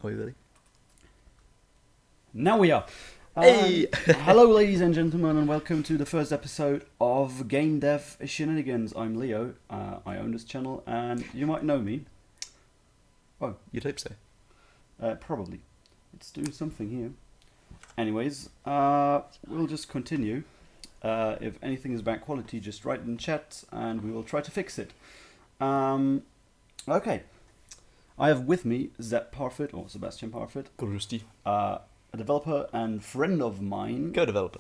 Are we ready? Now we are. Hey! Hello, ladies and gentlemen, and welcome to the first episode of Dev Shenanigans. I'm Leo. I own this channel, and you might know me. Oh, You'd hope so. probably. It's doing something here. Anyways, we'll just continue. If anything is bad quality, just write in chat, and we will try to fix it. Okay. I have with me Parfitt, or Sebastian Parfitt. Grüß A developer and friend of mine. Co-developer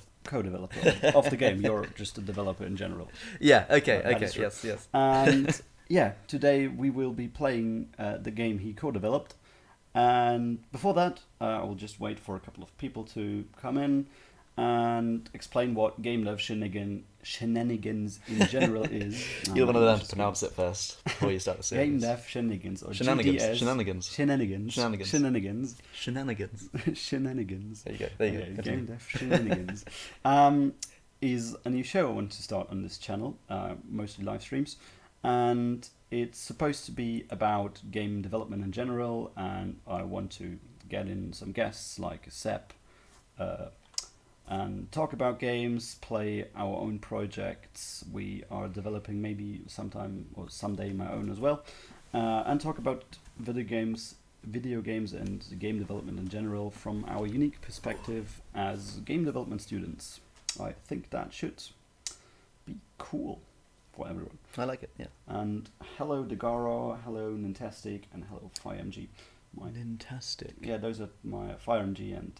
of the game. You're just a developer in general. Yeah, okay, yes. And yeah, today we will be playing the game he co-developed. And before that, I will just wait for a couple of people to come in and explain what Dev Shenanigans in general is. You're going to learn to pronounce it first before you start the series. Dev Shenanigans, or Shenanigans. GDS. Shenanigans. There you go. Dev Shenanigans is a new show I want to start on this channel, mostly live streams, and it's supposed to be about game development in general, and I want to get in some guests like Seb, and talk about games, play our own projects. We are developing maybe sometime or someday my own as well, and talk about video games and game development in general from our unique perspective as game development students. I think that should be cool for everyone. I like it, yeah. And hello Degaro, hello Nintastic, and hello FireMG. Fantastic. Yeah, those are my FireMG and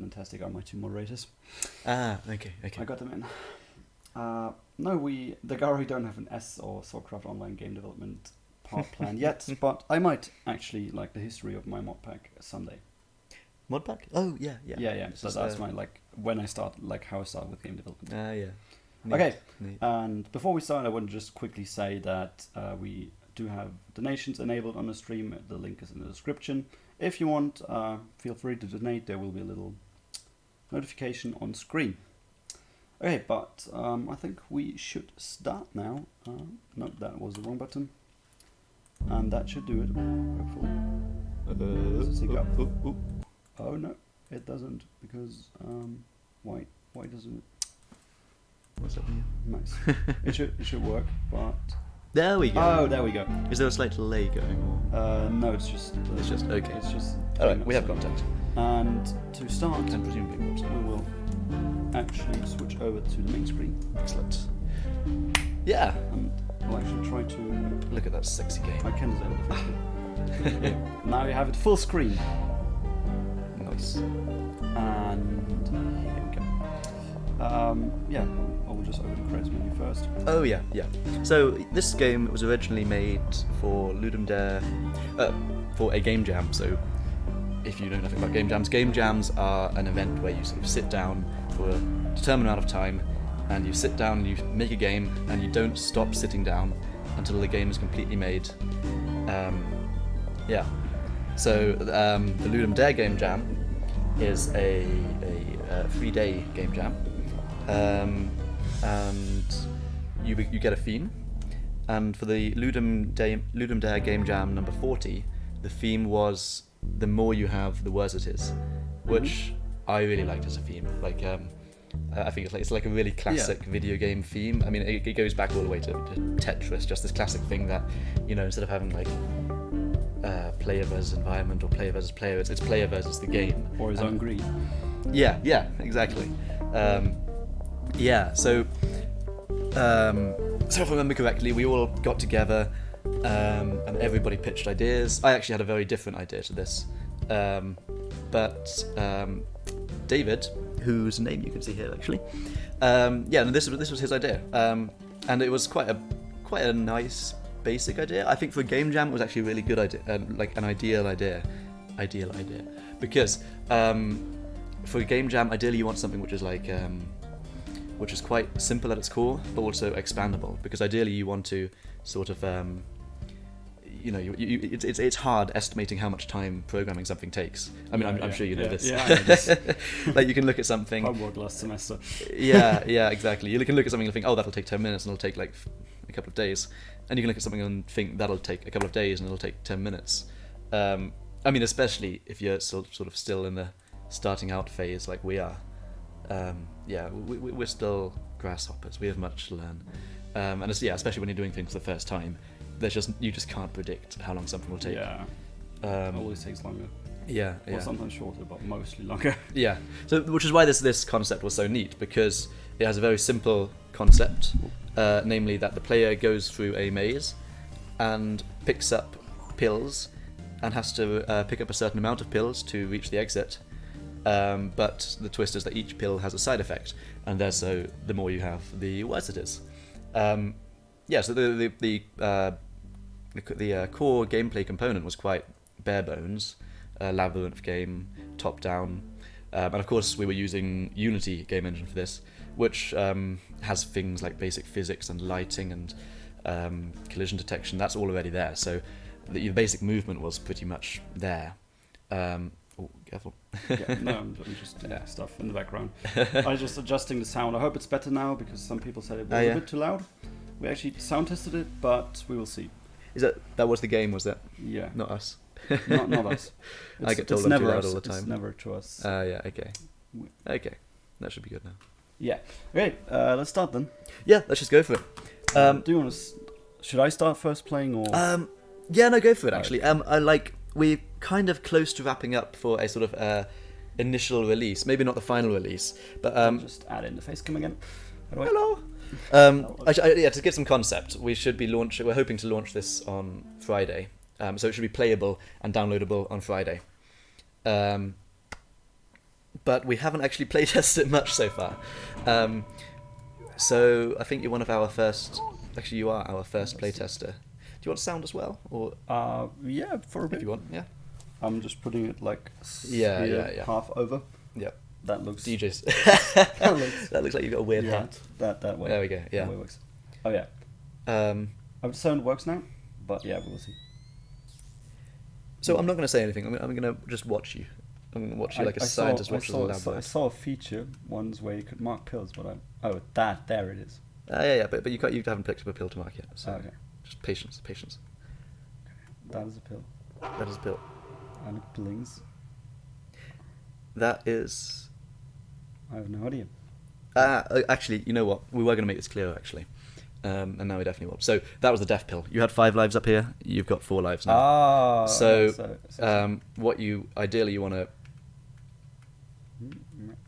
Nintastic are my two moderators. Okay. I got them in. No, Degaro don't have an S or Soulcraft Online game development part plan yet, but I might actually like the history of my mod pack someday. Mod pack? Oh, yeah. Yeah. So that's my when I start, how I start with game development. Yeah. Neat. Okay. Neat. And before we start, I want to just quickly say that we do have donations enabled on the stream. The link is in the description. If you want, feel free to donate. There will be a little notification on screen. Okay, but I think we should start now. No, that was the wrong button. And that should do it, hopefully. Does it sync up? Oh no, it doesn't, because why doesn't it? What's happening here? Nice. It should work, but there we go. Oh, there we go. Is there a slight delay going? Or? No, it's just okay. It's just alright, we have contact. And to start, And presumably we will actually switch over to the main screen. Excellent. Yeah. And I'll actually try to Look at that sexy game. I can disable the full screen. Now you have it full screen. Nice. And here we go. Yeah, I will just open the credits menu first. Oh yeah. So this game was originally made for Ludum Dare, for a game jam. So if you know nothing about game jams are an event where you sort of sit down for a determined amount of time, and you sit down and you make a game, and you don't stop sitting down until the game is completely made. Yeah. So the Ludum Dare game jam is a 3-day game jam. And you get a theme, and for the Ludum Dare game jam number 40, the theme was the more you have, the worse it is, which I really liked as a theme. I think it's like a really classic video game theme. I mean, it goes back all the way to Tetris, just this classic thing that, instead of having player versus environment or player versus player, it's player versus the game Or his own greed. Yeah, exactly. So if I remember correctly, we all got together and everybody pitched ideas. I actually had a very different idea to this, but David, whose name you can see here actually, this was his idea, and it was quite a nice basic idea. I think for a game jam it was actually a really good idea, an ideal idea, because for a game jam, ideally you want something which is which is quite simple at its core, but also expandable. Because ideally you want to sort of, it's hard estimating how much time programming something takes. I mean, I'm sure you know this. Yeah, I know this. You can look at something. Homework last semester. yeah, exactly. You can look at something and think, oh, that'll take 10 minutes, and it'll take a couple of days. And you can look at something and think that'll take a couple of days, and it'll take 10 minutes. I mean, especially if you're sort of still in the starting out phase like we are. We're still grasshoppers. We have much to learn, and especially when you're doing things for the first time, you just can't predict how long something will take. Yeah. It always takes longer. Yeah. Or sometimes shorter, but mostly longer. Yeah. So, which is why this concept was so neat, because it has a very simple concept, namely that the player goes through a maze and picks up pills and has to pick up a certain amount of pills to reach the exit. But the twist is that each pill has a side effect, and so the more you have, the worse it is. So the core gameplay component was quite bare bones, labyrinth game, top down, and of course we were using Unity game engine for this, which has things like basic physics and lighting and collision detection. That's all already there. So the basic movement was pretty much there. Oh, careful. I'm just doing stuff in the background. I was just adjusting the sound. I hope it's better now, because some people said it was a bit too loud. We actually sound tested it, but we will see. Is that was the game, was that? Yeah. Not us. not us. I get told I'm too loud all the time. It's never to us. Yeah, okay. Okay. That should be good now. Yeah. Okay, let's start then. Yeah, let's just go for it. Do you want to... Should I start first playing, or...? Yeah, no, go for it, actually. We're kind of close to wrapping up for a sort of initial release. Maybe not the final release, but... just add in the face cam again. Hello! To get some concept, we're hoping to launch this on Friday. So it should be playable and downloadable on Friday. But we haven't actually playtested it much so far. So I think you're one of our first... Actually, you are our first playtester. Do you want sound as well, or yeah, for a bit. If you want, yeah. I'm just putting it like half over. Yeah, that looks DJs. That looks like you've got a weird hat. That way. There we go. Yeah. That way works. Oh yeah. The sound works now, but yeah, we'll see. So I'm not going to say anything. I'm going to just watch you. I'm going to watch you like a scientist watches a lab. I saw a feature once where you could mark pills, but there it is. But you haven't picked up a pill to mark yet. So. Okay. Just patience. That is a pill. That is a pill. And it blinks. That is... I have no idea. Actually, you know what? We were going to make this clearer, actually. And now we definitely will. So, that was the death pill. You had 5 lives up here. You've got 4 lives now. What you... Ideally, you want to...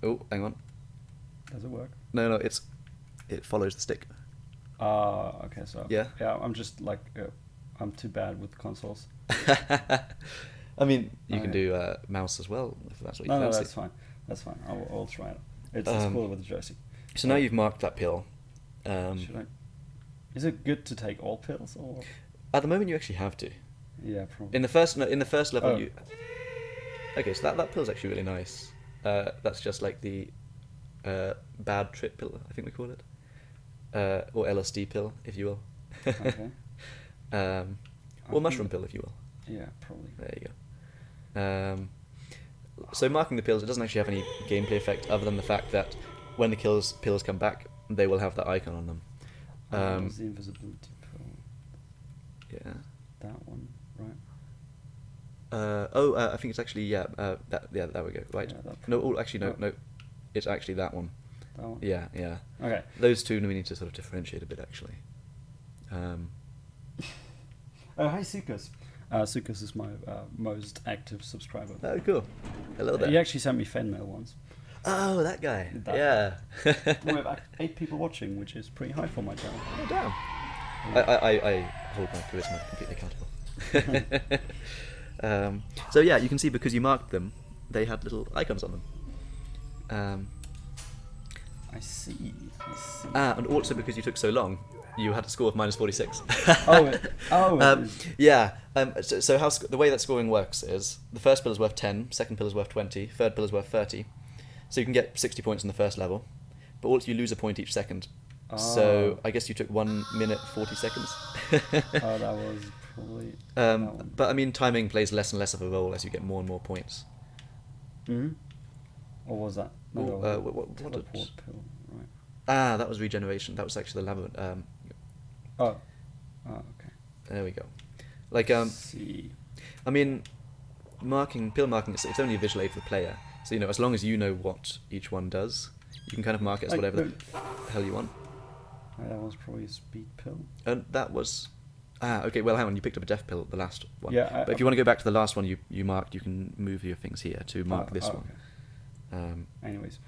Oh, hang on. Does it work? No, it follows the stick. Okay, so... Yeah? Yeah, I'm just like... I'm too bad with consoles. I mean, you can do mouse as well, if that's what you fancy. No, that's fine. I'll try it. It's cool with the jersey. So now you've marked that pill. Should I... Is it good to take all pills, or...? At the moment, you actually have to. Yeah, probably. In the first level, you... Okay, so that pill's actually really nice. That's just like the bad trip pill, I think we call it. Or LSD pill, if you will. Okay. Or mushroom pill, if you will. Yeah, probably. There you go. So marking the pills, it doesn't actually have any gameplay effect other than the fact that when the pills come back, they will have that icon on them. There's the invisibility pill. Yeah. That one, right? I think it's actually there we go. Right. Yeah, No. It's actually that one. That one. Yeah. Okay. Those two we need to sort of differentiate a bit, actually. Hi, Sukas. Sukas is my most active subscriber. Oh, cool. Hello there. He actually sent me fan mail once. Oh, that guy. Yeah. We have 8 people watching, which is pretty high for my channel. Oh, damn. I hold my charisma completely accountable. So yeah, you can see because you marked them, they had little icons on them. I see. And also because you took so long, you had a score of -46. Yeah. So the way that scoring works is the first pill is worth 10, second pill is worth 20, third pill is worth 30. So you can get 60 points in the first level, but also you lose a point each second. So I guess you took 1 minute 40 seconds. That was probably. But I mean, timing plays less and less of a role as you get more and more points. Or was that? No, what teleport pill, right? That was regeneration. That was actually the labyrinth. Okay. There we go. Like see. I mean, pill marking, it's only a visual aid for the player. So, as long as you know what each one does, you can kind of mark it as whatever the hell you want. That was probably a speed pill. And that was... okay, well, hang on, you picked up a death pill, the last one. Yeah. But if you want to go back to the last one you marked, you can move your things here to mark this one. Okay. Anyways,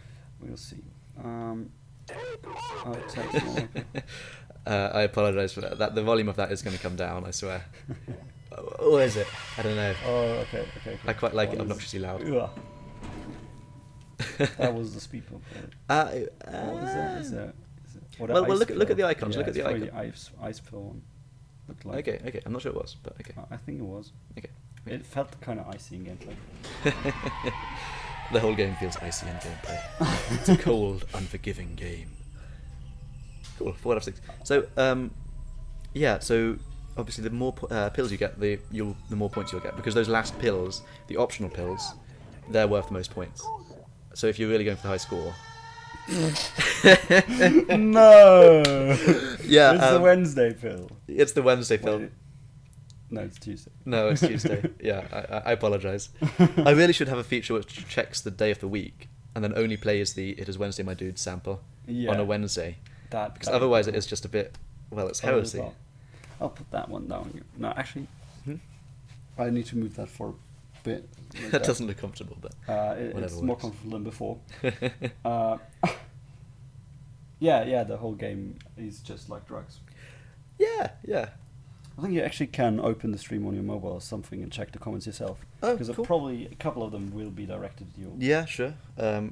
we'll see. I'll take more. I apologise for that. The volume of that is going to come down, I swear. Or is it? I don't know. Oh, okay. I quite like it obnoxiously loud. That was the speed pill. What is that? Well, look at the icons. Look at the icon. The ice pill one. Looked like. Okay. I'm not sure it was, but okay. I think it was. Okay. It felt kind of icy in gameplay. The whole game feels icy in gameplay. It's a cold, unforgiving game. Cool. 4 out of 6. So, so obviously the more pills you get, the more points you'll get, because those last pills, the optional pills, they're worth the most points. So if you're really going for the high score. No. Yeah. It's the Wednesday pill. It's the Wednesday pill. No, it's Tuesday. No, it's Tuesday. Yeah, I apologise. I really should have a feature which checks the day of the week and then only plays the "It is Wednesday, my dude" sample on a Wednesday. Because otherwise it is just a bit... Well, it's heresy. I'll put that one down. No, actually, I need to move that for a bit. That doesn't look comfortable, but it's more comfortable than before. Yeah, the whole game is just like drugs. Yeah. I think you actually can open the stream on your mobile or something and check the comments yourself. Oh, because cool. Probably a couple of them will be directed at you. Yeah, sure. I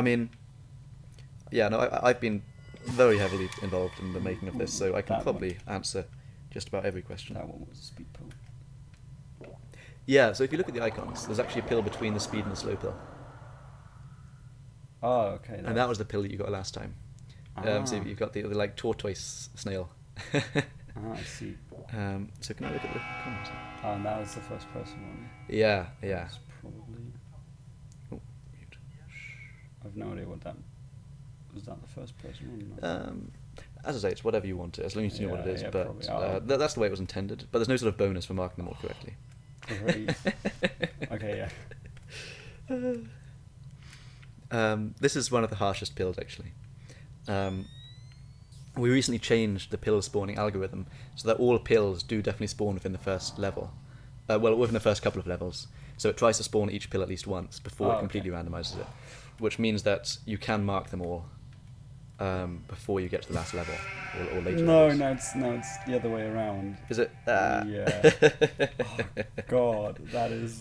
mean, I've been very heavily involved in the making of this, so I can probably answer just about every question. That one was a speed pill. Yeah, so if you look at the icons, there's actually a pill between the speed and the slow pill. Oh, okay. And that was the pill that you got last time. So you've got the like tortoise snail. I see. So can I look at the comments? And that was the first person one. Yeah. That's probably... Oh, mute. I've no idea what that... Was that the first person one? As I say, it's whatever you want it, as long as you know what it is. Yeah, but that's the way it was intended. But there's no sort of bonus for marking them all correctly. Great. Okay, yeah. This is one of the harshest pills, actually. We recently changed the pill spawning algorithm so that all pills do definitely spawn within the first level. Within the first couple of levels. So it tries to spawn each pill at least once before it completely randomizes it. Which means that you can mark them all before you get to the last level or later. No, it's the other way around. Is it? Yeah. Oh, God, that is...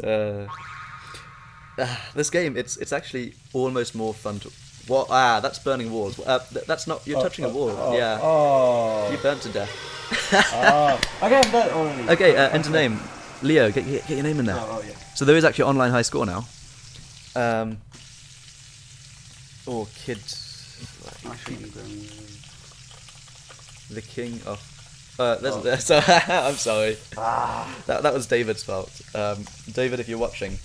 this game, it's actually almost more fun to... What? That's burning walls. That's not... You're touching a wall. Yeah. Oh. You burnt to death. Okay, I'm dead already. Okay, enter name. Leo, get your name in there. Oh, yeah. So there is actually online high score now. Or kids... The king of... I'm sorry. That was David's fault. David, if you're watching...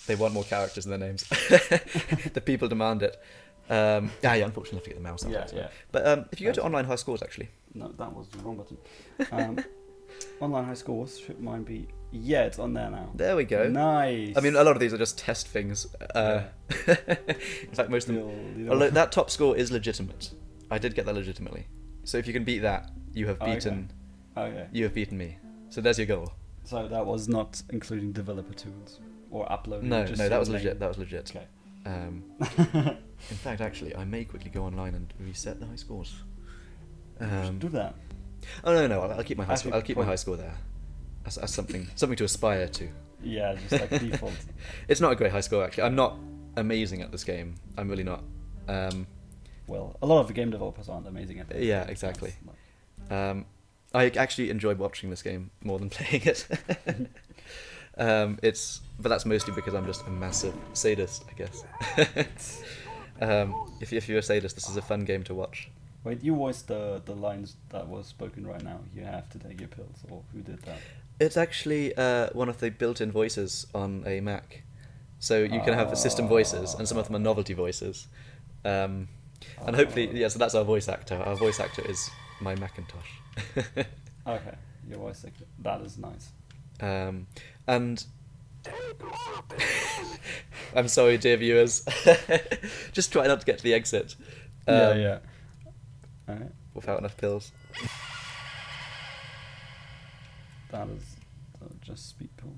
They want more characters in their names. The people demand it. Unfortunately, I have to get the mouse out. Yeah. But if you go to online high scores, actually. No, that was the wrong button. Online high scores, should mine be... Yeah, it's on there now. There we go. Nice. I mean, a lot of these are just test things. In fact, most of them... Although that top score is legitimate. I did get that legitimately. So if you can beat that, you have beaten... Okay. You have beaten me. So there's your goal. So that was not including developer tools? Or uploading? No, that was legit. That was legit. Okay. In fact, actually, I may quickly go online and reset the high scores. Do that. Oh no! I'll keep my high score. I'll keep my high score there, as something to aspire to. Yeah, just like default. It's not a great high score, actually. I'm not amazing at this game. I'm really not. Well, a lot of the game developers aren't amazing at it. Yeah, exactly. I actually enjoy watching this game more than playing it. But that's mostly because I'm just a massive sadist, I guess. If you're a sadist, this is a fun game to watch. Wait, you voiced the lines that was spoken right now. You have to take your pills, or who did that? It's actually one of the built-in voices on a Mac. So you can have system voices, and some of them are novelty voices. And hopefully, so that's our voice actor. Our voice actor is my Macintosh. Okay, your voice actor. That is nice. And I'm sorry, dear viewers. Just try not to get to the exit. Yeah. Alright. Without enough pills. That is just speed pill.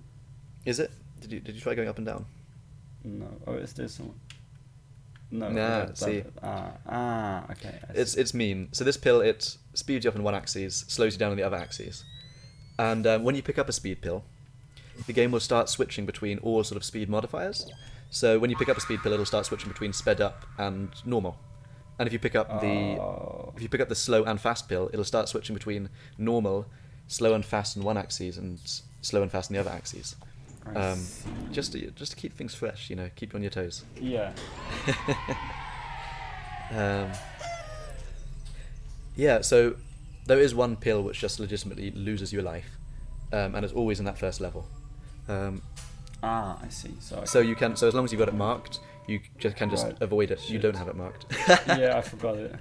Is it? Did you try going up and down? No. Oh, is there someone? No. Nah, okay, see. Okay. I see. It's mean. So this pill, it speeds you up on one axis, slows you down on the other axis. And when you pick up a speed pill, the game will start switching between all sort of speed modifiers. So when you pick up a speed pill, it'll start switching between sped up and normal. And if you pick up the slow and fast pill, it'll start switching between normal, slow and fast on one axis, and slow and fast on the other axis. Just to keep things fresh, keep you on your toes. Yeah. Yeah, so there is one pill which just legitimately loses your life, and it's always in that first level. I see. So as long as you've got it marked, you can just avoid it. Shit. You don't have it marked. Yeah, I forgot it.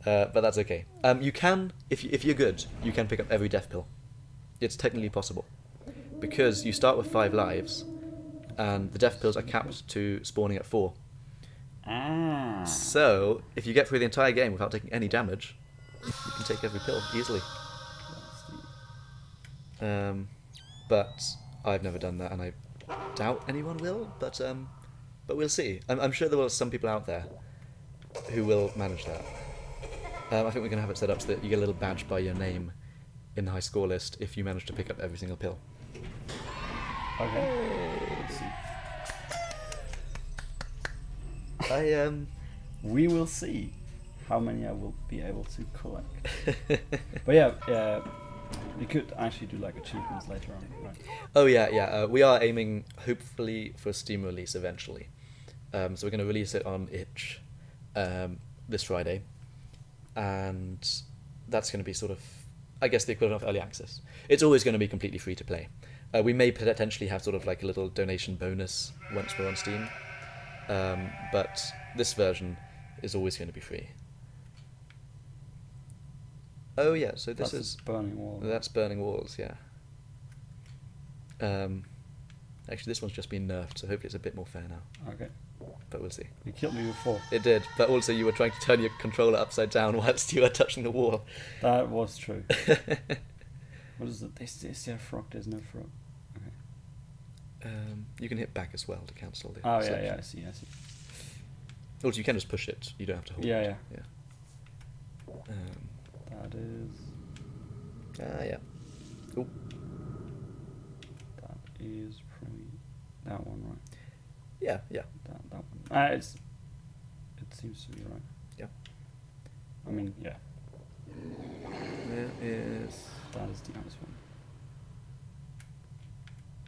But that's okay. You can, if you're good, you can pick up every death pill. It's technically possible, because you start with 5 lives, and the death pills are capped to spawning at 4. So if you get through the entire game without taking any damage, you can take every pill easily. But I've never done that, and I doubt anyone will. But we'll see. I'm sure there are some people out there who will manage that. I think we're going to have it set up so that you get a little badge by your name in the high score list if you manage to pick up every single pill. Okay. Let's see. We will see how many I will be able to collect. But yeah, we could actually do like achievements later on, right? Oh yeah. We are aiming, hopefully, for a Steam release eventually. So we're going to release it on itch this Friday, and that's going to be sort of, I guess, the equivalent of early access. It's always going to be completely free to play. We may potentially have sort of like a little donation bonus once we're on Steam, but this version is always going to be free. Oh yeah, so this is Burning Walls. That's Burning Walls, yeah. Actually, this one's just been nerfed, so hopefully it's a bit more fair now. Okay. But we'll see. You killed me before. It did, but also you were trying to turn your controller upside down whilst you were touching the wall. That was true. What is it? Is there a frog? There's no frog. Okay. You can hit back as well to cancel the selection. Yeah, I see. Also, you can just push it. You don't have to hold it. Yeah. That is... yeah. Cool. That is probably that one, right? Yeah. That one. It seems to be right. Yeah. I mean, yeah. That is the ice one.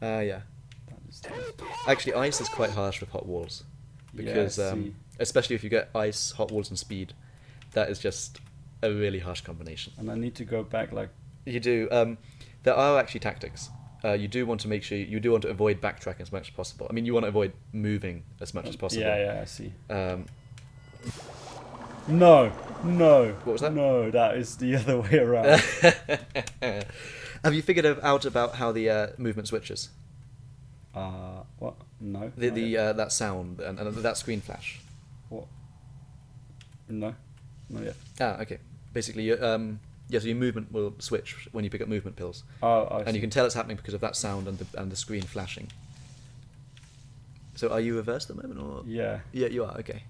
Yeah. That is the ice one. Actually, ice is quite harsh with hot walls, because especially if you get ice, hot walls, and speed, that is just a really harsh combination. And I need to go back like... You do. There are actually tactics. You do want to make sure you do want to avoid backtracking as much as possible. I mean, you want to avoid moving as much as possible. Yeah, I see. No. What was that? No, that is the other way around. Have you figured out about how the movement switches? What? No. That sound and that screen flash. What? No, not yet. Okay. Basically, so your movement will switch when you pick up movement pills. I see. You can tell it's happening because of that sound and the screen flashing. So are you reversed at the moment, or? Yeah. Yeah, you are. Okay.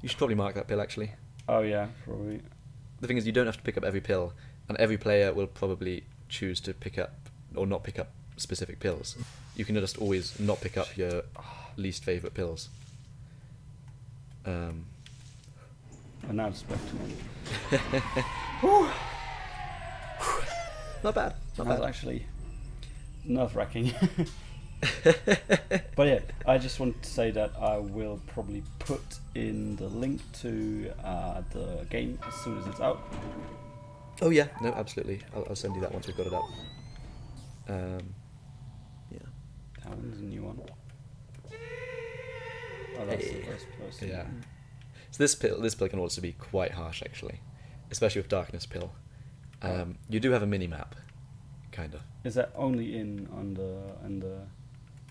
You should probably mark that pill, actually. Oh yeah, probably. The thing is, you don't have to pick up every pill, and every player will probably choose to pick up or not pick up specific pills. You can just always not pick up your least favourite pills. And now it's back to me. Not bad. That's actually nerve-wracking. But yeah, I just want to say that I will probably put in the link to the game as soon as it's out. Oh yeah, no, absolutely. I'll send you that once we've got it up. Yeah. That one's a new one. Oh, that's the first person. Yeah. So this pill can also be quite harsh, actually, especially with Darkness Pill. You do have a mini map, kind of. Is that only on the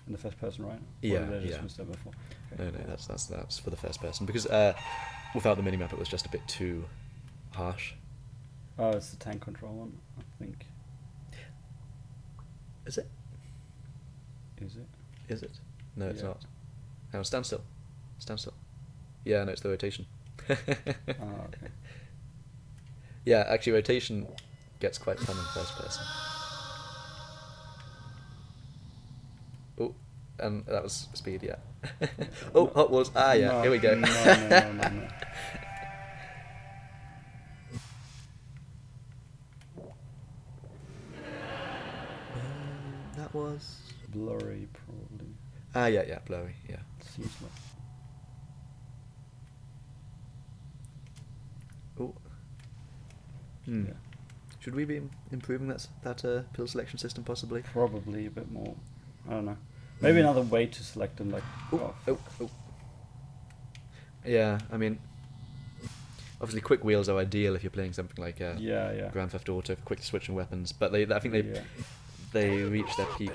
In the first person, right? Yeah, Or did I just yeah. miss that before? Okay, No, cool. that's for the first person because without the minimap it was just a bit too harsh. Oh, it's the tank control one, I think. Is it? Is it? Is it? No, it's Yeah. not. Hang on, stand still. Stand still. Yeah, no, it's the rotation. Oh, okay. Yeah, actually, rotation gets quite fun in first person. Oh, and that was speed, yeah. Oh, No. Hot Wheels. Ah, yeah, No, here we go. No. That was... Blurry, probably. Ah, yeah, blurry, yeah. Seems like. Oh. Hmm. Yeah. Should we be improving that pill selection system possibly? Probably a bit more. I don't know. Maybe another way to select them, like. Oh. Yeah, I mean, obviously quick wheels are ideal if you're playing something like Yeah. Grand Theft Auto for quick switching weapons, but I think Yeah. they reach their peak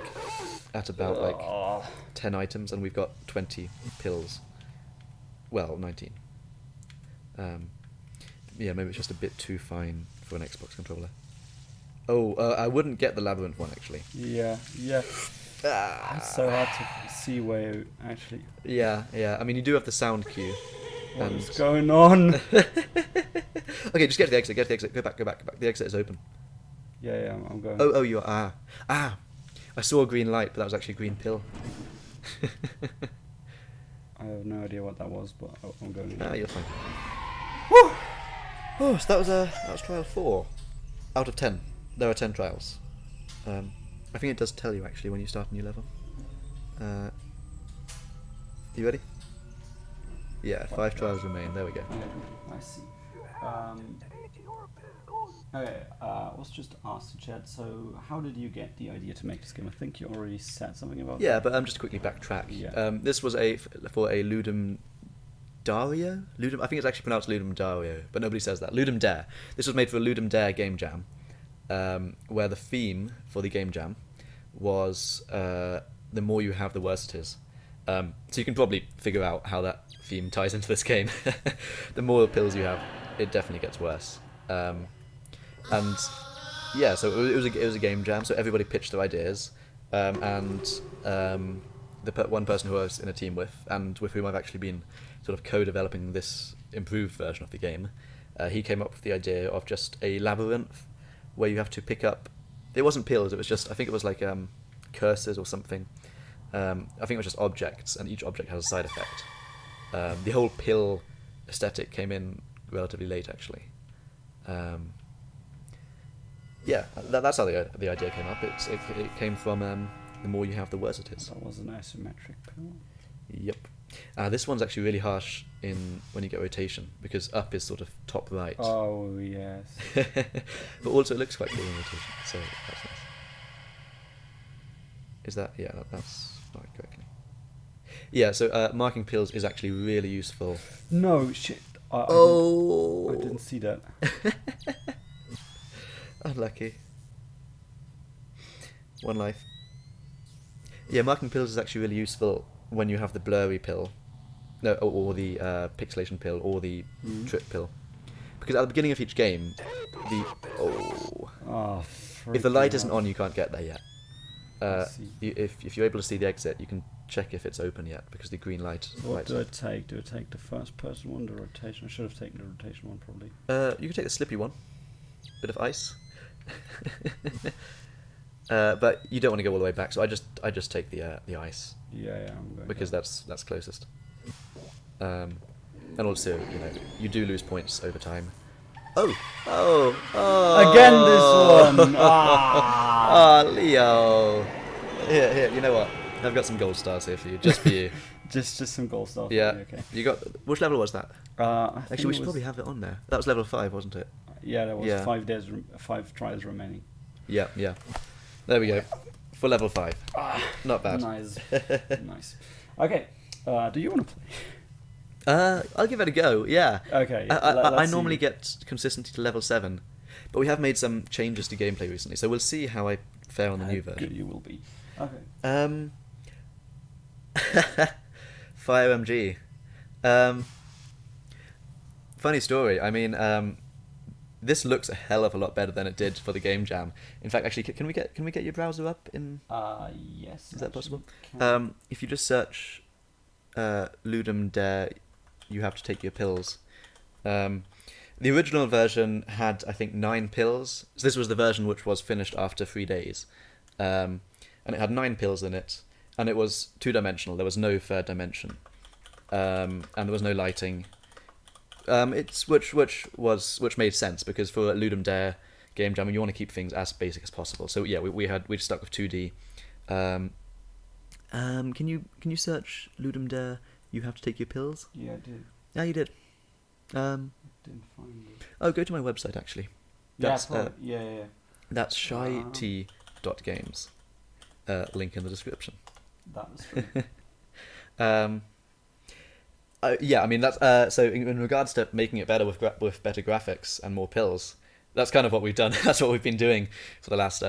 at about like Oh. 10 items, and we've got 20 pills. Well, 19. Yeah, maybe it's just a bit too fine for an Xbox controller. Oh, I wouldn't get the labyrinth one actually. Yeah. It's so hard to see where you actually. Yeah. I mean, you do have the sound cue. What is going on? Okay, just get to the exit. Go back. The exit is open. Yeah, I'm going. Oh, you are. I saw a green light, but that was actually a green pill. I have no idea what that was, but I'm going. You're fine. Woo! Oh, so that was trial 4 out of 10. There are 10 trials. I think it does tell you actually when you start a new level. You ready? Yeah, 5 trials remain. There we go. I see. Okay, I was just asked to chat, so how did you get the idea to make this game? I think you already said something about Yeah, that. but just quickly backtrack. Yeah. This was for a Ludum Dario? I think it's actually pronounced Ludum Dario, but nobody says that. Ludum Dare. This was made for a Ludum Dare game jam, where the theme for the game jam was the more you have, the worse it is. So you can probably figure out how that theme ties into this game. The more pills you have, it definitely gets worse. And yeah, so it was a game jam. So everybody pitched their ideas, and the one person who I was in a team with, and with whom I've actually been sort of co-developing this improved version of the game, he came up with the idea of just a labyrinth where you have to pick up. It wasn't pills. It was just, I think it was like curses or something. I think it was just objects, and each object has a side effect. The whole pill aesthetic came in relatively late, actually. Yeah, that's how the idea came up. It came from the more you have, the worse it is. That was an asymmetric pill. Yep. This one's actually really harsh when you get rotation, because up is sort of top right. Oh, yes. But also it looks quite cool in rotation, so that's nice. Is that... Yeah, that's not correctly. Yeah, so marking pills is actually really useful. No, shit. I didn't see that. Unlucky. One life. Yeah, marking pills is actually really useful when you have the blurry pill, or the pixelation pill, or the trip pill, because at the beginning of each game, if the light isn't on, you can't get there yet. If you're able to see the exit, you can check if it's open yet, because the green light. What do I take? Do I take the first person one, the rotation? I should have taken the rotation one, probably. You can take the slippy one. Bit of ice. But you don't want to go all the way back, so I just take the ice. Yeah, I'm going. Because that's closest. And also, you do lose points over time. Oh! Again, this one. Ah, Leo. Here. You know what? I've got some gold stars here for you, just for you. just some gold stars. Yeah. Okay. You got which level was that? Actually, we should was, probably have it on there. That was level 5, wasn't it? Yeah, there was Yeah. 5 trials remaining. Yeah. There we go. For level 5. Not bad. Nice. Nice. Okay. Do you want to play? I'll give it a go. Yeah. Okay. I normally get consistency to level 7, but we have made some changes to gameplay recently, so we'll see how I fare on the new version. Good you will be. Okay. Fire MG. Funny story. I mean, this looks a hell of a lot better than it did for the game jam. In fact, actually, can we get your browser up in? Yes. Is that possible? Can. If you just search Ludum Dare, you have to take your pills. The original version had, I think, 9 pills. So this was the version which was finished after 3 days, and it had 9 pills in it, and it was 2-dimensional. There was no third dimension, and there was no lighting. Which made sense because for a Ludum Dare game jam, you want to keep things as basic as possible. So yeah, we stuck with 2D. Can you search Ludum Dare? You have to take your pills. Yeah, I did. Yeah, you did. Didn't find it. Oh, go to my website actually. That's, yeah. That's shyt.games. Link in the description. That was true. Yeah, I mean that's so in regards to making it better with better graphics and more pills. That's kind of what we've done. That's what we've been doing for the last. You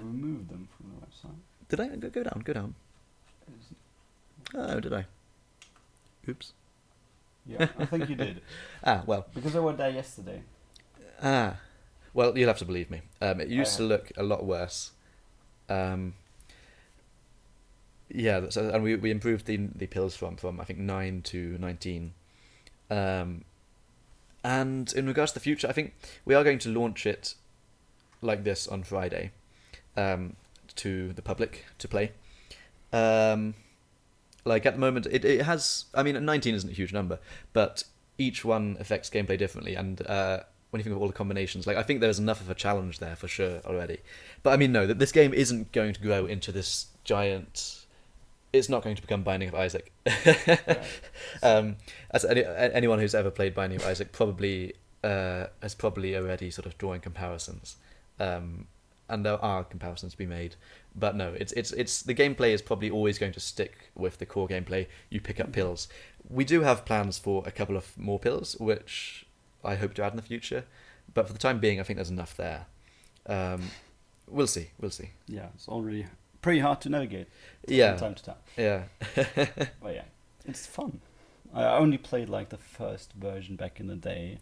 removed them from the website. Did I go down? Go down. Oh, did I? Oops. Yeah, I think you did. Well. Because I went there yesterday. Well, you'll have to believe me. It used to look a lot worse. Yeah, so, and we improved the pills from I think 9 to 19. And in regards to the future, I think we are going to launch it like this on Friday, to the public to play. Like at the moment, it has. I mean, 19 isn't a huge number, but each one affects gameplay differently. And when you think of all the combinations, like I think there's enough of a challenge there for sure already. But I mean, no, that this game isn't going to grow into this giant. It's not going to become Binding of Isaac. As anyone who's ever played Binding of Isaac probably has probably already sort of drawing comparisons. And there are comparisons to be made, but no, it's the gameplay is probably always going to stick with the core gameplay. You pick up pills. We do have plans for a couple of more pills, which I hope to add in the future, but for the time being, I think there's enough there. We'll see. Yeah, it's already pretty hard to navigate. Yeah. From time to time. Yeah. But yeah, it's fun. I only played like the first version back in the day.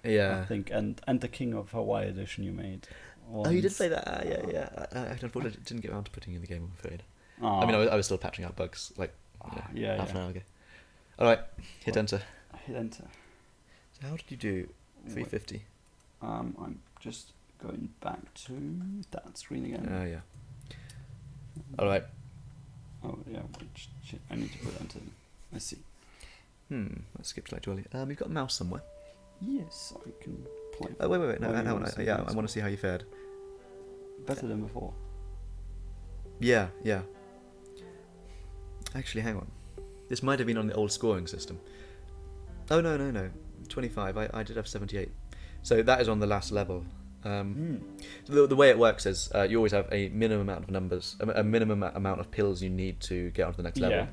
Yeah. I think, and the King of Hawaii edition you made. Oh, you did play that? Yeah. I unfortunately didn't get around to putting in the game, I'm afraid. Oh. I mean, I was still patching out bugs, like half an hour ago. All right, hit enter. Hit enter. So how did you do 350? I'm just going back to that screen again. Oh, yeah. All right. Oh, yeah, shit, I need to put enter. I see. I skipped slightly early. You've got a mouse somewhere. Yes, I can play. Oh, wait. No, hang on. I want to see how you fared. Better than before. Yeah. Actually, hang on. This might have been on the old scoring system. Oh, no. 25. I did have 78. So that is on the last level. So the way it works is you always have a minimum amount of numbers, a minimum amount of pills you need to get onto the next level.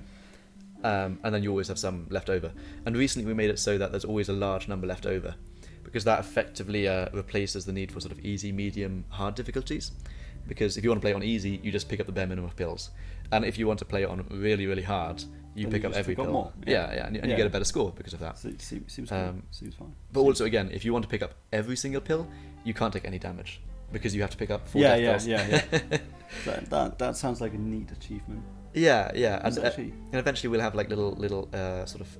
And then you always have some left over. And recently we made it so that there's always a large number left over, because that effectively replaces the need for sort of easy, medium, hard difficulties. Because if you want to play on easy, you just pick up the bare minimum of pills. And if you want to play it on really, really hard, you pick up every pill. More. And you get a better score because of that. Seems fine. But also, again, if you want to pick up every single pill, you can't take any damage, because you have to pick up 4 pills. Yeah. That sounds like a neat achievement. Yeah, and eventually we'll have like little sort of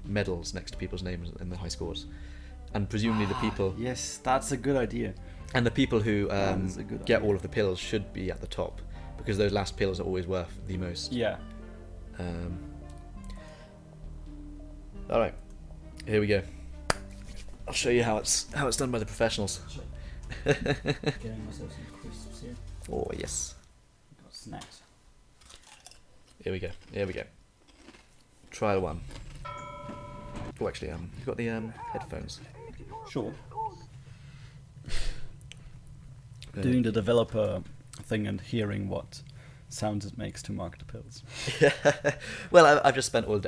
medals next to people's names in the high scores, and presumably the people. Yes, that's a good idea. And the people who get all of the pills should be at the top, because those last pills are always worth the most. Yeah. All right, here we go. I'll show you how it's done by the professionals. Getting myself some crisps here. Oh yes. Got snacks. Here we go. Trial 1. Oh, actually, you've got the headphones. Sure. Doing the developer thing and hearing what sounds it makes to mark the pills. Well, I've just spent all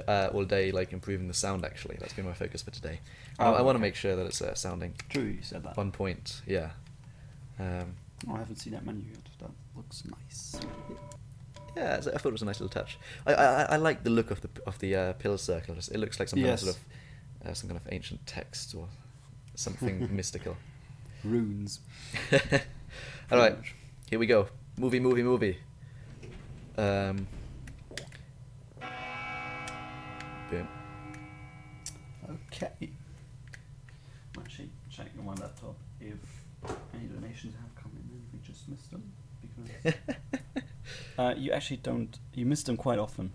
day like improving the sound. Actually, that's been my focus for today. I want to make sure that it's sounding. True, you said that. On point. Yeah. I haven't seen that menu yet. That looks nice. Yeah, I thought it was a nice little touch. I like the look of the pill circle. It looks like some kind of Yes. sort of some kind of ancient text or something mystical. Runes. All right, much. here we go. Movie. Boom. Okay. I'm actually checking on my laptop if any donations have come in and we just missed them because you actually don't. You miss them quite often.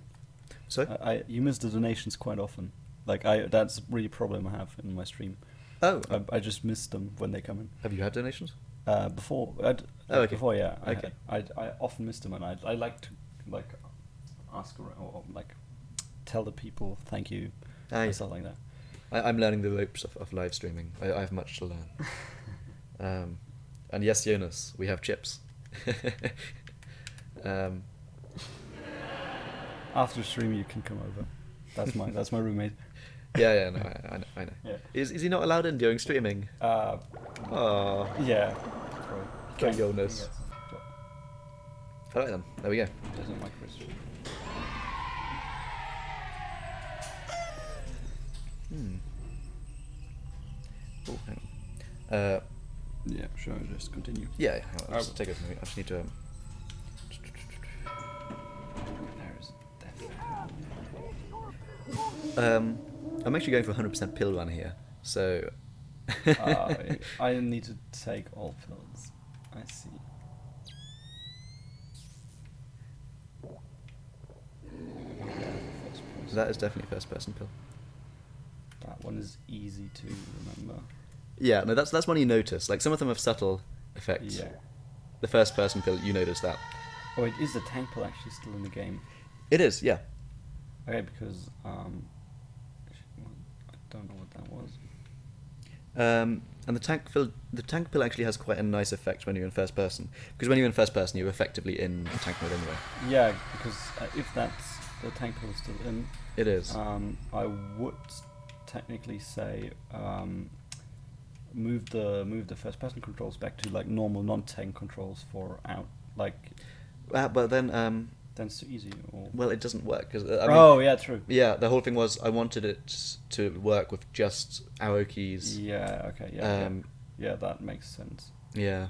Sorry? You miss the donations quite often. Like that's really a problem I have in my stream. Oh, I just miss them when they come in. have you had donations? Before, okay. before, yeah, Okay. I often miss them, and I like to like ask around, or like tell the people thank you and stuff like that. I'm learning the ropes of live streaming. I have much to learn. And yes, Jonas, we have chips. After stream, you can come over. That's my roommate. Yeah, no, I know. Yeah. Is he not allowed in during streaming? Oh, Yeah. Go Jonas. All right then, there we go. Doesn't like Christian. Oh, hang on. Yeah, sure. Just continue. Yeah, hang on, I'll just take it from me. I just need to. I'm actually going for 100% pill run here, so. I need to take all pills. I see. That is definitely a first-person pill. That one is easy to remember. Yeah, no, that's one you notice. Like some of them have subtle effects. Yeah. The first-person pill, you notice that. Oh, wait, is the tank pill actually still in the game? It is, yeah. Okay, because I don't know what that was. And the tank pill actually has quite a nice effect when you're in first person, because when you're in first person, you're effectively in tank mode anyway. Yeah, because if that's the tank pill is still in, It is. I would technically say move the first person controls back to like normal non-tank controls for out, like. But then, Then it's too easy. Or... well, it doesn't work because. Yeah, true. Yeah, the whole thing was I wanted it to work with just arrow keys. Yeah. Okay. Yeah. Yeah, that makes sense. Yeah.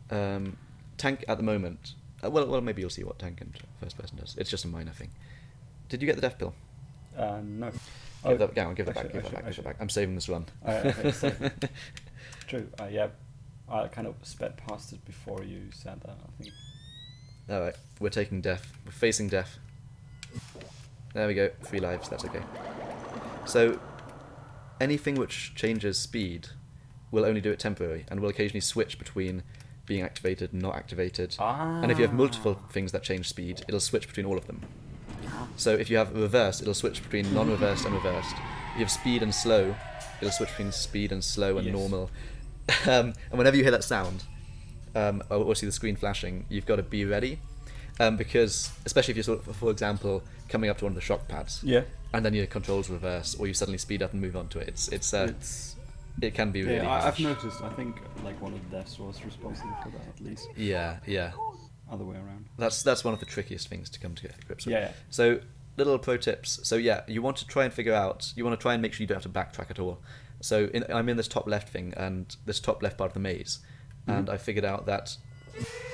Tank at the moment. Well, maybe you'll see what tank and first person does. It's just a minor thing. Did you get the death pill? No. Give that back. I'm saving this run. Okay, so, true. Yeah, I kind of sped past it before you said that, I think. Alright, we're taking death. We're facing death. There we go. 3 lives, that's okay. So, anything which changes speed will only do it temporarily, and will occasionally switch between being activated and not activated. And if you have multiple things that change speed, it'll switch between all of them. So if you have reverse, it'll switch between non-reversed and reversed. If you have speed and slow, it'll switch between speed and slow and normal. And whenever you hear that sound, or see the screen flashing, you've got to be ready, because especially if you're sort of, for example, coming up to one of the shock pads, and then your controls reverse, or you suddenly speed up and move on to it. It can be really. I've noticed. I think like one of the deaths was responsible for that at least. Yeah. Other way around. That's one of the trickiest things to come to grips with. Yeah. So little pro tips. So yeah, you want to try and figure out. You want to try and make sure you don't have to backtrack at all. So I'm in this top left thing and this top left part of the maze. And I figured out that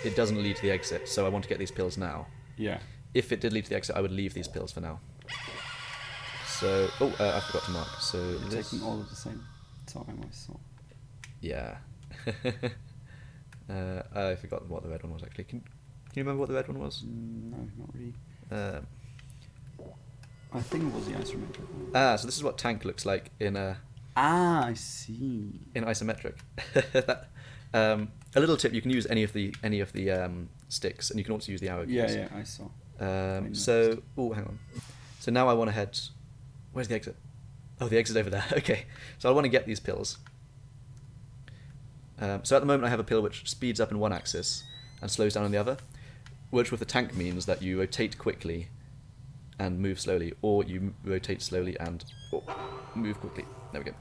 it doesn't lead to the exit, so I want to get these pills now. Yeah. If it did lead to the exit, I would leave these pills for now. So, I forgot to mark. So You're taking all at the same time, I saw. Yeah. I forgot what the red one was actually. Can you remember what the red one was? No, not really. I think it was the isometric. So this is what tank looks like in a. I see. In isometric. A little tip: you can use any of the sticks, and you can also use the arrow keys. Yeah, I saw. Hang on. So now I want to head. Where's the exit? Oh, the exit over there. Okay. So I want to get these pills. So at the moment I have a pill which speeds up in one axis and slows down on the other, which with the tank means that you rotate quickly and move slowly, or you rotate slowly and move quickly. There we go.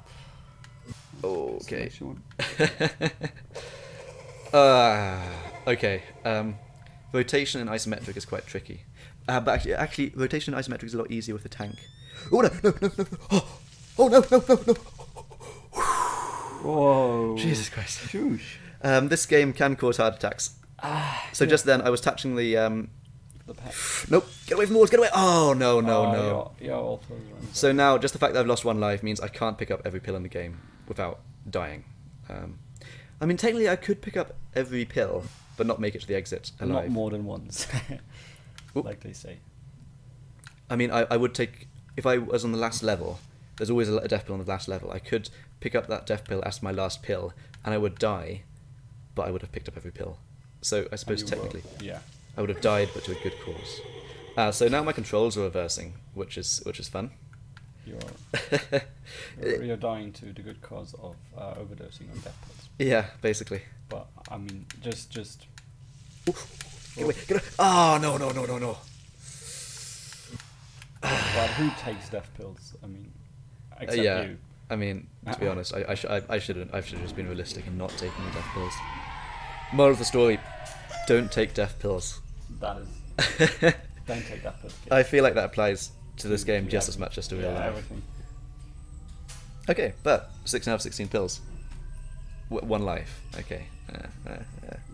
Okay. Okay. rotation in isometric is quite tricky. But actually, rotation in isometric is a lot easier with the tank. Oh no, no, no, no, no. Oh no, no, no, no. Whoa. Jesus Christ. Shoosh. This game can cause heart attacks. So just then, I was touching the pet. Nope, get away from the walls, get away! Oh, no, no, no. You're all close around. So now, just the fact that I've lost one life means I can't pick up every pill in the game without dying. I mean, technically I could pick up every pill, but not make it to the exit alive. Not more than once, like they say. I mean, I would take... If I was on the last level, there's always a death pill on the last level, I could pick up that death pill as my last pill, and I would die, but I would have picked up every pill. So I suppose technically... Yeah. I would have died, but to a good cause. So now my controls are reversing, which is fun. You're dying to the good cause of overdosing on death pills. Yeah, basically. But I mean, just. Get away! Get away! Oh no no no no no! But who takes death pills? I mean, except you. I mean, to be honest, I should have just been realistic and not taken the death pills. Moral of the story: don't take death pills. That is. Don't take death pills. I feel like that applies to this game just as much as to real life. Everything. Okay, but 6 out of 16 pills. One life. Okay.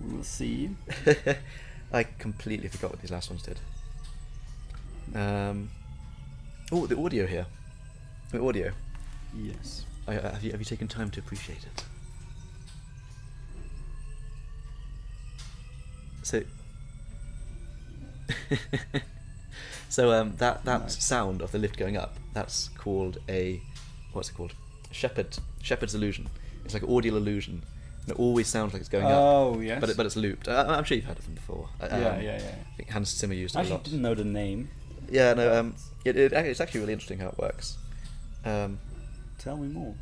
We'll see. I completely forgot what these last ones did. Oh, the audio here. The audio. Yes. Have you taken time to appreciate it? So, that nice. Sound of the lift going up, that's called what's it called? Shepherd's illusion. It's like an audio illusion. And it always sounds like it's going up. Oh, yes. But it's looped. I'm sure you've heard of them before. Yeah. I think Hans Zimmer used it a lot. I actually didn't know the name. Yeah, no. It's actually really interesting how it works. Tell me more.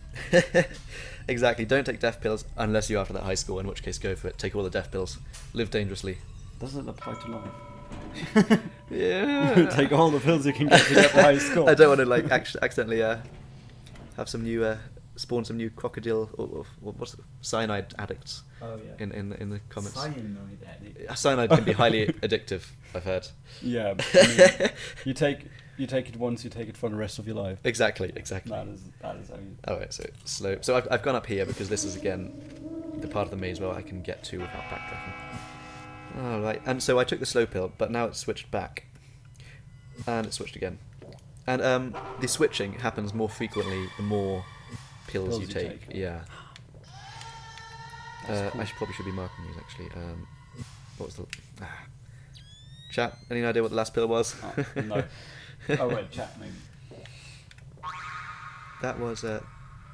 Exactly. Don't take death pills unless you're after that high score, in which case go for it. Take all the death pills. Live dangerously. Does it apply to life? Yeah. Take all the pills you can get to get the high score. I don't want to accidentally have some new spawn some new crocodile or what's it, cyanide addicts. Oh yeah. In the comments. Cyanide addict. Cyanide can be highly addictive, I've heard. Yeah. I mean, you take it once, you take it for the rest of your life. Exactly. That is. I mean. All right. So slow. So I've gone up here because this is again the part of the maze where I can get to without backtracking. All right. And so I took the slow pill, but now it's switched back, and it's switched again. And the switching happens more frequently the more pills you take. Yeah. Cool. I probably should be marking these actually. What was the chat? Any idea what the last pill was? No. Oh wait, chat maybe. That was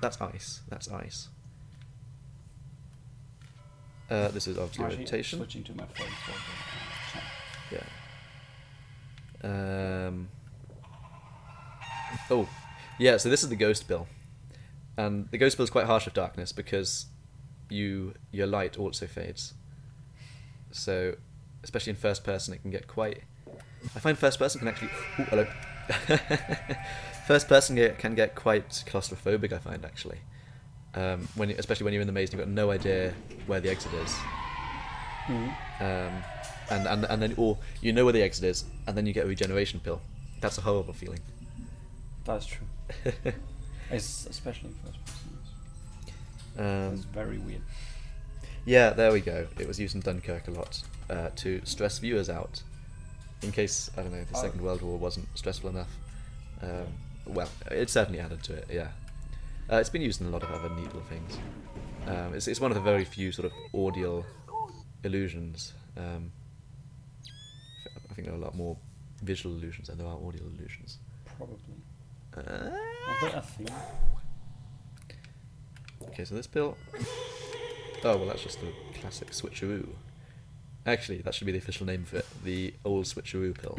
that's ice. That's ice. This is obviously rotation. Switching to my phone for the chat. Yeah. Oh, yeah. So this is the ghost pill, and the ghost pill is quite harsh with darkness because your light also fades. So, especially in first person, it can get quite. I find first person can actually. Ooh, hello. First person can get quite claustrophobic. I find actually, especially when you're in the maze, and you've got no idea where the exit is. And then, or you know where the exit is, and then you get a regeneration pill. That's a horrible feeling. That's true. It's especially in first person. It's very weird. Yeah, there we go. It was used in Dunkirk a lot to stress viewers out, in case the Second World War wasn't stressful enough. Well, it certainly added to it. Yeah, it's been used in a lot of other neat little things. It's one of the very few sort of audio illusions. I think there are a lot more visual illusions than there are audio illusions. Probably. I think. Okay, so this pill. Oh well, that's just the classic switcheroo. Actually, that should be the official name for it. The old switcheroo pill.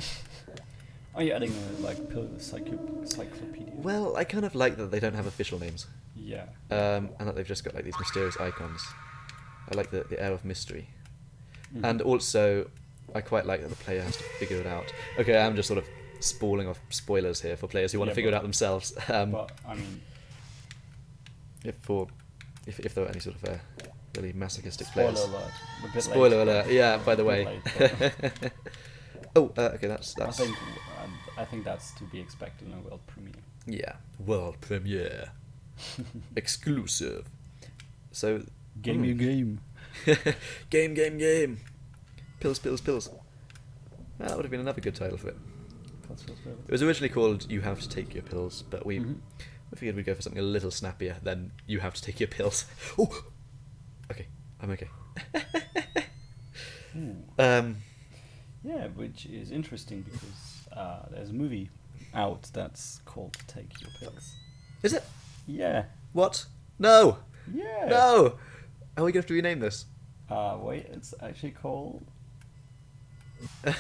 Are you adding a pill encyclopedia? Well, I kind of like that they don't have official names. Yeah. And that they've just got like these mysterious icons. I like the air of mystery. Mm-hmm. And also, I quite like that the player has to figure it out. Okay, I'm just sort of spooling off spoilers here for players who want to figure it out themselves. But I mean, if there are any sort of really masochistic Spoiler players. alert. A bit Spoiler late, alert. Yeah, by the a way. bit late, but Oh, okay, that's I think that's to be expected in a world premiere. yeah, world premiere, exclusive. So Game. game. Pills. Ah, that would have been another good title for it. It was originally called "You Have to Take Your Pills," but we figured we'd go for something a little snappier than "You Have to Take Your Pills." Oh, okay, I'm okay. Yeah, which is interesting because there's a movie out that's called "Take Your Pills." Is it? Yeah. What? No. Yeah. No. Are we going to have to rename this? Wait, it's actually called Take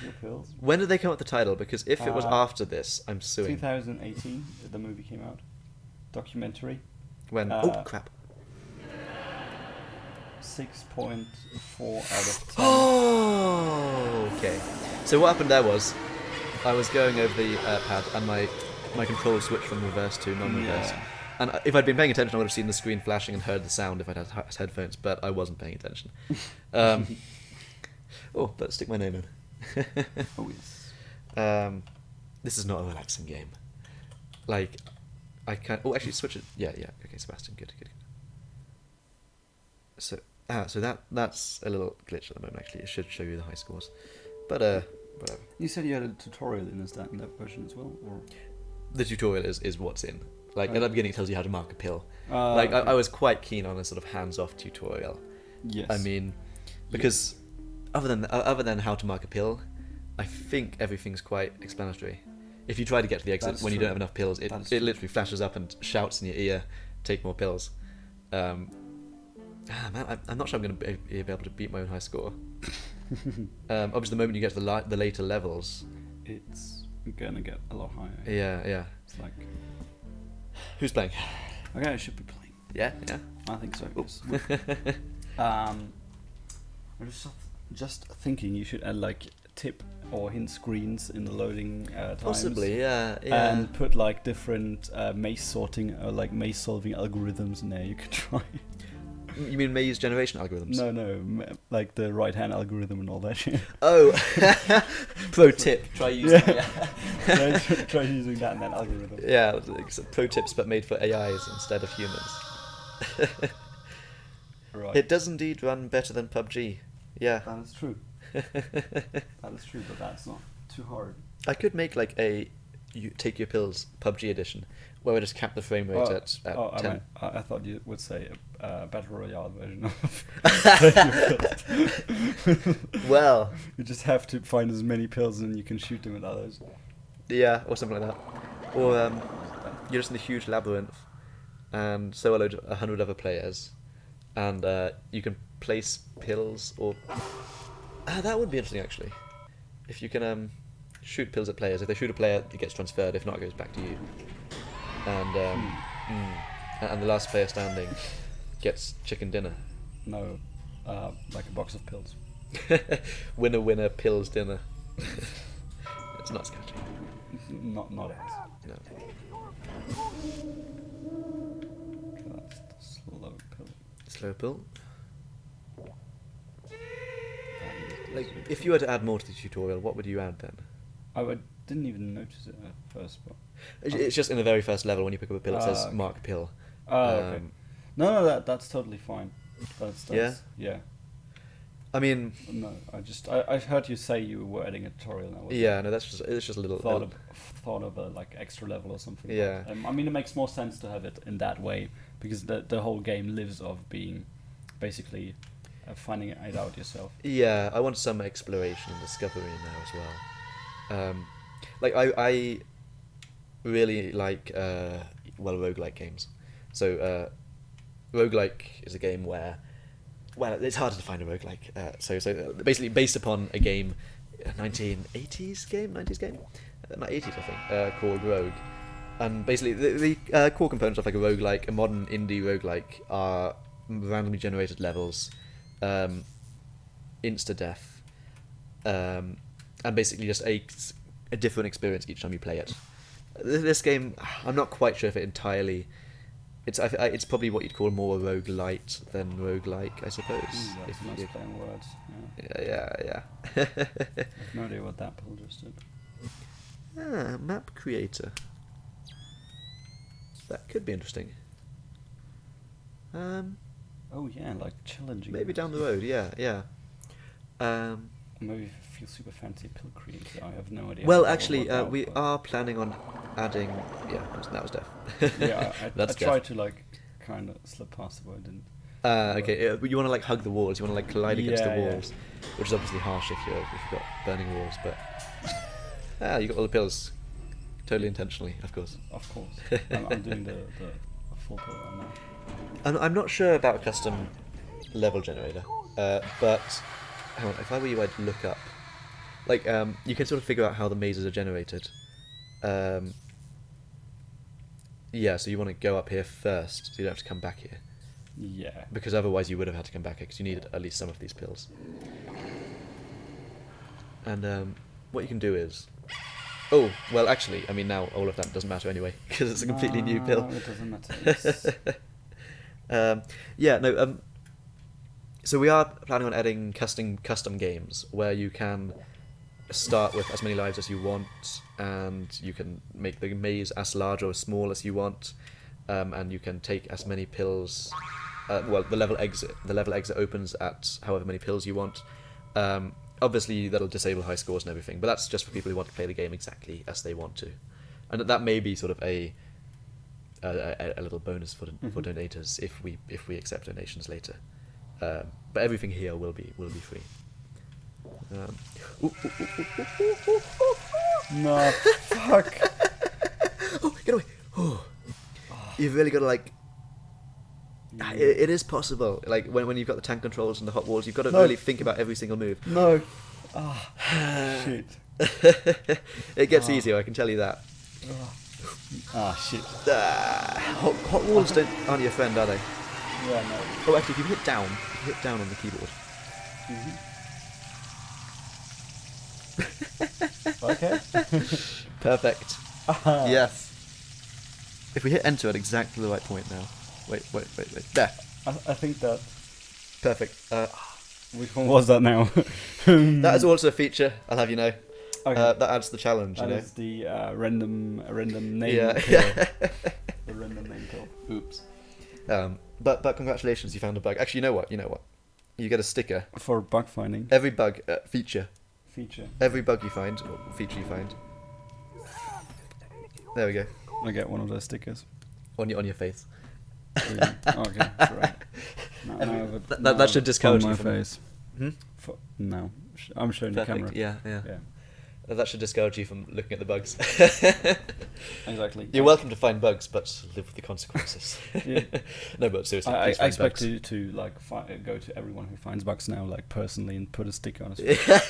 Your Pills. When did they come up with the title? Because if it was after this, I'm suing. 2018, the movie came out. Documentary. When? Oh crap. 6.4 out of 10. Oh, okay. So what happened there was, I was going over the pad and my control switched from reverse to non-reverse. Yeah. And if I'd been paying attention, I would have seen the screen flashing and heard the sound if I'd had headphones, but I wasn't paying attention. Oh, but stick my name in. Oh, yes. This is not a relaxing game. Like, I can't... Oh, actually, switch it. Yeah. Okay, Sebastian, good. So that's a little glitch at the moment, actually. It should show you the high scores. But, whatever. You said you had a tutorial in that version as well? Or? The tutorial is what's in. Like, at the beginning it tells you how to mark a pill. Okay. I was quite keen on a sort of hands-off tutorial. Yes. I mean, because other than how to mark a pill, I think everything's quite explanatory. If you try to get to the exit That's when you true. don't have enough pills, it literally flashes up and shouts in your ear, "Take more pills." Man, I'm not sure I'm going to be able to beat my own high score. Obviously, the moment you get to the later levels, it's gonna get a lot higher. yeah. It's like, Who's playing? okay, I should be playing. Yeah. I think so. Yes. I'm just thinking you should add like tip or hint screens in the loading times. Possibly, yeah. And put like different maze sorting or like maze solving algorithms in there. You could try. You mean maze generation algorithms? No, like the right hand algorithm and all that shit. Oh, pro tip: try using Try using that and that algorithm. yeah, pro tips, but made for AIs instead of humans. Right. It does indeed run better than PUBG. Yeah, That is true. That is true, but that's not too hard. I could make like you take your pills PUBG edition, where we just cap the frame rate at 10. I thought you would say a battle royale version of. Well, You just have to find as many pills and you can shoot them with others. yeah, or something like that. Or you're just in a huge labyrinth, and so are 100 other players, and you can place pills or. That would be interesting actually. If you can shoot pills at players, if they shoot a player, it gets transferred. If not, it goes back to you. And the last player standing gets chicken dinner. No, like a box of pills. Winner, pills dinner. It's not sketchy. Not us. No. That's the slow pill. Slow pill. Like, if you were to add more to the tutorial, what would you add then? I didn't even notice it at first, but It's just in the very first level when you pick up a pill, it says okay. mark pill. okay. No, that's totally fine. Yeah. I mean, No, I heard you say you were adding a tutorial now. yeah, no, it's just a little. Thought of a like extra level or something. Yeah. But, I mean, it makes more sense to have it in that way because the whole game lives off being basically finding it out yourself. Yeah, I want some exploration and discovery in there as well. Like I really like roguelike games. So roguelike is a game where, well, it's harder to find a roguelike. So basically based upon a game, 90s game, not 80s I think, called Rogue. And basically the core components of like a roguelike, a modern indie roguelike, are randomly generated levels, insta-death, and basically just a different experience each time you play it. This game, I'm not quite sure if it entirely it's probably what you'd call more roguelite than roguelike, I suppose. That's a nice play on words. Yeah. I have no idea what that pull just did. Map creator. That could be interesting. Oh yeah, like challenging. Maybe down the road. Yeah. Maybe if it feels super fancy, pill creator. I have no idea. Well, how that actually, will work we out, are planning on adding. Yeah, that was Dev. Yeah, I That's tried to like kind of slip past it, but I didn't. Okay. You want to like hug the walls. You want to like collide against the Yeah, yeah. walls, which is obviously harsh if you've got burning walls. But you got all the pills, totally intentionally, of course. Of course, I'm doing the full pill right now. I'm not sure about a custom level generator, but hang on, if I were you, I'd look up. Like, you can sort of figure out how the mazes are generated. Yeah, so you want to go up here first, so you don't have to come back here. Yeah. Because otherwise you would have had to come back here, because you needed at least some of these pills. And what you can do is... Oh, well, actually, I mean, now all of that doesn't matter anyway, because it's a completely new pill. No, it doesn't matter. So we are planning on adding custom games where you can start with as many lives as you want, and you can make the maze as large or as small as you want, and you can take as many pills. Well, the level exit opens at however many pills you want. Obviously, that'll disable high scores and everything, but that's just for people who want to play the game exactly as they want to, and that may be sort of a little bonus for donators if we accept donations later. But everything here will be free. No, fuck. Oh, get away! Oh. You've really got to like. Yeah. It is possible. Like when you've got the tank controls and the hot walls, you've got to really think about every single move. No. Shit. It gets easier, I can tell you that. Shit. Hot walls aren't your friend, are they? Yeah, no. Oh, actually, if you hit down on the keyboard. Okay. Perfect. Yes. If we hit enter at exactly the right point now. Wait. There. I think that. Perfect. Which one was that now? That is also a feature, I'll have you know. Okay. That adds to the challenge, That you know. is the random name Yeah. pill. The random name pill. Oops. But congratulations, you found a bug. Actually, you know what? You get a sticker. For bug finding. Every bug feature. Every bug you find, or feature you find. There we go. I get one of those stickers. On your face. Okay, right. That should discourage my you from... face. Hmm? No, I'm showing Perfect. the camera. Yeah. That should discourage you from looking at the bugs. Exactly. You're welcome to find bugs, but live with the consequences. Yeah. No, but seriously, I please find expect bugs. to like go to everyone who finds bugs now, like personally, and put a sticker on his face.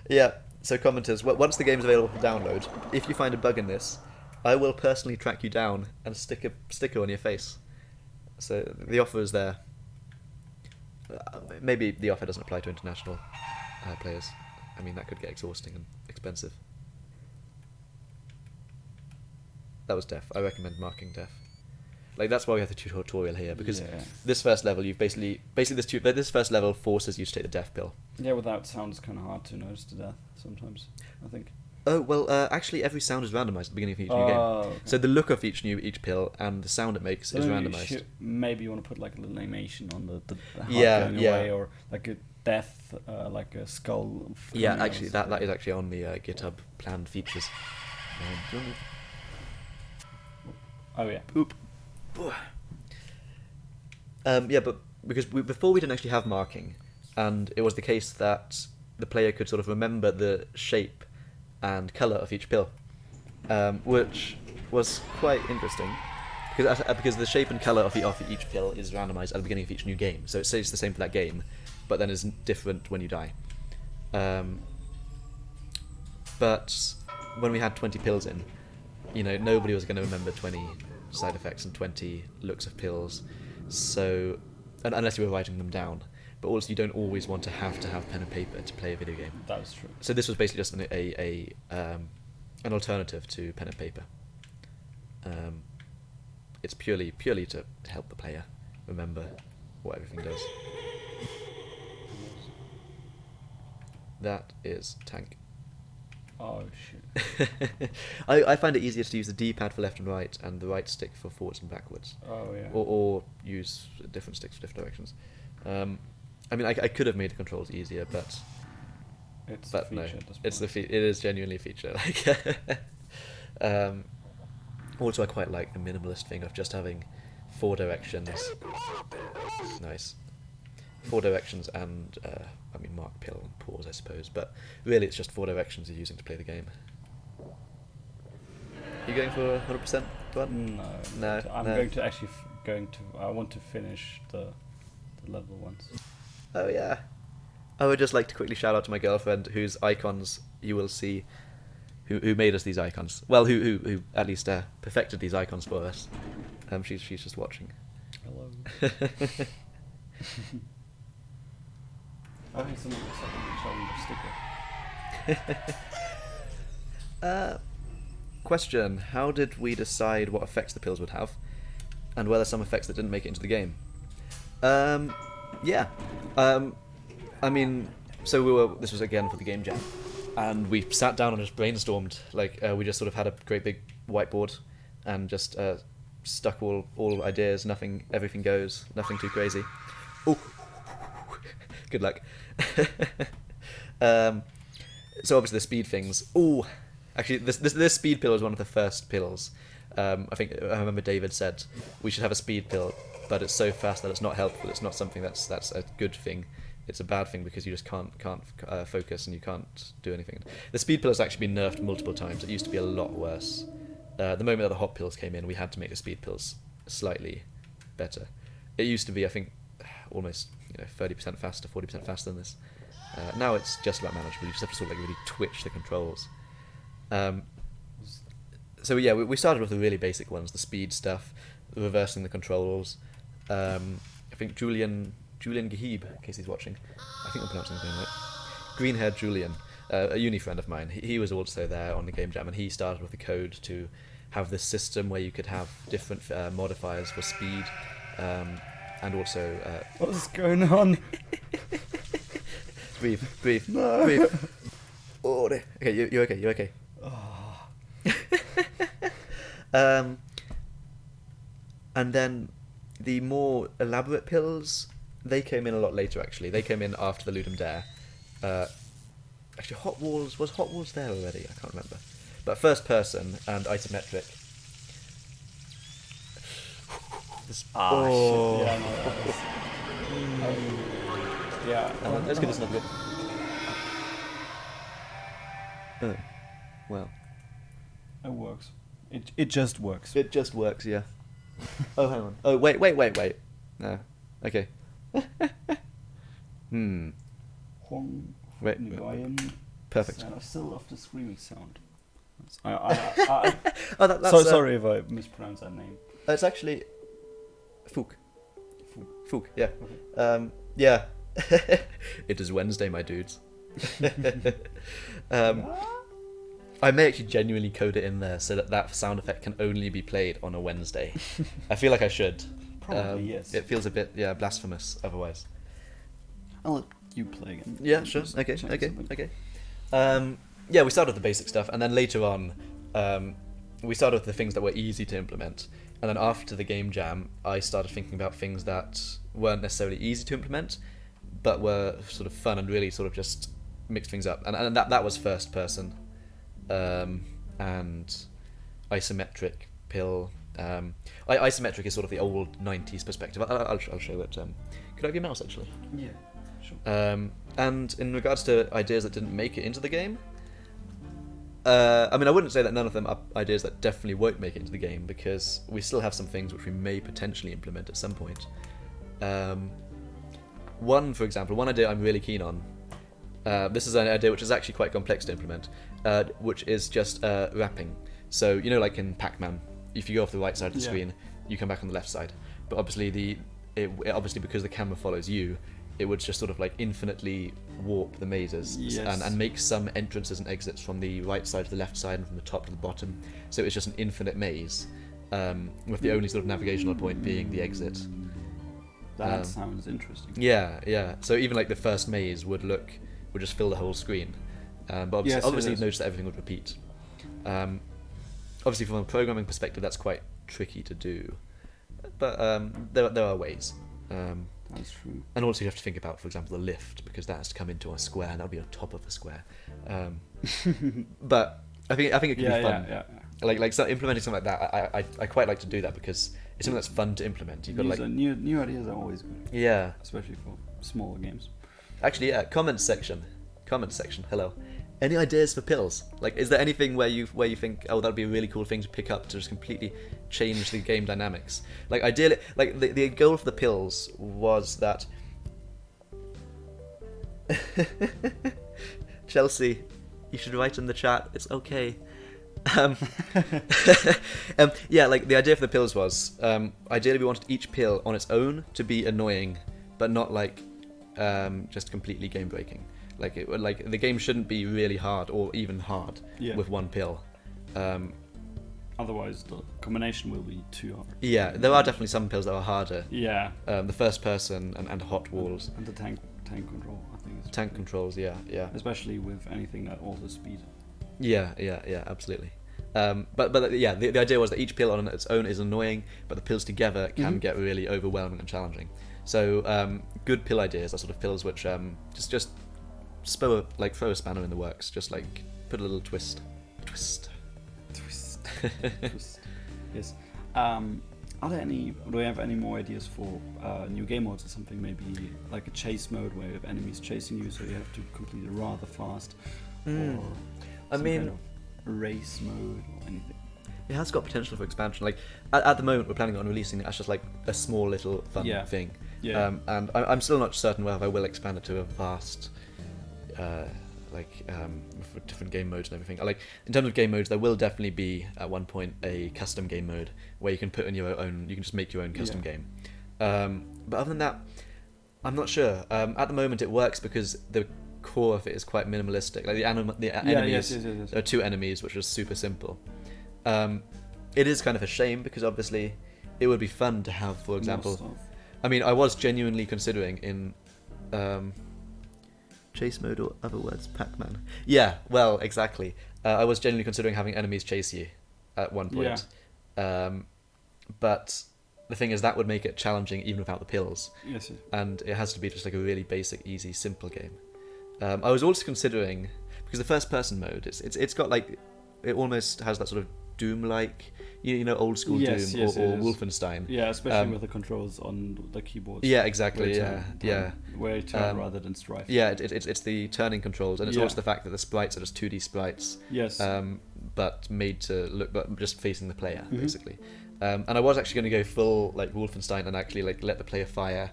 Yeah. So commenters, once the game's available for download, if you find a bug in this, I will personally track you down and stick a sticker on your face. So the offer is there. Maybe the offer doesn't apply to international players. I mean, that could get exhausting and expensive. That was Def. I recommend marking Def. Like, that's why we have the tutorial here, because this first level, you've basically this first level forces you to take the Def pill. Yeah, without sound, it's kind of hard to notice to death sometimes, I think. Oh, well, actually every sound is randomised at the beginning of each new game. Okay. So the look of each pill and the sound it makes is randomised. Maybe you want to put like a little animation on the heart going Yeah. away, or like a death, like a skull. Yeah, actually, that is actually on the GitHub planned features. Oh yeah. Oop. Yeah, but because before we didn't actually have marking, and it was the case that the player could sort of remember the shape and colour of each pill, which was quite interesting, because the shape and colour of each pill is randomised at the beginning of each new game, so it stays the same for that game, but then is different when you die. But when we had 20 pills in, nobody was going to remember 20 side effects and 20 looks of pills, so unless you were writing them down. But also, you don't always want to have pen and paper to play a video game. That's true. So this was basically just an alternative to pen and paper. it's purely to help the player remember what everything does. That is tank. Oh shit. I find it easier to use the D-pad for left and right, and the right stick for forwards and backwards. Oh yeah. Or use different sticks for different directions. I mean, I could have made the controls easier, but It's a feature no, at this it's point. it is genuinely a feature. Like, also, I quite like the minimalist thing of just having 4 directions. Nice. 4 directions and I mean, mark, pill, and pause, I suppose. But really, it's just 4 directions you're using to play the game. You going for 100%, Duan? No. No. I'm no. going to actually I want to finish the level once. Oh yeah. I would just like to quickly shout out to my girlfriend, whose icons you will see, who made us these icons. Well, who at least perfected these icons for us. She's just watching. Hello. I think someone was showing the sticker. Question: how did we decide what effects the pills would have, and were there some effects that didn't make it into the game? Yeah. I mean, so this was again for the game jam, and we sat down and just brainstormed. Like, we just sort of had a great big whiteboard, and just stuck all ideas. Everything goes. Nothing too crazy. Ooh. Good luck. So obviously the speed things. Ooh, actually, this speed pill was one of the first pills. I remember David said we should have a speed pill, but it's so fast that it's not helpful. It's not something that's a good thing. It's a bad thing because you just can't focus and you can't do anything. The speed pill has actually been nerfed multiple times. It used to be a lot worse. The moment that the hot pills came in, we had to make the speed pills slightly better. It used to be, I think, almost 30% faster, 40% faster than this. Now it's just about manageable. You just have to sort of like really twitch the controls. So yeah, we started with the really basic ones, the speed stuff, reversing the controls. I think Julian Gahib, in case he's watching, I think I'm pronouncing his name right. Green-haired Julian, a uni friend of mine. He was also there on the game jam, and he started with the code to have this system where you could have different modifiers for speed, and also. What's going on? Breathe. No. Breathe. Oh, okay, you're okay. You're okay. Oh. And then the more elaborate pills, they came in a lot later. Actually, they came in after the Ludum Dare. Actually, was Hot Walls there already? I can't remember. But first person and isometric. Shit. Oh. Yeah, no, yeah. Let's give this another go. Oh, well. It works. It just works. It just works, yeah. Oh, hang on. Oh, wait. No. Okay. Wait. Perfect. I still love the screaming sound. Oh, that's so sorry if I mispronounced that name. It's actually Fook. Yeah. Okay. Yeah. It is Wednesday, my dudes. I may actually genuinely code it in there so that sound effect can only be played on a Wednesday. I feel like I should. Probably, yes. It feels a bit, blasphemous otherwise. I'll let you play again. Yeah, sure. Okay. Yeah, we started with the basic stuff, and then later on, we started with the things that were easy to implement. And then after the game jam, I started thinking about things that weren't necessarily easy to implement, but were sort of fun and really sort of just mixed things up. And that was first person, and isometric pill. Isometric is sort of the old 90s perspective. I'll show it. Could I have your mouse, actually? Yeah, sure. And in regards to ideas that didn't make it into the game, I mean, I wouldn't say that none of them are ideas that definitely won't make it into the game, because we still have some things which we may potentially implement at some point. One idea I'm really keen on, this is an idea which is actually quite complex to implement, which is just wrapping. So, like in Pac-Man, if you go off the right side of the screen, you come back on the left side. But obviously, obviously because the camera follows you, it would just sort of like infinitely warp the mazes, and make some entrances and exits from the right side to the left side and from the top to the bottom. So it's just an infinite maze. with the only sort of navigational point being the exit. That sounds interesting. Yeah. So even like the first maze would just fill the whole screen, but obviously you'd notice that everything would repeat. Obviously, from a programming perspective, that's quite tricky to do, but there are ways. That's true. And also you have to think about, for example, the lift, because that has to come into a square, and that'll be on top of a square. But I think it can be fun. Yeah. Like so implementing something like that, I quite like to do that because it's something that's fun to implement. You've got like new ideas are always good. Yeah. Especially for smaller games. Actually, yeah. Comments section. Hello. Any ideas for pills? Like, is there anything where you think, oh, that'd be a really cool thing to pick up to just completely change the game dynamics? Like, ideally, like the goal for the pills was that. Chelsea, you should write in the chat. It's okay. Yeah, like the idea for the pills was, ideally we wanted each pill on its own to be annoying, but not like just completely game breaking. Like the game shouldn't be really hard or even hard with one pill. Otherwise, the combination will be too hard. Yeah, there are definitely some pills that are harder. Yeah. The first person and hot walls. And the tank control, I think. Tank controls, yeah. Especially with anything that alters speed. Yeah, absolutely. But yeah, the idea was that each pill on its own is annoying, but the pills together can get really overwhelming and challenging. So good pill ideas are sort of pills which just throw a spanner in the works, just like put a little twist. Yes. Do we have any more ideas for new game modes or something? Maybe like a chase mode where you have enemies chasing you, so you have to complete it rather fast. Or kind of race mode or anything. It has got potential for expansion. Like at the moment, we're planning on releasing it as just like a small little fun thing. Yeah. And I'm still not certain whether I will expand it to a vast, with different game modes and everything. Like in terms of game modes, there will definitely be at one point a custom game mode where you can put in your own. You can just make your own custom game. But other than that, I'm not sure. At the moment, it works because the core of it is quite minimalistic. Like the enemies, yes. there are two enemies, which are super simple. It is kind of a shame because obviously it would be fun to have, for example. I mean, I was genuinely considering in chase mode, or other words, Pac-Man. Yeah, well, exactly. I was genuinely considering having enemies chase you at one point. But the thing is, that would make it challenging even without the pills. Yes. And it has to be just like a really basic, easy, simple game. I was also considering, because the first-person mode, it's got like, it almost has that sort of Doom-like, old school Doom or Wolfenstein. Yeah, especially with the controls on the keyboard. Yeah, exactly. Where you turn rather than strife. Yeah, it's the turning controls, and it's also the fact that the sprites are just 2D sprites. Yes. But made to look, but just facing the player basically. And I was actually going to go full like Wolfenstein and actually like let the player fire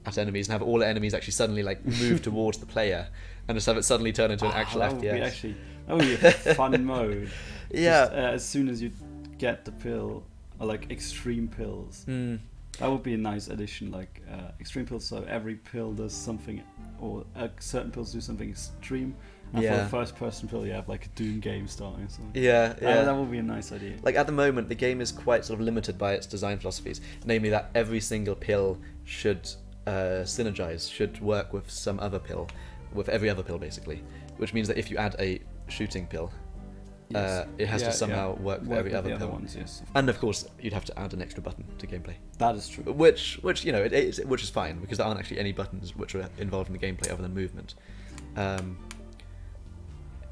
at enemies and have all the enemies actually suddenly like move towards the player and just have it suddenly turn into an actual FPS. That would be a fun mode. Yeah. Just, as soon as you get the pill, or like extreme pills, that would be a nice addition. Like extreme pills, so every pill does something, or certain pills do something extreme. And for the first person pill, you have like a Doom game starting. So. Yeah. That would be a nice idea. Like at the moment, the game is quite sort of limited by its design philosophies, namely that every single pill should synergize, should work with some other pill, with every other pill basically, which means that if you add a shooting pill, it has to somehow work with every other pill. Ones, yes. And of course, you'd have to add an extra button to gameplay. That is true. Which which is fine because there aren't actually any buttons which are involved in the gameplay other than movement.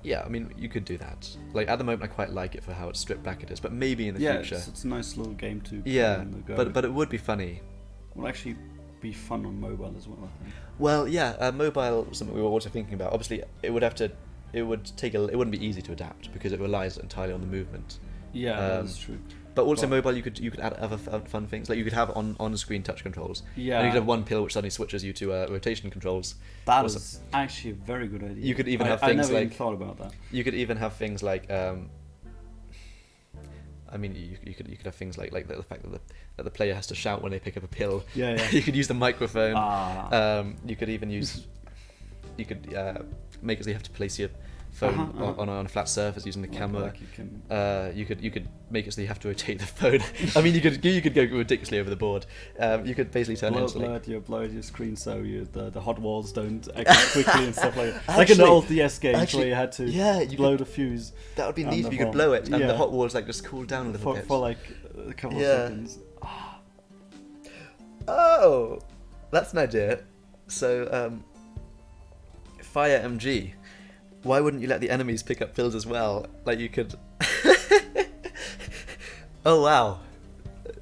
Yeah, I mean, you could do that. Like at the moment, I quite like it for how stripped back it is, but maybe in the future. It's a nice little game to. Yeah, but it would be funny. It would actually be fun on mobile as well, I think. Well, yeah, mobile was something we were also thinking about. Obviously, it wouldn't be easy to adapt because it relies entirely on the movement. Yeah, that is true. But also mobile, you could add other fun things. Like you could have on-screen touch controls. Yeah. And you could have one pill which suddenly switches you to rotation controls. That is actually a very good idea. You could even have things I never like. even thought about that. You could even have things like. I mean, you could have things like the fact that the player has to shout when they pick up a pill. Yeah. You could use the microphone. You could even use. You could make it so you have to place your phone on a flat surface using the camera. Like you can... You could make it so you have to rotate the phone. I mean, you could go ridiculously over the board. You could basically turn it into blow out your screen so the hot walls don't exit quickly and stuff like that. Like in the old DS games where you had to blow the fuse. That would be neat if you could blow it and the hot walls like just cool down a little bit for like a couple of seconds. Oh, that's an idea. So, Fire MG. Why wouldn't you let the enemies pick up pills as well? Like you could. Oh wow!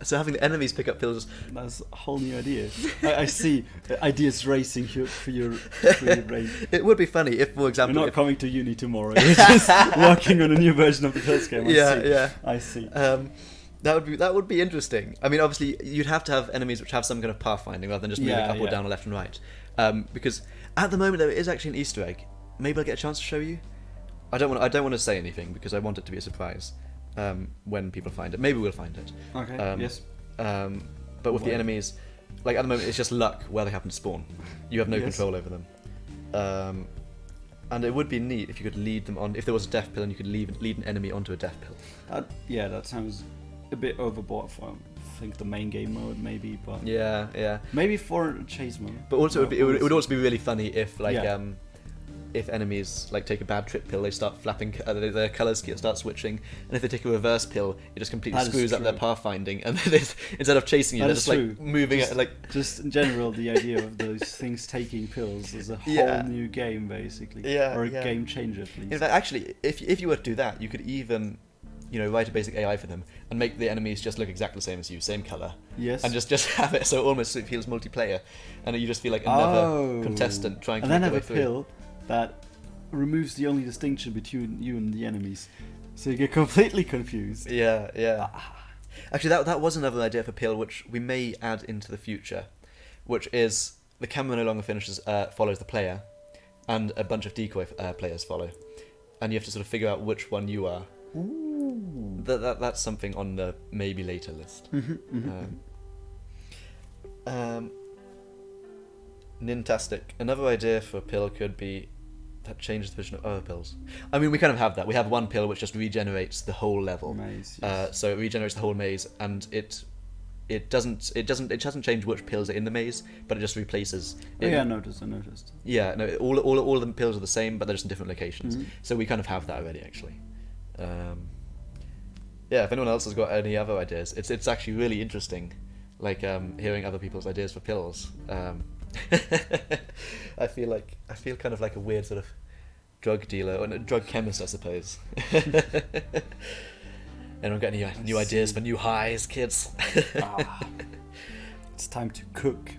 So having the enemies pick up pills. That's a whole new idea. I see ideas racing through your brain. It would be funny if, for example, you're not coming to uni tomorrow. You're just working on a new version of the pills game. I see. That would be interesting. I mean, obviously, you'd have to have enemies which have some kind of pathfinding rather than just moving up or down or left and right. Because at the moment there is actually an Easter egg. Maybe I'll get a chance to show you. I don't want to say anything because I want it to be a surprise when people find it. Maybe we'll find it. Okay. Yes. But with the enemies, like at the moment, it's just luck where they happen to spawn. You have no control over them. And it would be neat if you could lead them on. If there was a death pill and you could lead an enemy onto a death pill. That sounds a bit overboard for I think the main game mode maybe, but yeah maybe for chase mode. But also it would also be really funny if like if enemies like take a bad trip pill, they start flapping, their colours start switching, and if they take a reverse pill, it just completely screws up their pathfinding, and instead of chasing you, they're just like moving it like. Just in general, the idea of those things taking pills is a whole new game basically, or a game changer at least. In fact, actually, if you were to do that, you could even write a basic AI for them and make the enemies just look exactly the same as you, same colour. Yes. And just have it so it feels multiplayer, and you just feel like another contestant trying to. And then have a pill that removes the only distinction between you and the enemies, so you get completely confused. Yeah. Actually, that was another idea for pill, which we may add into the future, which is the camera no longer follows the player, and a bunch of decoy players follow, and you have to sort of figure out which one you are. Ooh. That's something on the maybe later list. Nintastic. Another idea for a pill could be that changes the vision of other pills. I mean, we kind of have that. We have one pill which just regenerates the whole level. Maze, yes. So it regenerates the whole maze, and it doesn't change which pills are in the maze, but it just replaces. I noticed. Yeah, no, all of the pills are the same, but they're just in different locations. So we kind of have that already, actually. If anyone else has got any other ideas, it's actually really interesting, like hearing other people's ideas for pills. I feel kind of like a weird sort of drug dealer or a drug chemist, I suppose. Anyone got any new ideas for new highs, kids? It's time to cook.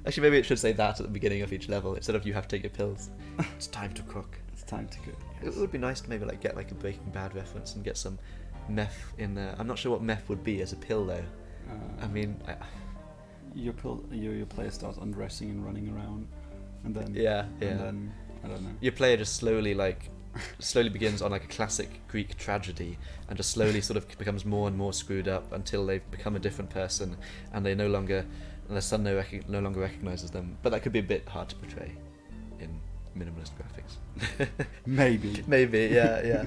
Actually, maybe it should say that at the beginning of each level instead of you have to take your pills. It's time to cook. It's time to cook. Yes. It would be nice to maybe like get like a Breaking Bad reference and get some meth in there. I'm not sure what meth would be as a pill though. I mean, your player starts undressing and running around, and then and then I don't know. Your player just slowly begins on like a classic Greek tragedy, and just slowly sort of becomes more and more screwed up until they've become a different person, and their son no longer recognizes them. But that could be a bit hard to portray in minimalist graphics. Maybe, yeah.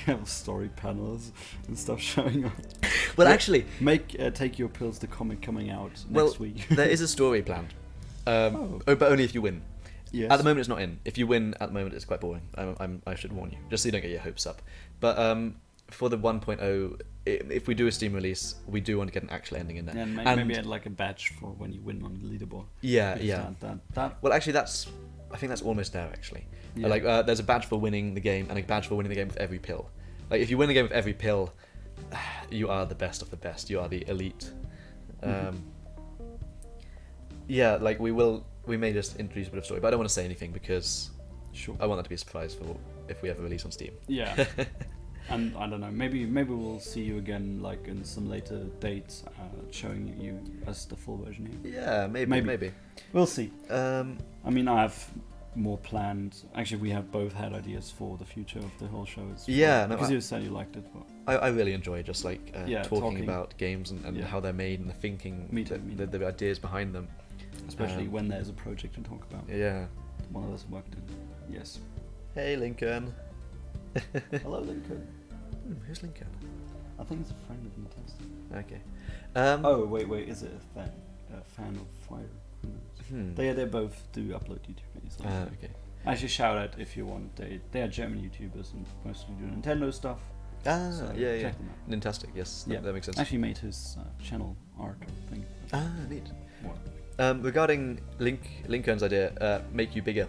Have story panels and stuff showing up. Well, actually, take your pills. The comic coming out next week. There is a story planned, but only if you win. Yes. At the moment, it's not in. If you win at the moment, it's quite boring. I should warn you, just so you don't get your hopes up. But for the 1.0, if we do a Steam release, we do want to get an actual ending in there. And maybe add like a badge for when you win on the leaderboard. Yeah. That. Well, actually, I think that's almost there. Actually, there's a badge for winning the game and a badge for winning the game with every pill. Like if you win the game with every pill, you are the best of the best. You are the elite. We may just introduce a bit of story, but I don't want to say anything because I want that to be a surprise for if we ever release on Steam. Yeah. And I don't know, maybe we'll see you again like in some later dates, showing you as the full version here. Yeah, maybe. We'll see. I mean, I have more planned. Actually, we have both had ideas for the future of the whole show. Because you said you liked it. But I really enjoy just like talking about games and how they're made and the thinking, the ideas behind them. Especially when there's a project to talk about. Yeah. One of us worked in. Yes. Hey, Lincoln. Hello, Lincoln. Who's Lincoln? I think it's a friend of Nintendo. Okay. Oh, wait, is it a fan of Fire? Who knows? They both do upload YouTube videos. Okay. Actually, shout out if you want. They are German YouTubers and mostly do Nintendo stuff. So yeah. check them out. Nintastic, yes. That makes sense. Actually made his channel art thing. Neat. Wow. Regarding Lincoln's idea, makes you bigger.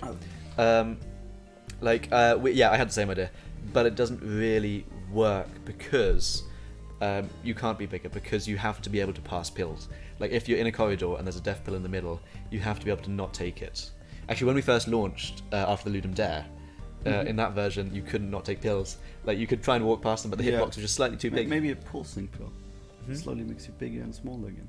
Oh. I had the same idea, but it doesn't really work because you can't be bigger because you have to be able to pass pills. Like if you're in a corridor and there's a death pill in the middle, you have to be able to not take it. Actually, when we first launched after the Ludum Dare, in that version you couldn't not take pills. Like you could try and walk past them, but the hitbox was just slightly too big. Maybe a pulsing pill. Slowly makes you bigger and smaller again.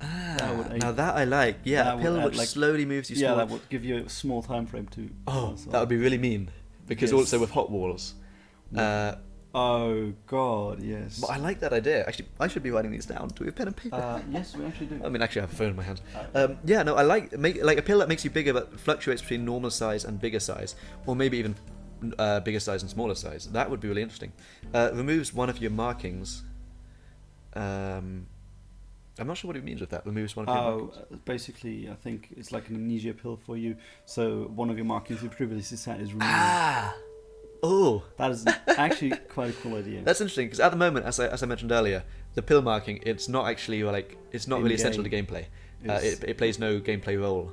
Now that I like. Yeah, a pill which slowly moves you smaller. Yeah, that would give you a small time frame to... that would be really mean. Because also with hot walls. Oh god, yes. But I like that idea. Actually, I should be writing these down. Do we have pen and paper? Yes, we actually do. I mean, actually, I have a phone in my hand. I like a pill that makes you bigger, but fluctuates between normal size and bigger size, or maybe even bigger size and smaller size. That would be really interesting. Removes one of your markings. I'm not sure what it means with that. Removes one of your markings. Basically, I think it's like an amnesia pill for you. So one of your markings you previously set is removed. Oh, that is actually quite a cool idea. That's interesting because at the moment, as I mentioned earlier, the pill marking it's not actually it's not really essential to gameplay. It plays no gameplay role.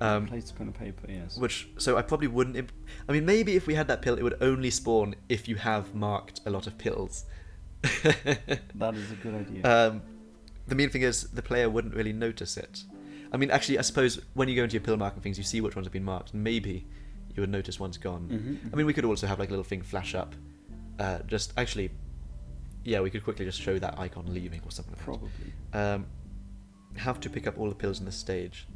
It plays pen and paper, yes. So I probably wouldn't. I mean, maybe if we had that pill, it would only spawn if you have marked a lot of pills. That is a good idea. The main thing is the player wouldn't really notice it. I mean, actually, I suppose when you go into your pill marking things, you see which ones have been marked, and maybe you would notice one's gone. I mean, we could also have like a little thing flash up. We could quickly just show that icon leaving or something like Probably. Have to pick up all the pills in the stage.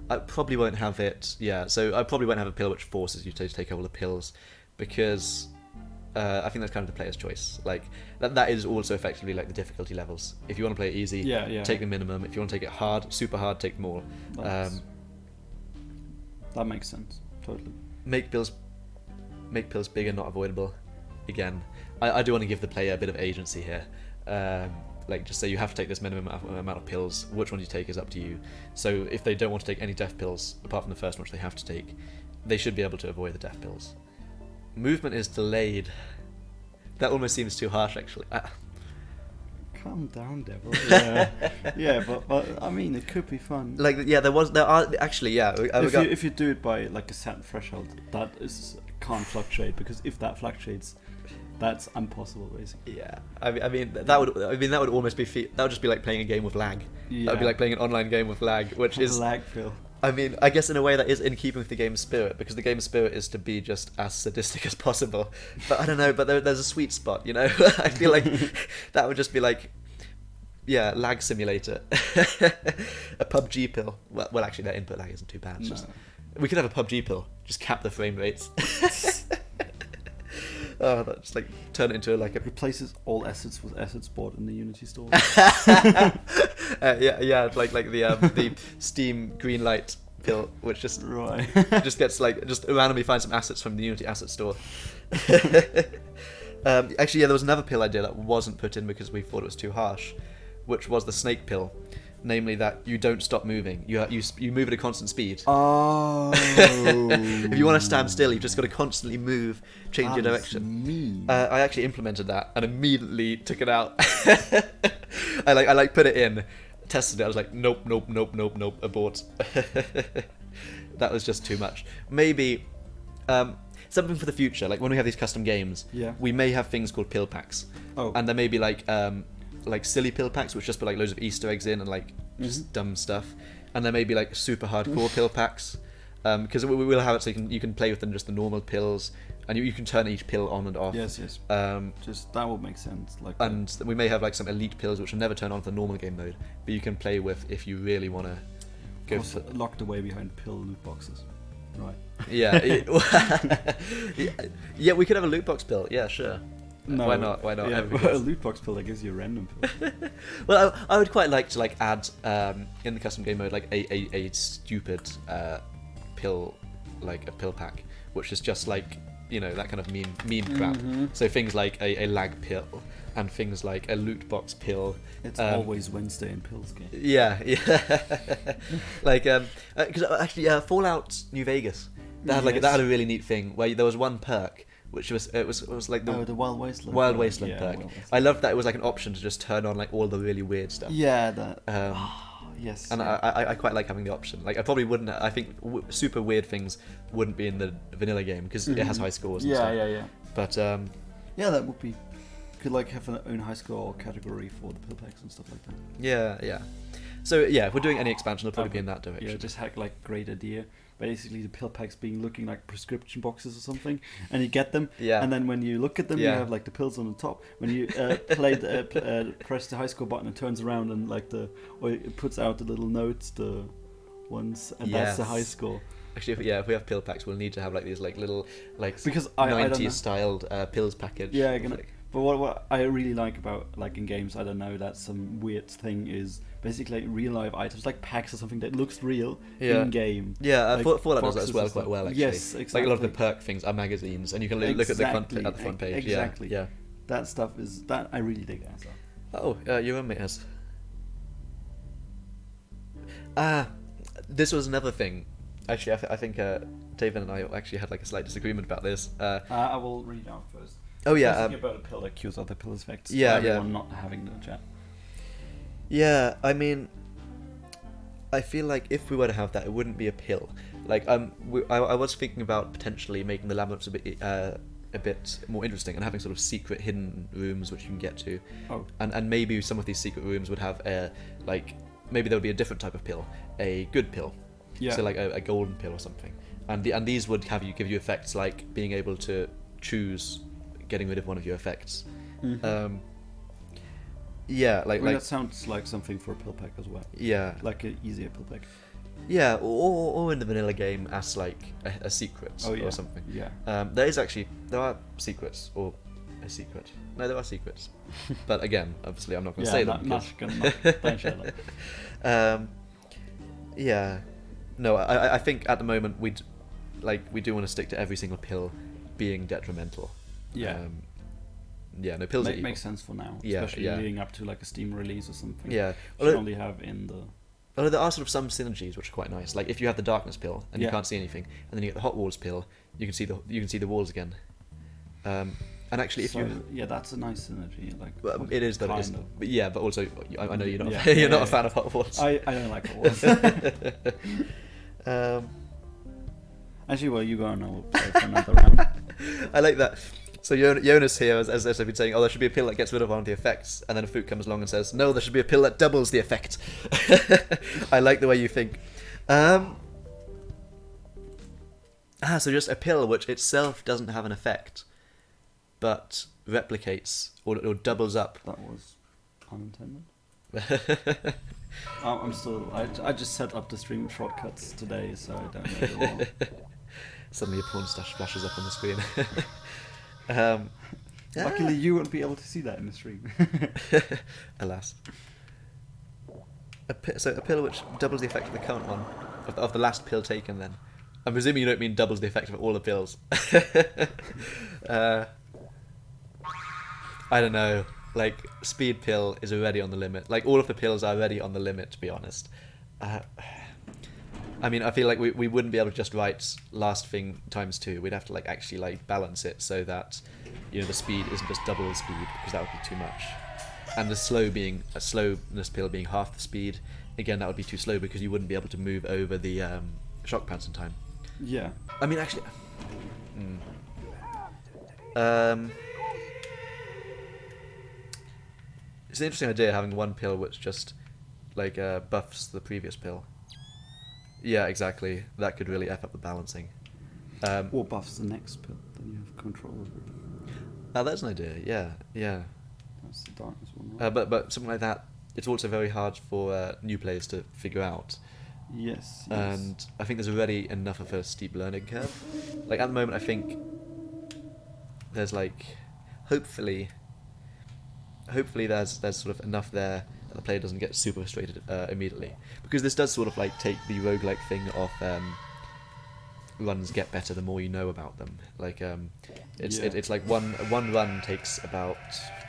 I probably won't have it. Yeah, so I probably won't have a pill which forces you to take all the pills because I think that's kind of the player's choice. Like that is also effectively like the difficulty levels. If you want to play it easy, take the minimum. If you want to take it hard, super hard, take them all. That makes sense. Totally. Make pills bigger, not avoidable. Again, I do want to give the player a bit of agency here. Just say you have to take this minimum amount of pills. Which one you take is up to you. So if they don't want to take any death pills, apart from the first one which they have to take, they should be able to avoid the death pills. Movement is delayed. That almost seems too harsh, actually. Calm down, Devil. Yeah, but I mean, it could be fun. If you do it by like a certain threshold, that can't fluctuate because if that fluctuates, that's impossible, basically. Yeah, I mean that would almost be that would just be like playing a game with lag. Yeah. That would be like playing an online game with lag, which is lag pill. I mean, I guess in a way that is in keeping with the game's spirit, because the game's spirit is to be just as sadistic as possible. But I don't know, but there's a sweet spot, you know? I feel like that would just be like, lag simulator. A PUBG pill. Well, actually, their input lag isn't too bad. We could have a PUBG pill, just cap the frame rates. Just like turn it into like a... Replaces all assets with assets bought in the Unity store. Like the Steam green light pill, which just gets just randomly finds some assets from the Unity asset store. Actually, there was another pill idea that wasn't put in because we thought it was too harsh, which was the snake pill. Namely, that you don't stop moving. You move at a constant speed. Oh. If you want to stand still, you've just got to constantly move, change your direction. Mean. I actually implemented that and immediately took it out. I put it in, tested it. I was like, nope, abort. That was just too much. Maybe something for the future. Like when we have these custom games, we may have things called pill packs. Oh. And there may be like silly pill packs which just put like loads of Easter eggs in and like just dumb stuff, and there may be like super hardcore pill packs because we will have it so you can play with them just the normal pills, and you can turn each pill on and off. Yes. Just that would make sense. And we may have like some elite pills which will never turn on for the normal game mode, but you can play with if you really want to go for... locked away behind pill loot boxes. Right. Yeah. Yeah, we could have a loot box pill. Yeah, sure. No, why not? Yeah, a loot box pill that gives you a random pill. Well, I would quite like to add in the custom game mode like a stupid pill like a pill pack, which is just like, you know, that kind of mean crap. So things like a lag pill and things like a loot box pill. It's always Wednesday in pills game. Yeah. Like because actually Fallout New Vegas, that had a really neat thing where there was one perk which was like the Wild Wasteland perk. I loved that it was like an option to just turn on like all the really weird stuff. Yeah, that. Yes. And I quite like having the option. Like I probably wouldn't. I think super weird things wouldn't be in the vanilla game because it has high scores. And stuff. Yeah. But yeah, that would be. Could like have an own high score category for the pill packs and stuff like that. Yeah. So yeah, if we're doing any expansion, it'll probably be in that direction. Yeah, just had like great idea. Basically, the pill packs looking like prescription boxes or something, and you get them. Yeah. And then when you look at them, you have like the pills on the top. When you press the high score button, it turns around and or it puts out the little notes, the ones, and that's the high score. Actually, if we have pill packs, we'll need to have like these like little like because 90s styled pills package. Yeah, but what I really like about like in games, I don't know, that's some weird thing is basically like, real life items like packs or something that looks real in game. Yeah, like Fallout does that as well quite well actually. Yes, exactly. Like a lot of the perk things are magazines, and you can look at the front page. Exactly. Yeah. That stuff is that I really dig that stuff. Oh, your roommate has. This was another thing. Actually, I think David and I actually had like a slight disagreement about this. I will read out first. Oh yeah, about a pill that cures other pill effects. Yeah, everyone not having the chat. Yeah, I mean, I feel like if we were to have that, it wouldn't be a pill. Like, I was thinking about potentially making the labyrinths a bit more interesting and having sort of secret hidden rooms which you can get to. Oh. And maybe some of these secret rooms would have maybe there would be a different type of pill, a good pill. Yeah. So like a golden pill or something. And these would give you effects like being able to choose getting rid of one of your effects. Yeah, like that sounds like something for a pill pack as well. Yeah, like an easier pill pack. Yeah, or in the vanilla game as like a secret or something. Yeah. There are secrets or a secret. No, there are secrets. But again, obviously, I'm not going to say them. Don't share them. Yeah. No, I think at the moment we do want to stick to every single pill being detrimental. Yeah. No, pills are evil. Makes sense for now, Yeah, especially leading up to like a Steam release or something. Yeah. You should only have in the. Although there are sort of some synergies which are quite nice. Like if you have the darkness pill and you can't see anything, and then you get the hot walls pill, you can see the walls again. And actually, that's a nice synergy. Like it is, but but also I know you're not a fan of hot walls. I don't like hot walls. Actually, well, you go and I'll play for another round. I like that. So Jonas here, as I've been saying, there should be a pill that gets rid of one of the effects, and then a Fook comes along and says, no, there should be a pill that doubles the effect. I like the way you think. So just a pill which itself doesn't have an effect, but replicates or doubles up. That was unintended. I'm still. I just set up the stream shortcuts today, so I don't know the one. Suddenly a porn stash flashes up on the screen. Luckily, you won't be able to see that in the stream. Alas. So a pill which doubles the effect of the current one, of the last pill taken then. I'm presuming you don't mean doubles the effect of all the pills. I don't know. Like, speed pill is already on the limit. Like, all of the pills are already on the limit, to be honest. I mean, I feel like we wouldn't be able to just write last thing times 2. We'd have to actually balance it so that the speed isn't just double the speed, because that would be too much. And the slowness pill being half the speed, again, that would be too slow because you wouldn't be able to move over the shock pants in time. Yeah. I mean, actually, it's an interesting idea having one pill which just buffs the previous pill. Yeah, exactly. That could really F up the balancing. Or buffs the next pill, then you have control over it. Oh, that's an idea, yeah. That's the darkness one, right? But something like that, it's also very hard for new players to figure out. Yes. And I think there's already enough of a steep learning curve. Like, at the moment, I think there's hopefully there's sort of enough there that the player doesn't get super frustrated immediately, because this does sort of take the roguelike thing off runs get better the more you know about them. Like it's Yeah. it's like one run takes about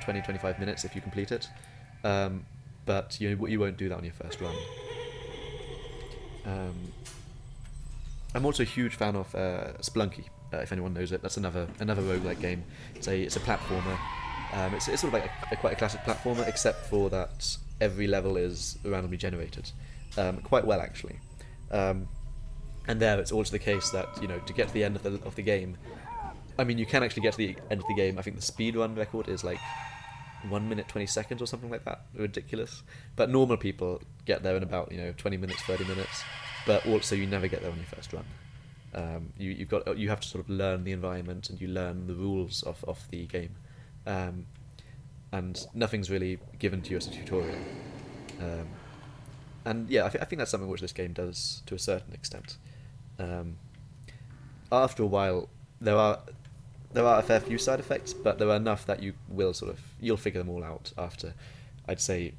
20-25 minutes if you complete it, but you won't do that on your first run. I'm also a huge fan of Spelunky. If anyone knows it, that's another roguelike game. It's a platformer. It's sort of like quite a classic platformer, except for that every level is randomly generated, quite well actually. And there, it's also the case that to get to the end of the game, I mean, you can actually get to the end of the game. I think the speed run record is like 1 minute 20 seconds or something like that. Ridiculous. But normal people get there in about 20 minutes, 30 minutes. But also, you never get there on your first run. You have to sort of learn the environment and you learn the rules of the game, and nothing's really given to you as a tutorial. And yeah, I think that's something which this game does to a certain extent. After a while, there are a fair few side effects, but there are enough that you'll figure them all out after, I'd say,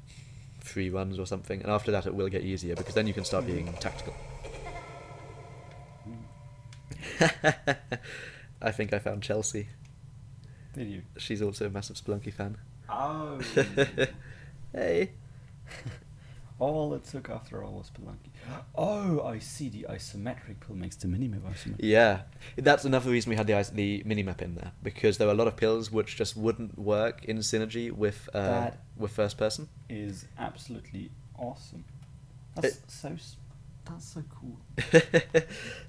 3 runs or something. And after that, it will get easier because then you can start being tactical. I think I found Chelsea. Did you? She's also a massive Spelunky fan. Oh. Hey. All it took after all was Spelunky. Oh, I see. The isometric pill makes the minimap isometric. Yeah, that's another reason we had the minimap in there, because there were a lot of pills which just wouldn't work in synergy with first person. Is absolutely awesome. That's so cool.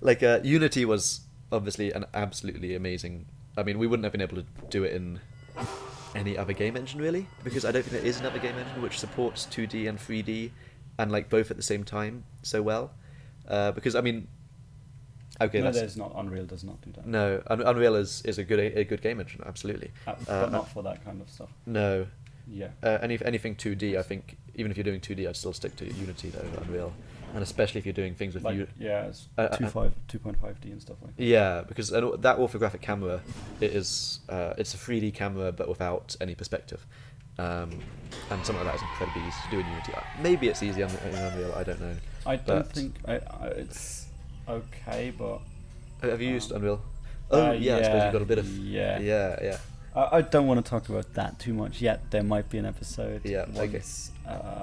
Like Unity was obviously an absolutely amazing. I mean, we wouldn't have been able to do it in any other game engine really, because I don't think there is another game engine which supports 2D and 3D and like both at the same time so well. Because I mean, okay, no, there's not. Unreal does not do that. No, Unreal is a good game engine, absolutely. But not for that kind of stuff. No. Yeah. Anything 2D, I think even if you're doing 2D, I'd still stick to Unity though, Unreal, and especially if you're doing things with it's 2.5D and stuff like that. Yeah, because that orthographic camera, it's a 3D camera but without any perspective, and something like that is incredibly easy to do in Unity. Maybe it's easy in Unreal, I don't know. I don't think it's okay, but have you used Unreal? Oh yeah, I suppose you've got a bit of yeah. I don't want to talk about that too much yet. There might be an episode. Yeah. Once,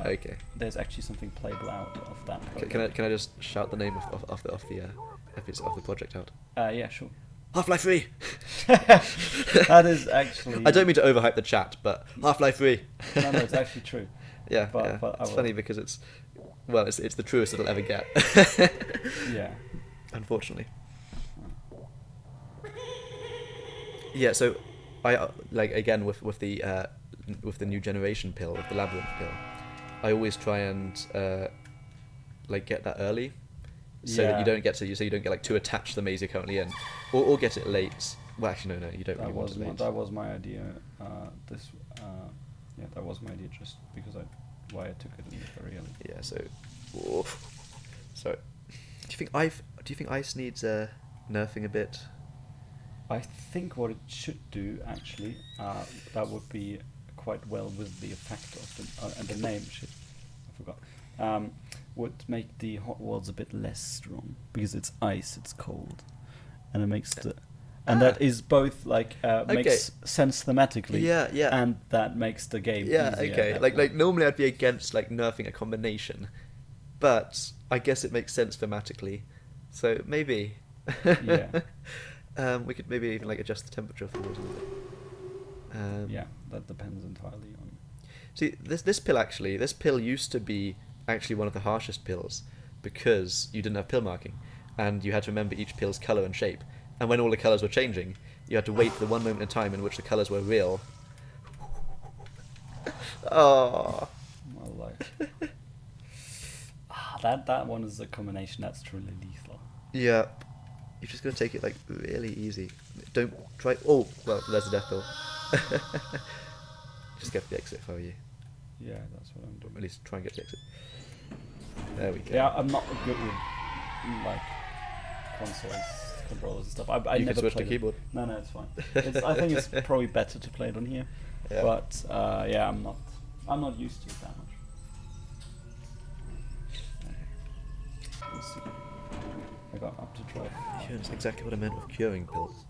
Okay. There's actually something playable out of that. Can I just shout the name of the project out? Yeah, sure. Half-Life 3. That is actually. I don't mean to overhype the chat, but Half-Life 3. No, it's actually true. Yeah, but it's funny because it's the truest it'll ever get. Yeah. Unfortunately. Yeah, so I like again with the new generation pill, with the labyrinth pill, I always try and get that early, so that you don't get like too attached to the maze you're currently in, or get it late. Well, actually, no, you don't really want it late. That was my idea. That was my idea, just because why I took it in very early. Yeah. So, do you think Ice needs nerfing a bit? I think what it should do, actually, that would be quite well with the effect of and the name. Shit, I forgot. Would make the hot walls a bit less strong, because it's ice, it's cold, and it makes and that is both makes sense thematically. Yeah. And that makes the game. Yeah. easier Okay. that Like way. normally I'd be against nerfing a combination, but I guess it makes sense thematically, so maybe. Yeah. We could maybe even adjust the temperature of the walls a little bit. Yeah, that depends entirely on. See, this pill used to be actually one of the harshest pills, because you didn't have pill marking, and you had to remember each pill's colour and shape. And when all the colours were changing, you had to wait for the one moment in time in which the colours were real. Oh. My life. That one is a combination that's truly lethal. Yeah. You're just going to take it really easy. Don't try. Oh, well, there's a death pill. Just get to the exit if I were you. Yeah, that's what I'm doing. At least try and get to the exit. There we go. Yeah, I'm not good with consoles, controllers and stuff. I You never can switch to played it. keyboard. No, it's fine. I think it's probably better to play it on here. Yeah. But I'm not used to it that much. Let's see. I got up to 12. Yeah, that's exactly what I meant with curing pills.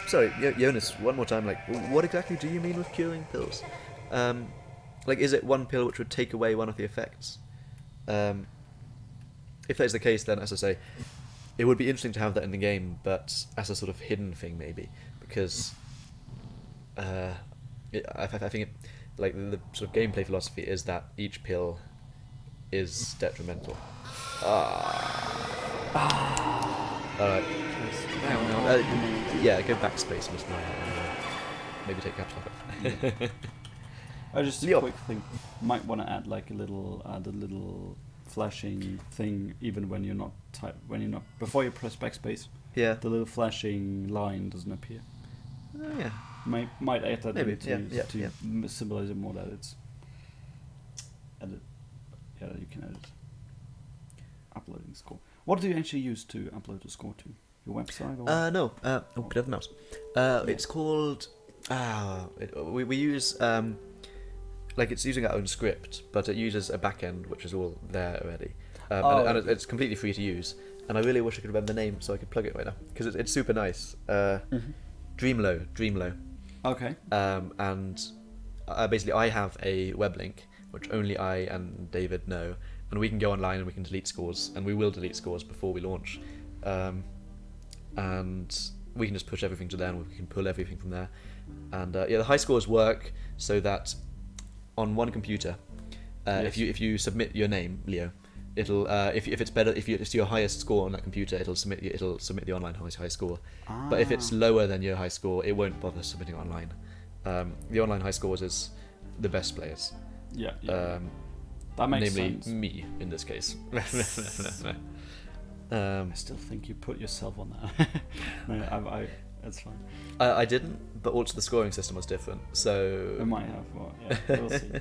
Sorry, Jonas, one more time, like, what exactly do you mean with curing pills? Like, is it one pill which would take away one of the effects? If that is the case, then, as I say, it would be interesting to have that in the game, but as a sort of hidden thing, maybe, because I think it, like the sort of gameplay philosophy is that each pill is detrimental. All right. Yeah, go backspace, Mr. Maybe take caps off. Just a Leo. quick thing. Might want to add like a little, the little flashing thing, even when you're not before you press backspace. Yeah. The little flashing line doesn't appear. Oh, yeah. Might add that Maybe, in yeah, to yeah. symbolize it more that it's edit. Yeah, you can edit. Uploading score. What do you actually use to upload the score to? Your website? Or? No. Could I have the mouse? It's called. We use like it's using our own script, but it uses a backend which is all there already, and it's completely free to use. And I really wish I could remember the name so I could plug it right now because it's super nice. Dreamlow. Okay. And basically I have a web link which only I and David know, and we can go online and we can delete scores, and we will delete scores before we launch, and we can just push everything to there and we can pull everything from there. And the high scores work so that on one computer, if you submit your name, Leo, it'll if it's better, if it's your highest score on that computer, it'll submit the online high score. But if it's lower than your high score, it won't bother submitting online. The online high scores is the best players. Yeah. That makes namely sense. Me in this case. I still think you put yourself on that. No, that's fine. I didn't, but also the scoring system was different, so It might have. Well, yeah, we'll see.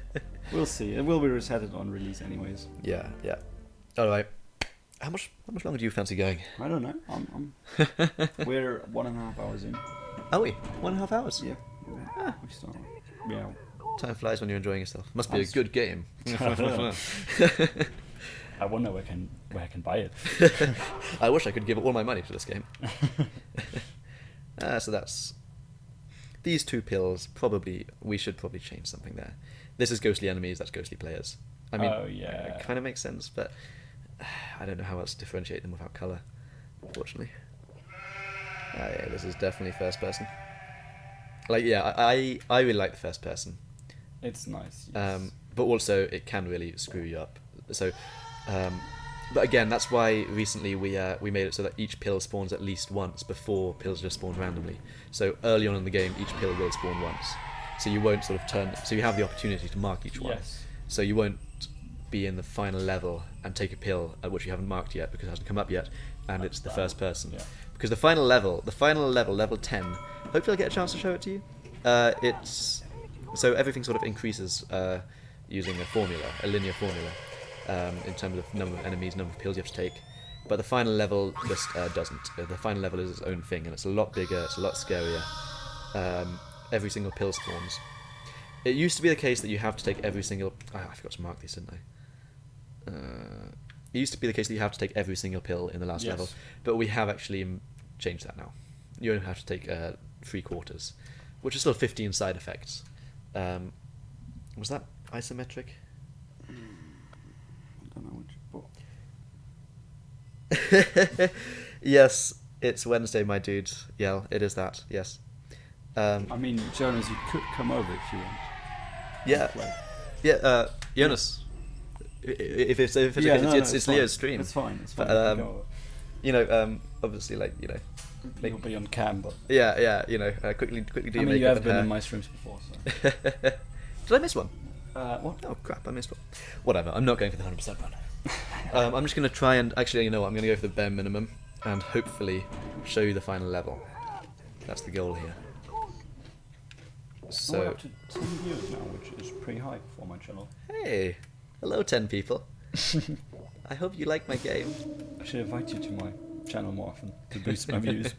We'll see. It will be resetted on release, anyways. yeah. All right. How much longer do you fancy going? I don't know. We're 1.5 hours in. Are we 1.5 hours? Yeah. We start. Yeah. Time flies when you're enjoying yourself. Must be a good game. I wonder where I can buy it. I wish I could give all my money to this game. So that's these two pills. We should probably change something there. This is ghostly enemies. That's ghostly players. I mean, it kind of makes sense, but I don't know how else to differentiate them without color. Unfortunately. Yeah, this is definitely first person. Like, yeah, I really like the first person. It's nice. Yes. But also it can really screw you up. So, but again, that's why recently we made it so that each pill spawns at least once before pills just spawn randomly. So early on in the game, each pill will spawn once. So you won't sort of turn. So you have the opportunity to mark each one. Yes. So you won't be in the final level and take a pill at which you haven't marked yet because it hasn't come up yet, and it's the first person. Yeah. Because the final level, level 10. Hopefully, I'll get a chance to show it to you. It's so everything sort of increases using a linear formula, in terms of number of enemies, number of pills you have to take. But the final level just doesn't. The final level is its own thing, and it's a lot bigger. It's a lot scarier. Every single pill spawns. It used to be the case that you have to take every single. I forgot to mark these, didn't I? It used to be the case that you have to take every single pill in the last level, but we have actually changed that now. You only have to take 3/4, which is still 15 side effects. Was that isometric? I don't know which book. Yes, it's Wednesday, my dude. Yell, it is that. Yes. I mean, Jonas, you could come over if you want. Yeah. Yeah. Jonas. If it's it's Leo's stream. It's fine. But, obviously, you'll be on cam, but quickly do your makeup. I mean, you have been hair. in my streams before, so. Did I miss one? What? Oh crap! I missed one. Whatever. I'm not going for the 100% run. I'm just going to try and actually, I'm going to go for the bare minimum and hopefully show you the final level. That's the goal here. So we're up to 10 views now, which is pretty high for my channel. Hey, hello 10 people. I hope you like my game. I should invite you to my channel more often to boost my views.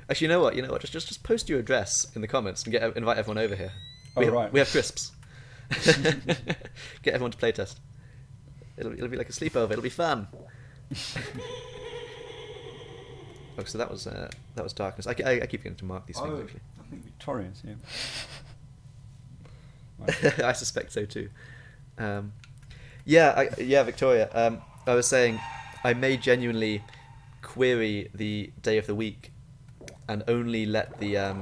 Actually, you know what? Just post your address in the comments and invite everyone over here. Right. We have crisps. Get everyone to playtest. It'll be like a sleepover. It'll be fun. Oh, so that was darkness. I keep forgetting to mark these things actually. I think Victoria's here. I suspect so too. Victoria. I was saying, I may genuinely query the day of the week, and only let the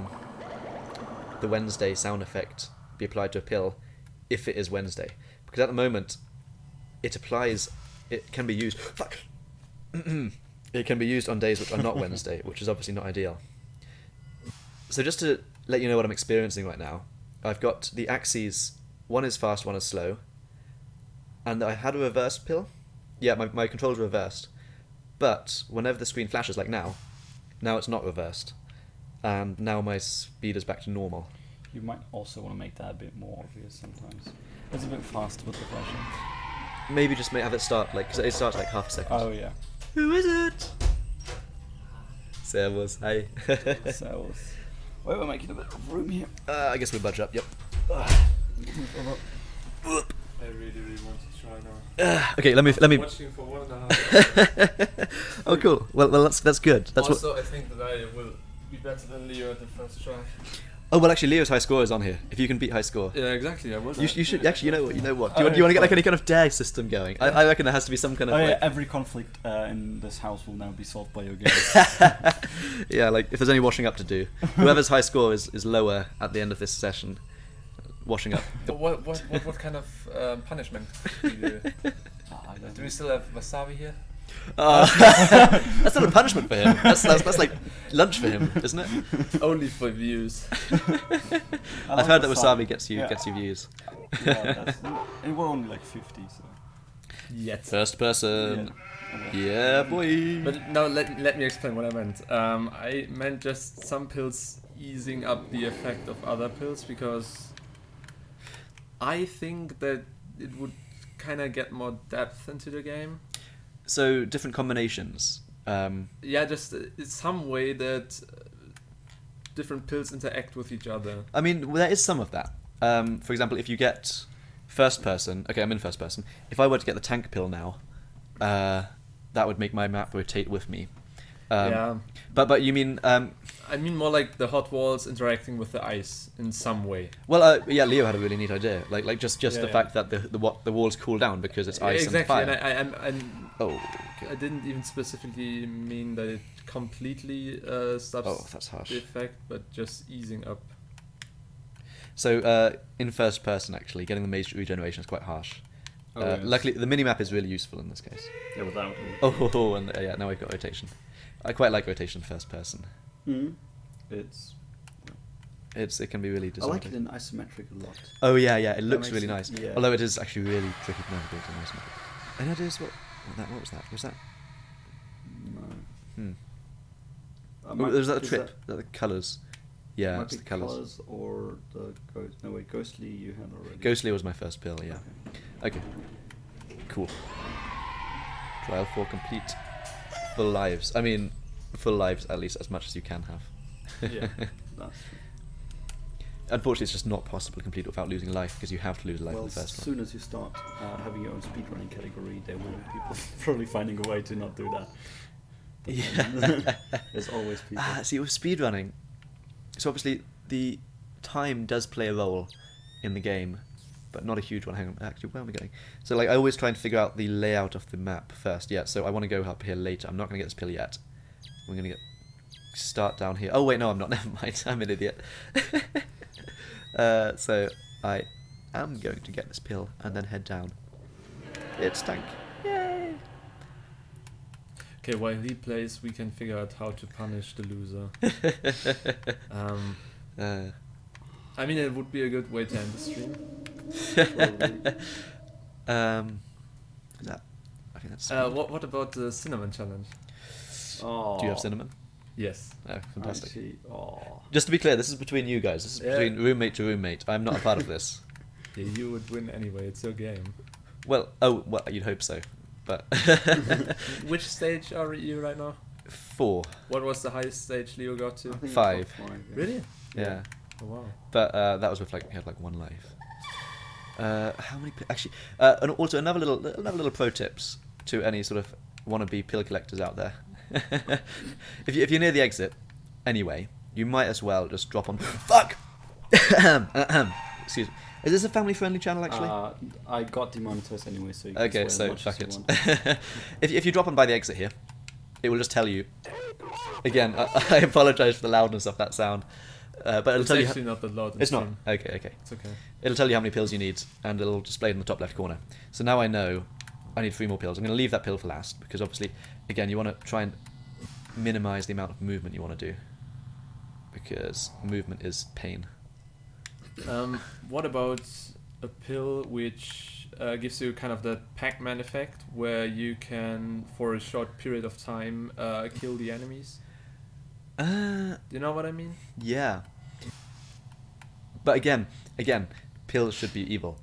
Wednesday sound effect be applied to a pill if it is Wednesday, because at the moment it can be used. Fuck. It can be used on days which are not Wednesday, which is obviously not ideal. So just to let you know what I'm experiencing right now, I've got the axes. One is fast, one is slow. And I had a reversed pill. Yeah, my controls are reversed. But whenever the screen flashes, like now it's not reversed. And now my speed is back to normal. You might also want to make that a bit more obvious sometimes. It's a bit fast with the flashing. Maybe just have it start, because it starts like half a second. Oh, yeah. Who is it? Servus, hey. Servus. Wait, we're making a bit of room here. I guess we'll budge up, yep. I really want to try now. Okay, let me. Watching for 1.5 hours. Oh, cool. Well, that's good. That's also, I think that I will be better than Leo at the first try. Oh well, actually, Leo's high score is on here. If you can beat high score, Yeah, exactly. I will. you should. Actually, you know what? Do you want to get like any kind of dare system going? I reckon there has to be some kind of. Every conflict in this house will now be solved by your game. Yeah, like if there's any washing up to do, whoever's high score is lower at the end of this session. Washing up. But what kind of punishment do you do? Do we still have wasabi here? That's not a punishment for him. That's like lunch for him, isn't it? Only for views. I've heard that wasabi gets you views. Yeah, it were only like 50, so. Yet. First person. Yeah, boy. But now let me explain what I meant. I meant just some pills easing up the effect of other pills, because I think that it would kind of get more depth into the game. So different combinations. Yeah, just it's some way that different pills interact with each other. I mean, there is some of that. For example, if you get first person. Okay, I'm in first person. If I were to get the tank pill now, that would make my map rotate with me. Yeah. But you mean? I mean more like the hot walls interacting with the ice in some way. Well, yeah, Leo had a really neat idea. Like just the fact that the walls cool down because it's ice and fire. Exactly, Okay. I didn't even specifically mean that it completely stops that's harsh. the effect, but just easing up. So in first person, actually, getting the maze regeneration is quite harsh. Yes. Luckily, the minimap is really useful in this case. Yeah, without. And yeah, now we've got rotation. I quite like rotation in first person. Mm-hmm. It can be really I disorienting. like it in isometric a lot. Oh yeah, it looks makes really it- nice. yeah. Although it is actually really tricky to navigate in isometric. Any ideas what was that? Was that? No. Was that the trip? The colours? Yeah, might it's be the colours. colours or the ghost. No wait, ghostly you had already. Ghostly was my first pill. Yeah. Okay. Cool. Trial 4 complete. Full lives. I mean, full lives at least as much as you can have. Yeah, that's true. Unfortunately, it's just not possible to complete it without losing life, because you have to lose life Well, in the as first one. soon as you start having your own speedrunning category, there will be people probably finding a way to not do that. But Yeah. there's always people. See, with speedrunning, so obviously the time does play a role in the game, but not a huge one. Hang on, actually, where am I going? So, like, I always try and figure out the layout of the map first. Yeah, so I want to go up here later. I'm not going to get this pill yet. We're going to start down here. Oh, wait, no, I'm not. Never mind. I'm an idiot. So I am going to get this pill and then head down. It's tank. Yay! Okay, while he plays, we can figure out how to punish the loser. I mean, it would be a good way to end the stream. I think that's. What about the cinnamon challenge? Oh, Do you have cinnamon? Yes. Oh, fantastic. Actually, oh. Just to be clear, this is between you guys. This is Yeah. between roommate to roommate. I'm not a part of this. Yeah, you would win anyway. It's your game. Well, you'd hope so, but Which stage are you right now? 4. What was the highest stage Leo got to? I think 5. it's top 5, yeah. Really? Yeah. Oh wow. But that was with like he had like 1 life. How many? Actually, and also another little pro tips to any sort of wannabe pill collectors out there. if you're near the exit, anyway, you might as well just drop on. Fuck. Excuse me. Is this a family-friendly channel actually? I got demonetized anyway, so you can Okay, swear so as much fuck as you it. want. if you drop on by the exit here, it will just tell you. Again, I apologise for the loudness of that sound, but it'll It's tell you. actually not that loud. in It's not. stream. Okay. It's okay. It'll tell you how many pills you need, and it'll display it in the top left corner. So now I know I need 3 more pills. I'm going to leave that pill for last, because obviously, again, you want to try and minimise the amount of movement you want to do, because movement is pain. What about a pill which gives you kind of the Pac-Man effect, where you can, for a short period of time, kill the enemies? Do you know what I mean? Yeah. But again, pills should be evil.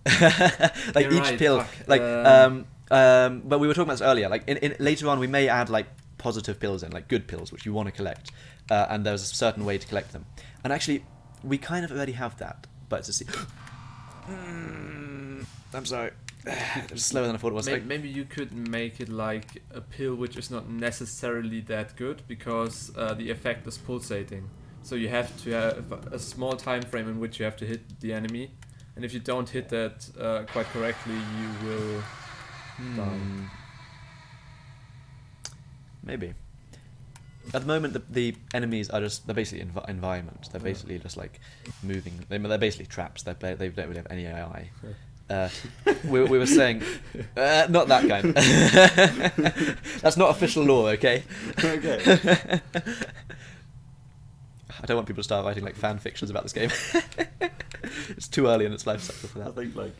Like You're each right, pill, fuck. like but we were talking about this earlier. Like in later on, we may add like positive pills in, like good pills, which you want to collect, and there's a certain way to collect them. And actually, we kind of already have that, but it's a I'm sorry. It's slower than I thought it was. Maybe you could make it like a pill which is not necessarily that good, because the effect is pulsating. So you have to have a small time frame in which you have to hit the enemy, and if you don't hit that quite correctly, you will die. Maybe. At the moment, the enemies are they're basically environment. They're basically just like moving. They're basically traps. They don't really have any AI. We were saying, not that kind. That's not official law, okay? Okay. I don't want people to start writing like fan fictions about this game. It's too early in its life cycle for I that. think like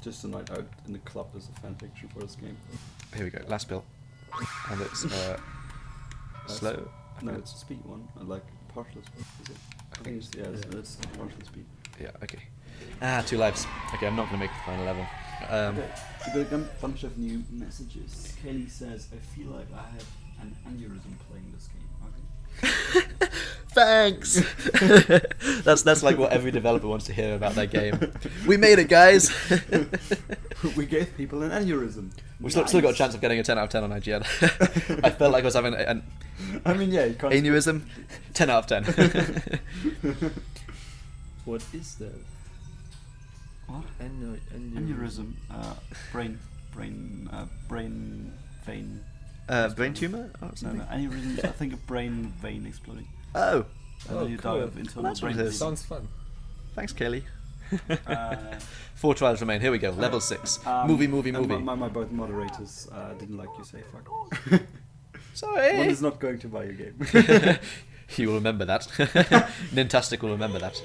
just a night out in the club is a fan fiction for this game. Here we go, last pill, and it's slow. No, it's a speed one. Like partial speed. Is it? I think it's partial speed. Yeah, okay. 2 lives. Okay, I'm not gonna make the final level. Okay. We got a bunch of new messages. Kelly says, "I feel like I have an aneurysm playing this game." Okay. Thanks. That's like what every developer wants to hear about their game. We made it, guys. We gave people an aneurysm. We've still got a chance of getting a 10 out of 10 on IGN. I felt like I was having an I mean, yeah, you can't. aneurysm. 10 out of 10. What is that? What? Aneurysm. Brain vein. Brain tumor or No, something? aneurysms. I think a brain vein exploding. Oh, And then you die of internal Well, that's what brain it is. disease. Sounds fun. thanks, Kelly. Uh, 4 trials remain. Here we go. Level 6. Movie. and my both moderators didn't like you say fuck. Sorry. One is not going to buy your game. You will remember that. Nintastic will remember that.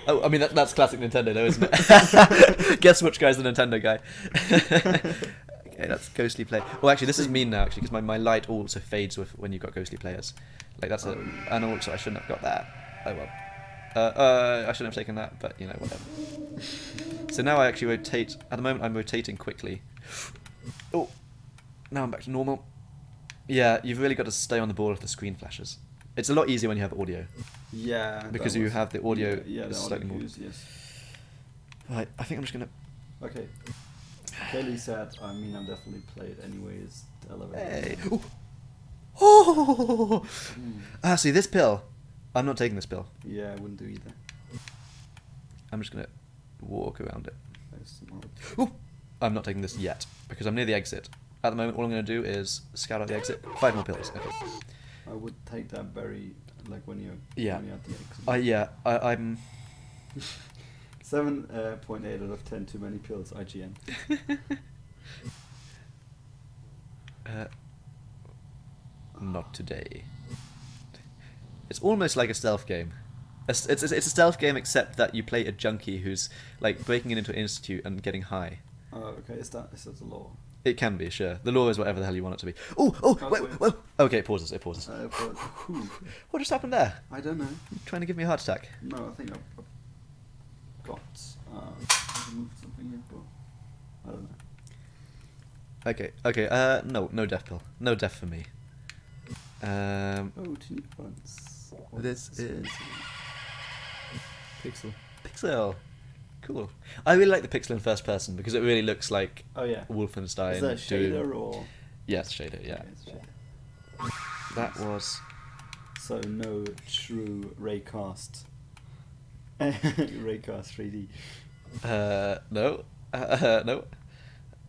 Oh, I mean, that's classic Nintendo, though, isn't it? Guess which guy's the Nintendo guy. Okay, that's ghostly play. Oh, actually, this is mean now, actually, because my light also fades with when you've got ghostly players. Like, that's a... And also, I shouldn't have got that. Oh, well. I shouldn't have taken that, but, you know, whatever. So now I actually rotate... At the moment, I'm rotating quickly. Oh, now I'm back to normal. Yeah, you've really got to stay on the ball if the screen flashes. It's a lot easier when you have audio. Yeah. Because you have the audio Yeah, the slightly audio more. cues, yes. Right, I think I'm just gonna. Okay. Kelly said, I mean, I'm definitely played anyways. The elevator. Hey. Ooh. Oh. See this pill. I'm not taking this pill. Yeah, I wouldn't do either. I'm just gonna walk around it. There's some more. Ooh. I'm not taking this yet because I'm near the exit. At the moment, all I'm gonna do is scout out the exit. 5 more pills. Okay. I would take that berry, like when you're Yeah. when you're at the exit. Yeah. I'm. 7.8 out of 10. Too many pills. IGN. Not today. It's almost like a stealth game. It's a stealth game, except that you play a junkie who's like breaking into an institute and getting high. Oh, okay. Is that the law? It can be, sure. The law is whatever the hell you want it to be. Oh, wait. Okay, it pauses. But, whew, What just happened there? I don't know. You trying to give me a heart attack? No, I think I've got moved something here, but I don't know. Okay. No death pill. No death for me. Oh, 2 new buttons. This is Pixel. Pixel. Cool. I really like the pixel in first person because it really looks like Oh yeah. Wolfenstein. Is that a shader Doom. or? Yes, shader. Yeah. Okay, it's a shader. That was. So no true raycast. Raycast 3D. No. No.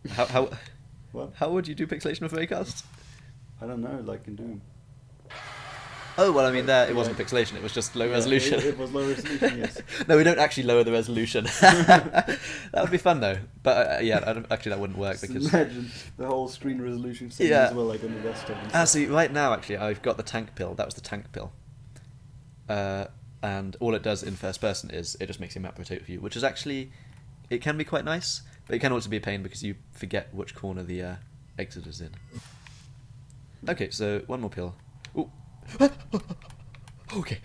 How What? how would you do pixelation with raycast? I don't know, like in Doom. Oh well, I mean there it Yeah. wasn't pixelation; it was just low Yeah, resolution. It was low resolution, yes. No, we don't actually lower the resolution. That would be fun though, but yeah, actually that wouldn't work Just because. imagine the whole screen resolution setting Yeah. as well, like on the desktop. And stuff. See, right now actually I've got the tank pill. That was the tank pill. And all it does in first person is it just makes your map rotate with you, which is actually it can be quite nice, but it can also be a pain because you forget which corner the exit is in. Okay, so one more pill. Ooh. Okay.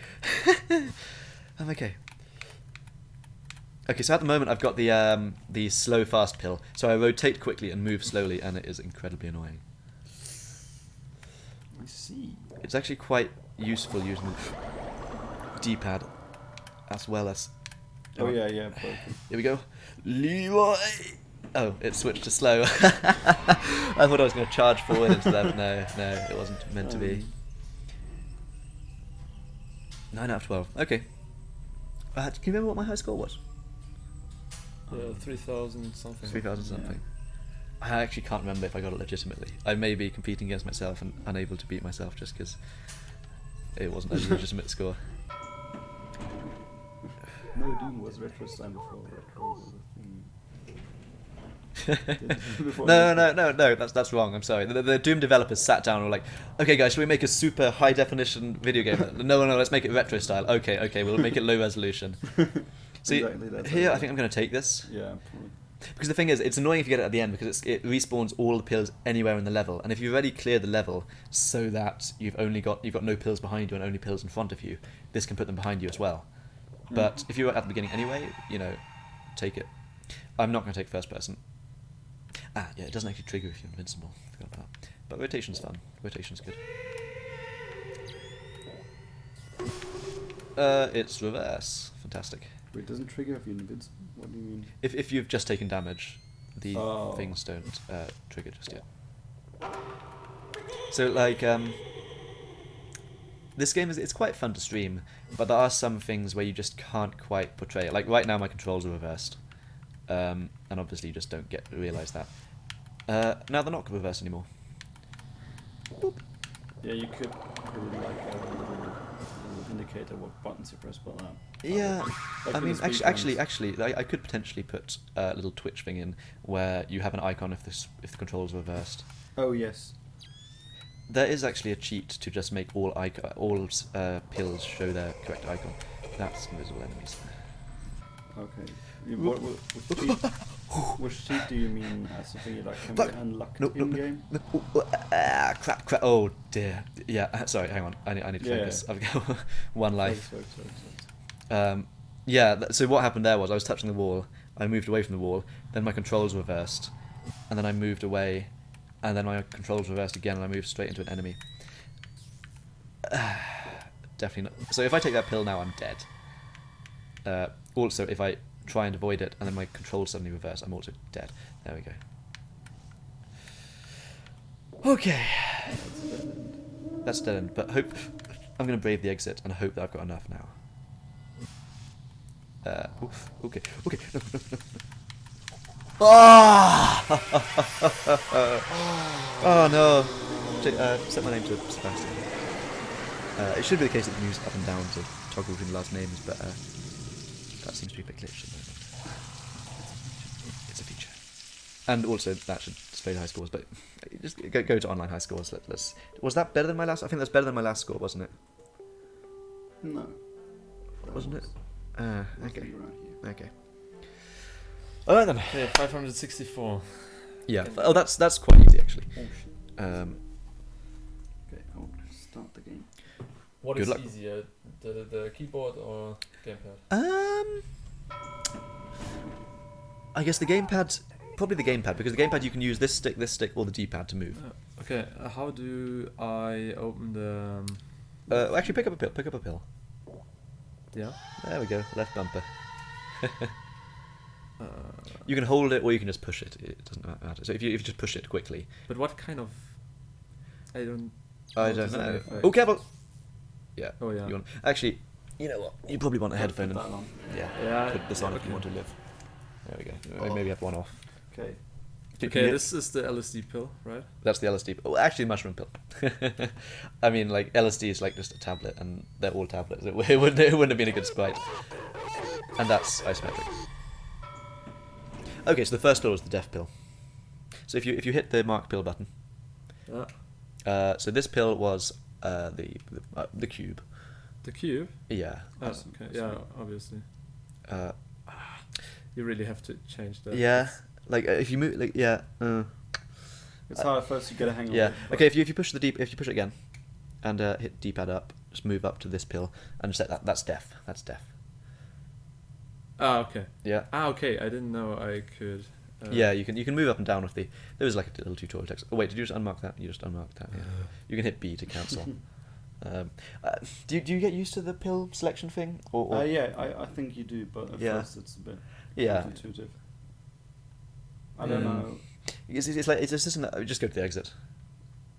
I'm okay. Okay, so at the moment I've got the slow fast pill. So I rotate quickly and move slowly, and it is incredibly annoying. I see. It's actually quite useful using the D-pad as well as. Oh yeah, yeah. Broken. Here we go. Leroy. Oh, it switched to slow. I thought I was going to charge forward into that. No, it wasn't meant to be. 9 out of 12. Okay. Can you remember what my high score was? 3,000 something. 3,000 something. Yeah. I actually can't remember if I got it legitimately. I may be competing against myself and unable to beat myself just because it wasn't a legitimate score. No, Doom was retro style before retro was a thing. Before No, that's wrong. I'm sorry. The Doom developers sat down and were like, okay, guys, should we make a super high definition video game? No, let's make it retro style. Okay, we'll make it low resolution. See, Exactly, that's here it. I think I'm going to take this. Yeah, probably. Because the thing is, it's annoying if you get it at the end because it respawns all the pills anywhere in the level, and if you've already cleared the level so that you've got no pills behind you and only pills in front of you, this can put them behind you as well. But if you were at the beginning anyway, take it. I'm not going to take first person. Yeah, it doesn't actually trigger if you're invincible. I forgot about that. But rotation's fun. Rotation's good. It's reverse. Fantastic. Wait, doesn't trigger if you're invincible? What do you mean? If you've just taken damage, the Oh. things don't trigger just yet. So this game it's quite fun to stream, but there are some things where you just can't quite portray it. Like right now, my controls are reversed, and obviously you just don't realise that. Now they're not reversed anymore. Boop. Yeah, you could put in like a little indicator what buttons you press, but that. Yeah, Like I with mean, the speed actually, I could potentially put a little Twitch thing in where you have an icon if the controls are reversed. Oh yes. There is actually a cheat to just make all pills show their correct icon. That's invisible enemies. Okay. Which cheat do you mean as something you like can be unlocked in game? Crap. Oh dear. Yeah. Sorry. Hang on. I need to focus. I've got one life. Sorry. Yeah. So what happened there was I was touching the wall. I moved away from the wall. Then my controls reversed, and then I moved away, and then my controls reversed again, and I moved straight into an enemy. Definitely not. So if I take that pill now, I'm dead. Also, if I try and avoid it, and then my controls suddenly reverse, I'm also dead. There we go. Okay. That's dead end, but I'm going to brave the exit and hope that I've got enough now. Okay. No. Oh no! Set my name to Sebastian. It should be the case that you can use up and down to toggle between the last names, but that seems to be a bit glitched at the moment. It's a feature. And also, that should display the high scores, but just go to online high scores. Was that better than my last? I think that's better than my last score, wasn't it? No. Wasn't it? Okay. Around here. Okay. Alright then. Yeah, 564. Yeah. Oh, that's quite easy actually. Oh shit. Okay, I'll start the game. What Good is luck. easier, the keyboard or gamepad? I guess the gamepad probably the gamepad, because the gamepad you can use this stick, or the D-pad to move. Okay, how do I open the... Actually, pick up a pill. Yeah? There we go, left bumper. You can hold it, or you can just push it. It doesn't matter. So if you just push it quickly. But what kind of... I don't know. effect. Oh, careful! Yeah. Oh, yeah. Actually, you know what? You probably want a headphone. Put that on. Yeah, Put this on if you okay. want to live. There we go. Maybe have one off. Okay. Okay, this is the LSD pill, right? That's the LSD. Oh, actually, mushroom pill. I mean, like LSD is like just a tablet, and they're all tablets. It wouldn't have been a good sprite. And that's isometric. Okay, so the first pill was the death pill. So if you hit the mark pill button, so this pill was the cube. The cube? Yeah. Oh, okay. Yeah, obviously. You really have to change that. Yeah. Like if you move, like It's how at first you get a hang of it. Yeah. Okay. If you push if you push it again, and hit D-pad up, just move up to this pill and just set that. That's death. That's death. Ah, okay. Yeah. Ah, okay. I didn't know I could. Yeah, you can move up and down with the. There was like a little tutorial text. Oh wait, did you just unmark that? You just unmarked that. Yeah. You can hit B to cancel. Do you get used to the pill selection thing? Or Yeah, I think you do, but at first it's a bit counterintuitive. I don't know. It's a system that just go to the exit.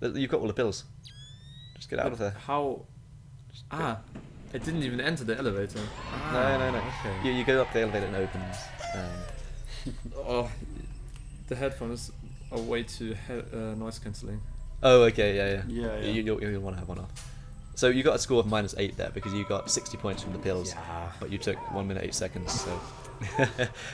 You've got all the pills. Just get out of there. How? I didn't even enter the elevator. No. Okay. You go up the elevator and it opens. Oh, the headphones are way too noise cancelling. Oh, okay, Yeah. You'll want to have one off. So you got a score of -8 there because you got 60 points from the pills, but you took 1 minute 8 seconds. So, but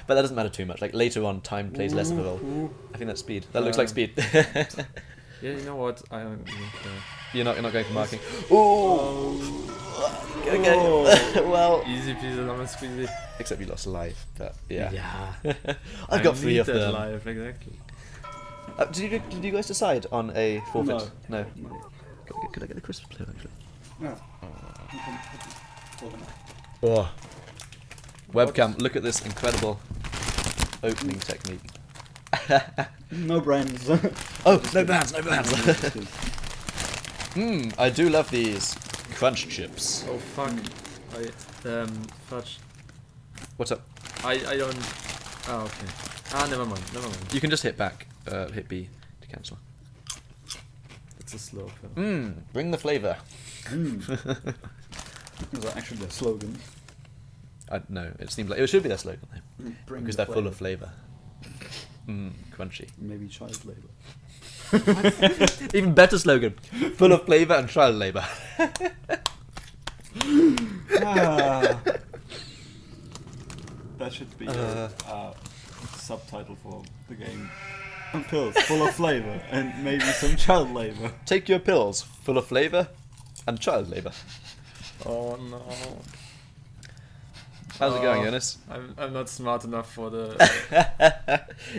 that doesn't matter too much. Like later on, time plays less of a role. I think that's speed. That looks like speed. Yeah, you know what? I don't care. You're not going for marking. Ooh. Okay. Well. Easy peasy lemon squeezy. Except you lost a life, but yeah. Yeah. I've got 3 of that them. life, exactly. Did you guys decide on a forfeit? No. No. Could I get the Christmas player actually? No. Oh. Webcam, look at this incredible opening technique. No brands. Oh, no bands. I do love these crunch chips. Oh fuck! Fudge. What's up? I don't. Oh okay. Never mind. You can just hit back, hit B to cancel. It's a slow pill. Bring the flavour. Is that actually their slogan? No, it seems like it should be their slogan though, Bring because the they're full of flavour. Crunchy. Maybe child labour. Even better slogan: full of flavour and child labour. That should be a subtitle for the game. Pills full of flavour and maybe some child labour. Take your pills, full of flavour and child labour. Oh no. How's it going, Jonas? I'm not smart enough for the.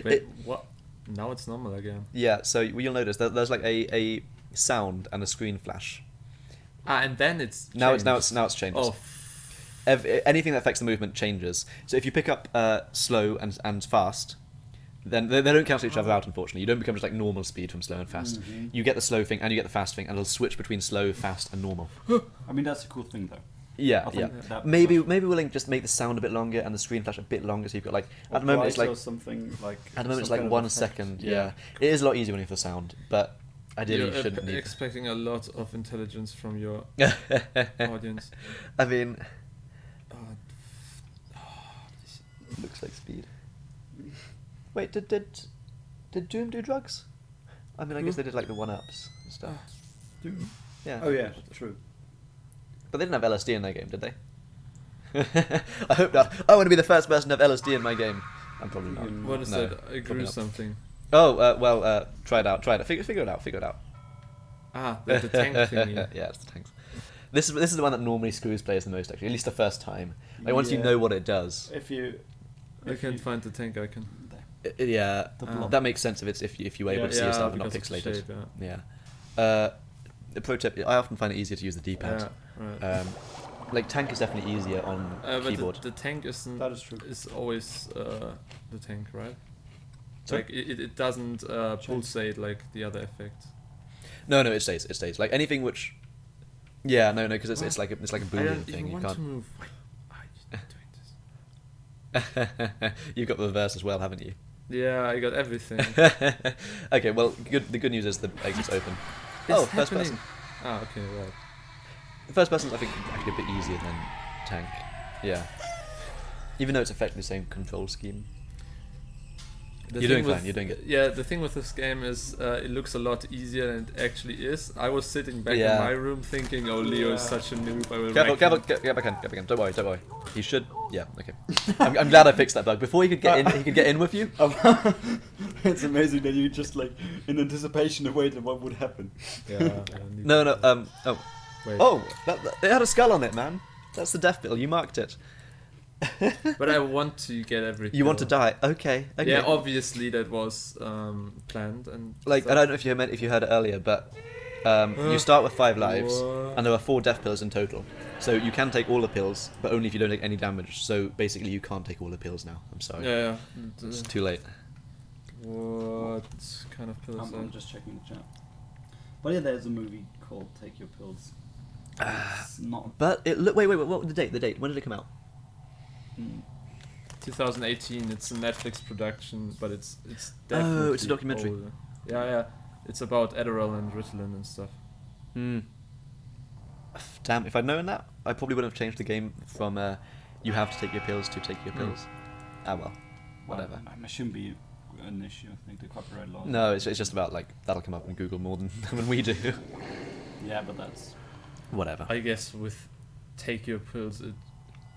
Wait, what? Now it's normal again. Yeah, so you'll notice that there's like a sound and a screen flash. And then it's Now changed. it's changed. Oh. Anything that affects the movement changes. So if you pick up slow and fast, then they don't cancel each other out. Unfortunately, you don't become just like normal speed from slow and fast. Mm-hmm. You get the slow thing and you get the fast thing, and it'll switch between slow, fast, and normal. I mean, that's a cool thing though. Yeah, I think that- Maybe we'll just make the sound a bit longer and the screen flash a bit longer. So you've got like at the moment it's like something like. at the moment it's some like kind of 1 effect. second. Yeah, it is a lot easier when you have the sound, but ideally you You're shouldn't need. expecting a lot of intelligence from your audience. I mean, This- looks like speed. Wait, did Doom do drugs? I mean, I guess they did like the 1-ups and stuff. Doom. Yeah. Oh yeah, true. But they didn't have LSD in their game, did they? I hope not. I want to be the first person to have LSD in my game. I'm probably not. What is No, that? I probably grew not. something. Oh, try it out. Figure it out. The tank thingy. Yeah, it's the tanks. This is the one that normally screws players the most, actually. At least the first time. Like once you know what it does. If you. I can't find the tank icon. Yeah, The blob. that makes sense if you were able to see yourself and not because of the pixelated. shape, Yeah. The pro tip: I often find it easier to use the D-pad. Yeah, right. Like tank is definitely easier on But keyboard. the tank isn't. That is true. Is always the tank, right? Sorry? Like it doesn't pulsate like the other effects. No, it stays. It stays. Like anything which. Yeah, no, because it's like a I boolean don't thing. even You want can't. to move. Why are you doing this? You've got the reverse as well, haven't you? Yeah, I got everything. Okay, well, the good news is the exit's open. It's First happening. person. Ah, okay, right. The first person's, I think, actually a bit easier than tank. Yeah. Even though it's effectively the same control scheme. The You're thing doing fine, you're doing it. Yeah, the thing with this game is it looks a lot easier than it actually is. I was sitting back Yeah. in my room thinking, oh, Leo is such a noob, I will Careful, wreck him. get back in. Don't worry. He should. Yeah, okay. I'm glad I fixed that bug. Before he could get in, he could get in with you. It's amazing that you just like in anticipation of waiting what would happen. Yeah, No. Wait. Oh, it had a skull on it, man. That's the death bill. You marked it. But I want to get everything. You want to die? Okay. Yeah, obviously that was planned and. Like, I don't know if you heard it earlier, but you start with 5 lives, What? and there are 4 death pills in total. So you can take all the pills, but only if you don't take any damage. So basically, you can't take all the pills now. I'm sorry. Yeah. It's too late. What kind of pills? I'm just checking the chat. But yeah, there's a movie called Take Your Pills. It's not. But wait. What the date? The date. When did it come out? 2018. It's a Netflix production, but it's Oh, definitely it's a documentary. older. Yeah. It's about Adderall and Ritalin and stuff. Damn, if I'd known that, I probably wouldn't have changed the game from you have to take your pills to take your pills. Ah well, whatever. It shouldn't be an issue. I think the copyright law. No, it's just about like that'll come up in Google more than when we do. Yeah, but that's. Whatever. I guess with Take Your Pills,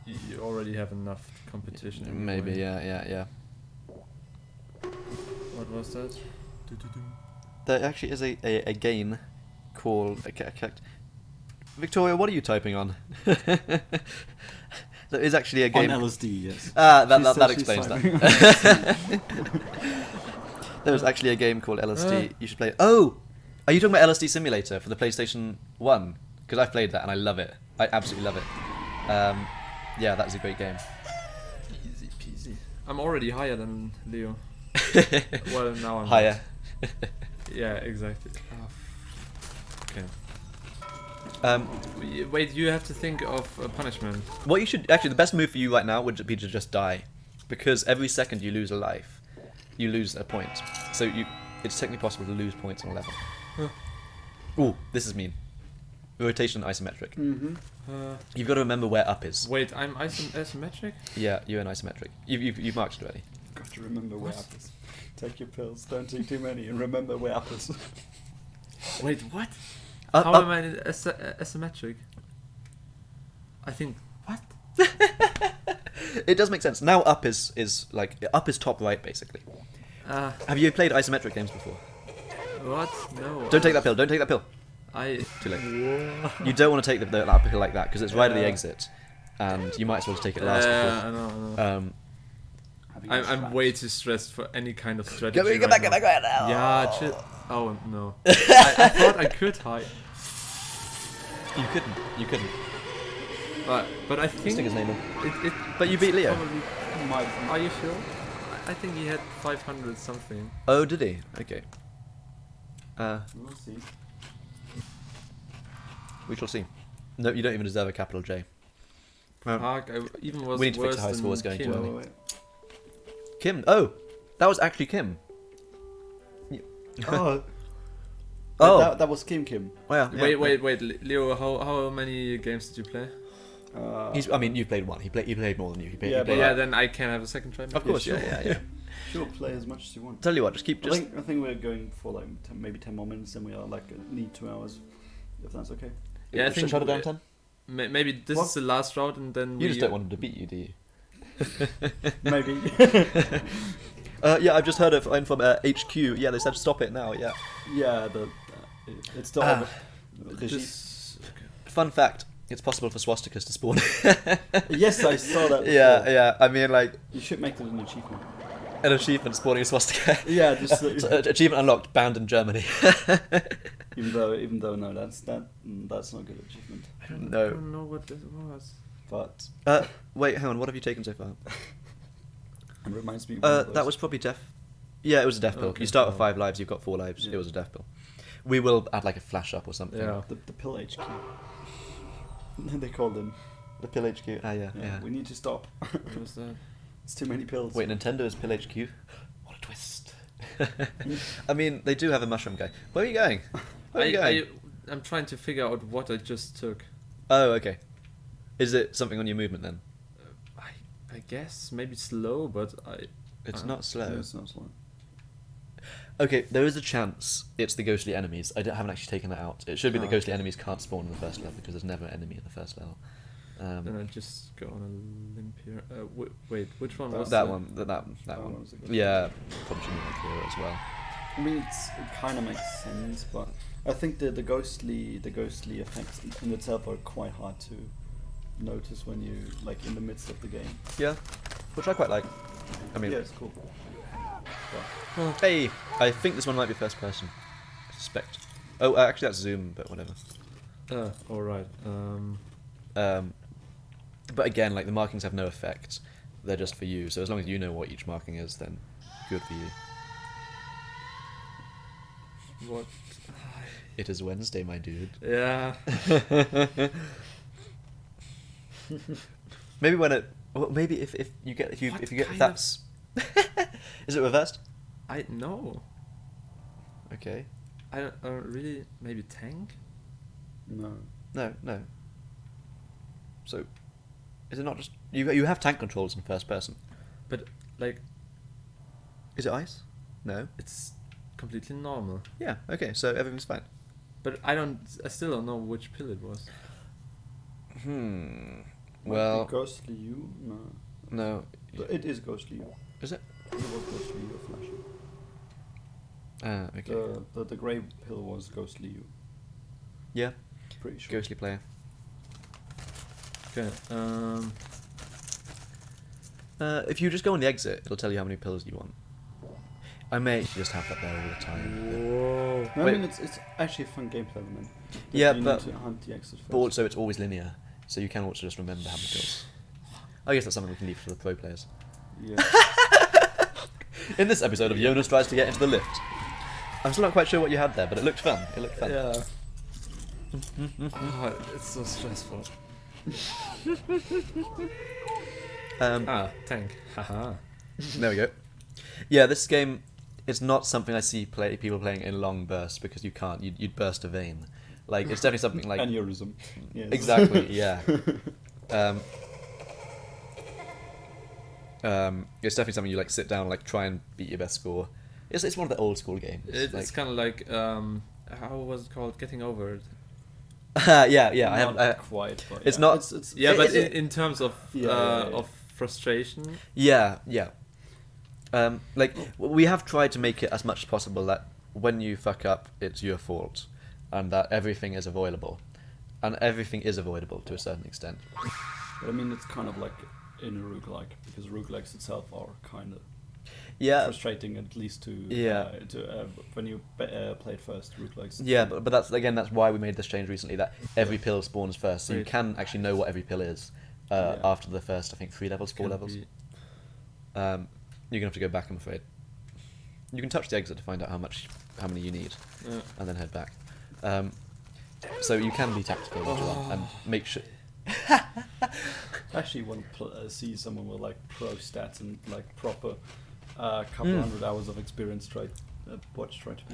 you already have enough competition. Maybe, anyway. yeah. What was that? There actually is a game called... Victoria, what are you typing on? There is actually a game... On LSD, yes. That explains that. There was actually a game called LSD. You should play it. Oh! Are you talking about LSD Simulator for the PlayStation 1? Because I've played that and I love it. I absolutely love it. Yeah, that is a great game. Easy peasy. I'm already higher than Leo. Well, now I'm Higher. Yeah, exactly. Okay. Wait, you have to think of a punishment. What you should... Actually, the best move for you right now would be to just die. Because every second you lose a life, you lose a point. So it's technically possible to lose points on a level. Ooh, this is mean. Rotation isometric. Mm-hmm. You've got to remember where up is. Wait, I'm asymmetric? Yeah, you're an isometric. You've marked it already. Got to remember where up is. Take your pills, don't take too many, and remember where up is. Wait, what? Up, How up. am I asymmetric? I think... What? It does make sense. Now up is top right, basically. Have you played isometric games before? What? No. Don't take that pill. Don't take that pill. Too late. You don't want to take that pill like that because it's right at the exit, and you might as well just take it last. I know. I'm way too stressed for any kind of strategy. Get back right now. Yeah, chill. Oh no. I thought I could hide. You couldn't. But I think Stick his name in. it But you beat Leo. probably- Are you sure? I think he had 500 something. Oh, did he? Okay. We'll see. We shall see. No, you don't even deserve a capital J. Fuck, I even was We need to fix worse the high than scores going Kim. to early. Kim. Oh, that was actually Kim. Oh. Oh. That was Kim. Oh, yeah. Wait, Leo, how many games did you play? You played one. He played more than you. Yeah, but- Yeah, then I can have a second try. Of course, sure. yeah. Sure, play as much as you want. Tell you what, just I think we're going for like maybe 10 more minutes, and we are like need 2 hours, if that's okay. Yeah, I think shut it down 10. Maybe this What? is the last round, and then You just don't want him to beat you, do you? Maybe. Yeah, I've just heard it from HQ. Yeah, they said stop it now. Yeah. Yeah, it's still. Fun fact: it's possible for swastikas to spawn. Yes, I saw that. Before. Yeah. I mean, like You should make it an achievement. an achievement spawning a swastika. Yeah, just So, achievement unlocked, banned in Germany. even though no, that's not a good achievement. I No. don't know what this was. But Wait, hang on. What have you taken so far? it reminds me. That was probably Dev Yeah, it was a death pill. Okay. You start with 5 lives, you've got 4 lives. Yeah. It was a death pill. We will add like a flash up or something. Yeah. The pill HQ. They called them. The pill HQ. Ah, yeah, yeah. We need to stop. What was that? It's too many pills. Wait, Nintendo is pill HQ? What a twist. I mean, they do have a mushroom guy. Where are you going? Where are you going? I'm trying to figure out what I just took. Oh, okay. Is it something on your movement then? I guess maybe slow, but It's not slow. Yeah, it's not slow. Okay, there is a chance it's the ghostly enemies. Haven't actually taken that out. It should be that Oh, ghostly okay. enemies can't spawn in the first level because there's never an enemy in the first level. Then I just go on a limp here. Wait, which one was That it? one. That That one. one was a good Yeah, probably should make Kira as well. I mean, it kind of makes sense, but I think the ghostly effects in itself are quite hard to notice when you like in the midst of the game. Yeah, which I quite like. I mean, Yeah, it's cool. hey, I think this one might be first person. I suspect. Oh, actually that's zoom, but whatever. All right. But again, like the markings have no effect. They're just for you. So as long as you know what each marking is, then good for you. What? It is Wednesday, my dude. Yeah. Maybe when it. Well, maybe if you get if you What if you get kind that's. Is it reversed? I know. Okay. I don't really. Maybe tank. No. No. So, is it not just you have tank controls in first person? But like, Is it ice? No. it's completely normal. Yeah. Okay. So everything's fine. But I still don't know which pill it was. Might Well, be ghostly you? No. no. It is ghostly you. Is it? It was ghostly you flashing. Ah, okay. The grey pill was ghostly you. Yeah. Pretty sure. Ghostly player. Okay. If you just go on the exit, it'll tell you how many pills you want. I may actually just have that there all the time. Whoa. No, I Wait. mean, it's actually a fun gameplay element. Yeah, you but- need to hunt the exit first. But also, it's always linear, so you can also just remember how many pills. I guess that's something we can leave for the pro players. Yeah. In this episode of Jonas tries to get into the lift. I'm still not quite sure what you had there, but it looked fun. It looked fun. Yeah. Oh, it's so stressful. Tank. Haha. There we go. Yeah, this game is not something I see people playing in long bursts because you can't. You'd burst a vein. Like it's definitely something like Aneurysm. Yes. exactly. Yeah. It's definitely something you like sit down and like try and beat your best score. It's one of the old school games. It's kind of like how was it called? Getting over it. yeah. I Not have. quite. But it's yeah. not- It's Yeah, It- but it- in terms of Yeah. of frustration. Yeah. Like we have tried to make it as much as possible that when you fuck up, it's your fault, and that everything is avoidable, and everything is avoidable to a certain extent. But I mean, it's kind of like in a roguelike because roguelikes itself are kind of Yeah. frustrating, at least to when you played first roguelikes. Yeah, but that's why we made this change recently. That every pill spawns first, so you Wait. can actually know what every pill is Yeah. after the first, I think, 3 levels, 4 Can levels. be- You're gonna have to go back, I'm afraid. You can touch the exit to find out how many you need, Yeah. and then head back. So you can be tactical as well and make sure. I actually want to see someone with like pro stats and like proper couple hundred hours of experience try to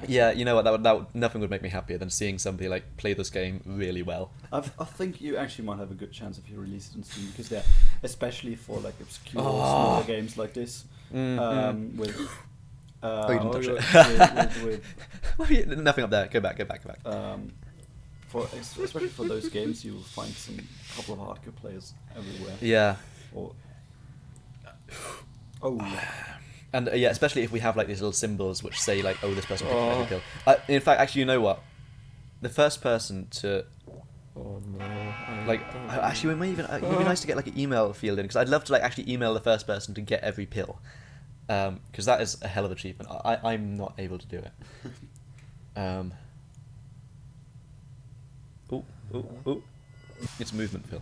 beat. Yeah, you know what? That would nothing would make me happier than seeing somebody like play this game really well. I think you actually might have a good chance if you release it on Steam because they're especially for like obscure Oh. smaller games like this with. Oh, you didn't touch it. with Nothing up there. Go back. especially for those games, you'll find some couple of hardcore players everywhere. Yeah. Or oh, And yeah, especially if we have like these little symbols which say like, "Oh, this person picked every pill." In fact, actually, you know what? The first person to Oh no. like, actually, we may even it would be nice to get like an email field in because I'd love to like actually email the first person to get every pill, because that is a hell of an achievement. I'm not able to do it. Oh. It's movement, Phil.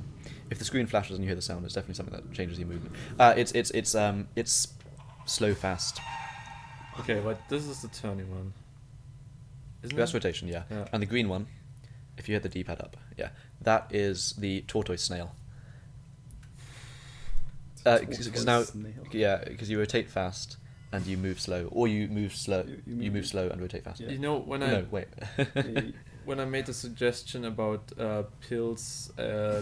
If the screen flashes and you hear the sound, it's definitely something that changes your movement. It's slow fast. Okay, but this is the turning one. Isn't That's it? rotation, yeah. Yeah. And the green one, if you hit the D-pad up, yeah, that is the tortoise snail. Because now, Snail. yeah, because you rotate fast and you move slow, or you move slow. You You move move- slow and rotate fast. Yeah. You know, when I No, wait. when I made the suggestion about pills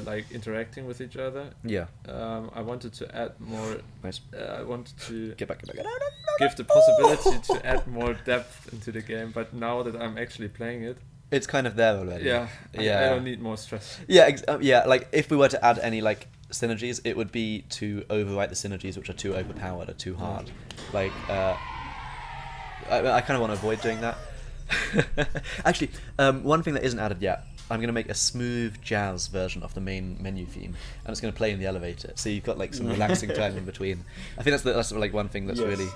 like interacting with each other, Yeah. I wanted to add more. Nice. I wanted to Get back. give the possibility to add more depth into the game, but now that I'm actually playing it, It's kind of there already. yeah, Yeah. I don't need more stress. Yeah, yeah. Like if we were to add any like synergies, it would be to overwrite the synergies which are too overpowered or too hard. Like, I kind of want to avoid doing that. Actually, one thing that isn't added yet, I'm gonna make a smooth jazz version of the main menu theme, and it's gonna play in the elevator. So you've got like some relaxing time in between. I think that's like one thing that's Yes. really.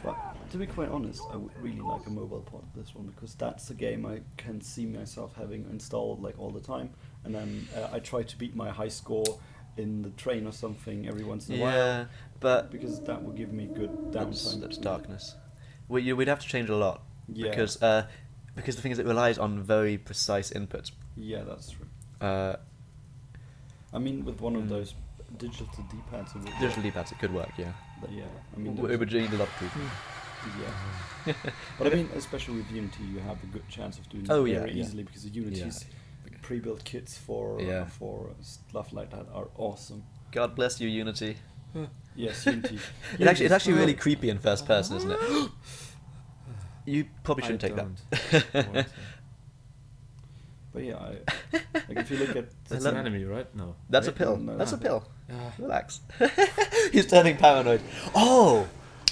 But to be quite honest, I would really like a mobile port of this one, because that's a game I can see myself having installed like all the time, and then I try to beat my high score in the train or something every once in a while, Yeah, but because that will give me good that's downtime. darkness. We'd have to change a lot Yeah. because the thing is it relies on very precise inputs. Yeah, that's true. Uh, I mean, with one of Mm. those digital D-pads, it would work. Digital D-pads, it could work, yeah. But yeah, I mean, It those- would need a lot of proof. yeah. But I mean, especially with Unity, you have a good chance of doing Oh, it yeah, very yeah. easily, because the Unity's pre-built kits for Yeah. stuff like that are awesome. God bless you, Unity. Yes, Unity. It's actually really creepy in first person, isn't it? You probably shouldn't take that. But yeah, like if you look at That's Let- an enemy, right? No. That's a Right? pill. No, That's a no. pill. Ah. Relax. He's turning paranoid. Oh,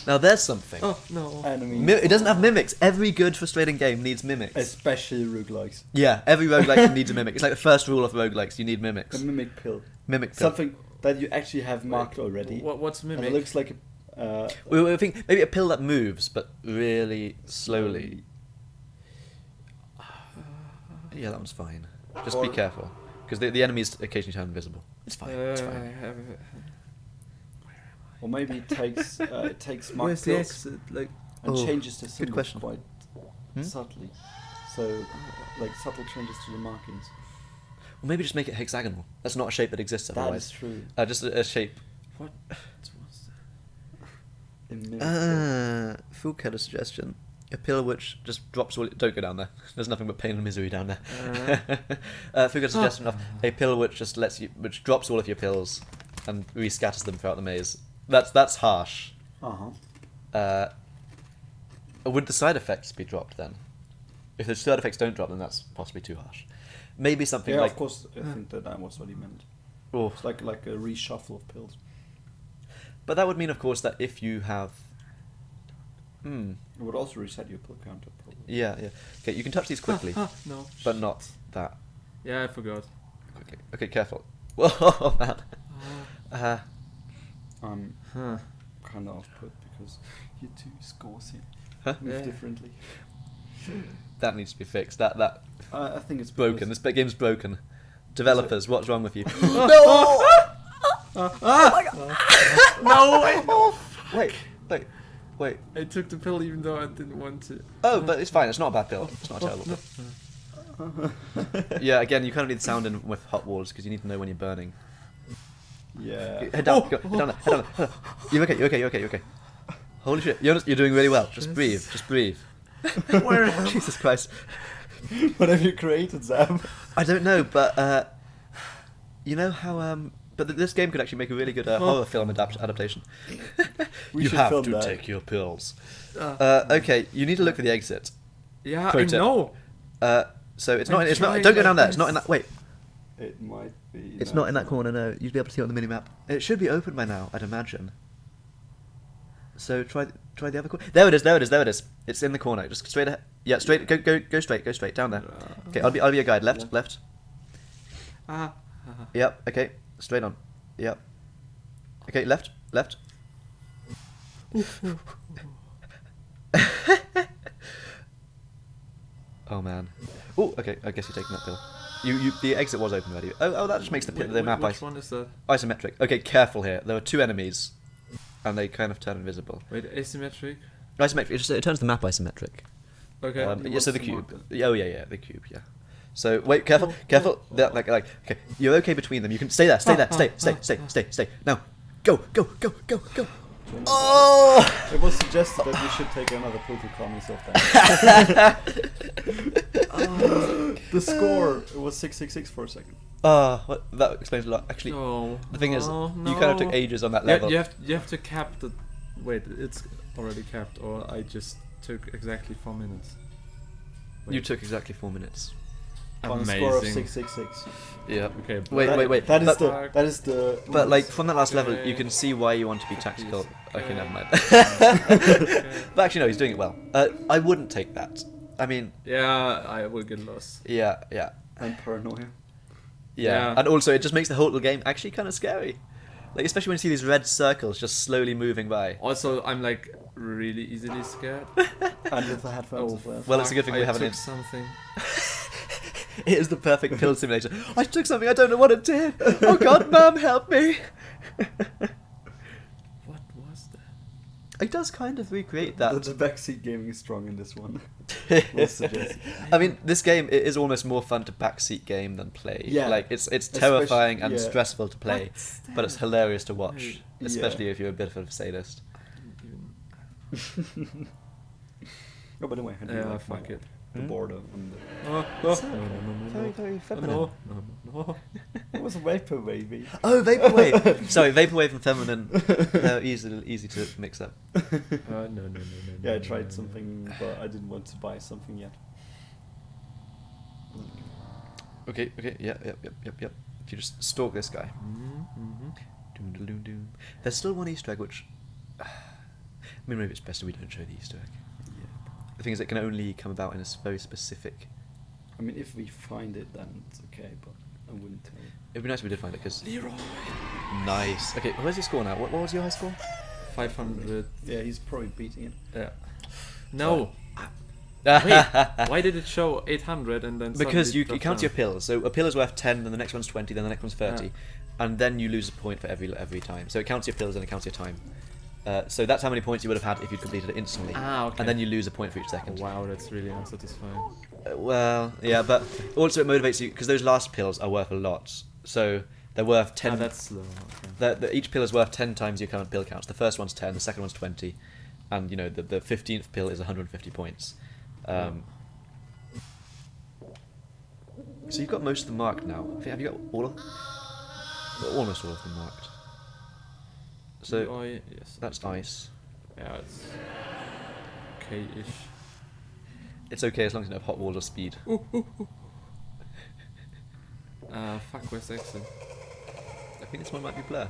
now there's something. Oh no. enemy, It doesn't have mimics. Every good, frustrating game needs mimics. especially roguelikes, Yeah, every roguelike needs a mimic. It's like the first rule of roguelikes. You need a mimics. mimic pill, Mimic pill. something that you actually have marked already, What's and mimic? it looks like a. We think maybe a pill that moves, but really slowly. Yeah, that one's fine. Just be Or- careful, because the enemies occasionally turn invisible. It's fine. It's I fine. have Or maybe it takes Where's marked the pills exit? Like, and Oh, changes the symbols question. quite Hmm? subtly. So, like subtle changes to the markings. Or maybe just make it hexagonal. That's not a shape that exists That otherwise. is true. Just a shape. what? What's that? In mimic Full color suggestion. A pill which just drops all. Don't go down there. There's nothing but pain and misery down there. Full color suggestion of a pill which just which drops all of your pills and rescatters them throughout the maze. That's harsh. Uh-huh. Would the side effects be dropped then? If the side effects don't drop, then that's possibly too harsh. Maybe something Yeah, like. of course. I think that was what he meant. Oh, It's like a reshuffle of pills. but that would mean, of course, that if you have. It would also reset your pill counter, probably. Yeah, yeah. Okay, you can touch these quickly, No. but not that Yeah, I forgot. quickly. Okay, careful. Whoa, man. I'm Huh. kind of off-put because your two scores here Huh? move Yeah. differently. That needs to be fixed. That I think it's broken. because- This game's broken. Developers, what's wrong with you? No! Wait. I took the pill even though I didn't want to. Oh, but it's fine. It's not a bad pill. It's not a terrible pill. Yeah, again, you kind of need the sound in with hot walls because you need to know when you're burning. Yeah. Head down. Go, head down there. Head down there. You're okay. You're okay. Holy shit. You're doing really well. Just breathe. Just breathe. Where? Jesus Christ. What have you created, Sam? I don't know, but you know how but this game could actually make a really good horror film adaptation. We You should have film to that. take your pills. Okay, you need to look for the exit. Yeah, Pro I tip. know. So it's I'm not. It's not. trying Don't go my down there. It's not best. in that. Wait. It might be. It's no, not in that corner. No, you'd be able to see it on the mini map. It should be open by now, I'd imagine. So try the other corner. There it is. It's in the corner. Just straight ahead. Yeah, straight. Go straight down there. Okay, I'll be your guide. Left. Yep. Okay. Straight on. Yep. Okay. Left. Oh man. Oh, okay. I guess you're taking that pill. The exit was open already. Oh, that just makes the map Which one is that? isometric. Okay, careful here. There are two enemies. and they kind of turn invisible. Wait, asymmetric? Isometric. It turns the map isometric. Okay. Yeah, so the What's the cube. marker? Yeah, the cube. Yeah. So wait, careful. Like, okay, you're okay between them. You can stay there. Stay. Now, go. Oh! It was suggested that you should take another pill to calm yourself down. The score, it was 666 for a second. Well, that explains a lot. Actually, No. the thing is, no, you kind of took ages on that level. You have to cap the. Wait, it's already capped, or I just took exactly 4 minutes. You took exactly 4 minutes. On a score of 666. Yeah. Okay. Wait. That is the. But like from that last level, Okay. you can see why you want to be tactical. Okay, Okay. never mind. Okay. But actually, no, he's doing it well. I wouldn't take that. I mean, Yeah, I will get lost. yeah. And paranoia. Yeah. And also, it just makes the whole little game actually kind of scary. Like, especially when you see these red circles just slowly moving by. Also, I'm like really easily scared. And with the headphones as well. Well, it's a good thing we I haven't took in- something. It is the perfect pill simulator. I took something, I don't know what it did. Oh god, Mum, help me. What was that? It does kind of recreate that. The backseat gaming is strong in this one. We'll suggest. I mean, this game it is almost more fun to backseat game than play. Yeah. Like it's terrifying and yeah. stressful to play, What's but it's hilarious to watch, Yeah. especially if you're a bit of a sadist. Oh, by the way, how do you Yeah, like fuck it. the Hmm? border on the... Very, very feminine. No. It was vaporwave. Oh, vaporwave. Sorry, vaporwave and feminine. They're easy to mix up. No. Yeah, I tried something, but I didn't want to buy something yet. Okay. Yep. If you just stalk this guy. Mm-hmm. Doom. There's still one Easter egg which. I mean, maybe it's best if we don't show the Easter egg. Yeah. The thing is, it can only come about in a very specific. I mean, if we find it, then it's okay, but I wouldn't tell you. It'd be nice if we did find it, because. Nice. Okay, where's your score now? What was your high score? 500. Yeah, he's probably beating it. Yeah. No. Wait, why did it show 800 and then Because suddenly you dropped count down? your pills. So a pill is worth 10, then the next one's 20, then the next one's 30. Yeah. And then you lose a point for every time. So it counts your pills and it counts your time. So that's how many points you would have had if you'd completed it instantly. Ah, okay. And then you lose a point for each Oh, second. wow, that's really unsatisfying. Well, yeah, but also it motivates you because those last pills are worth a lot. So they're worth 10. Ah, that's slow. Okay. Each pill is worth 10 times your current pill counts. The first one's 10, the second one's 20, and you know the 15th pill is 150 points. So you've got most of them marked now. Have you got all of them? Almost all of them marked. So Oh, yes. that's ice. Yeah, it's okay-ish. It's okay as long as you don't have hot walls or speed. Fuck, where's the exit? I think this one might be blur.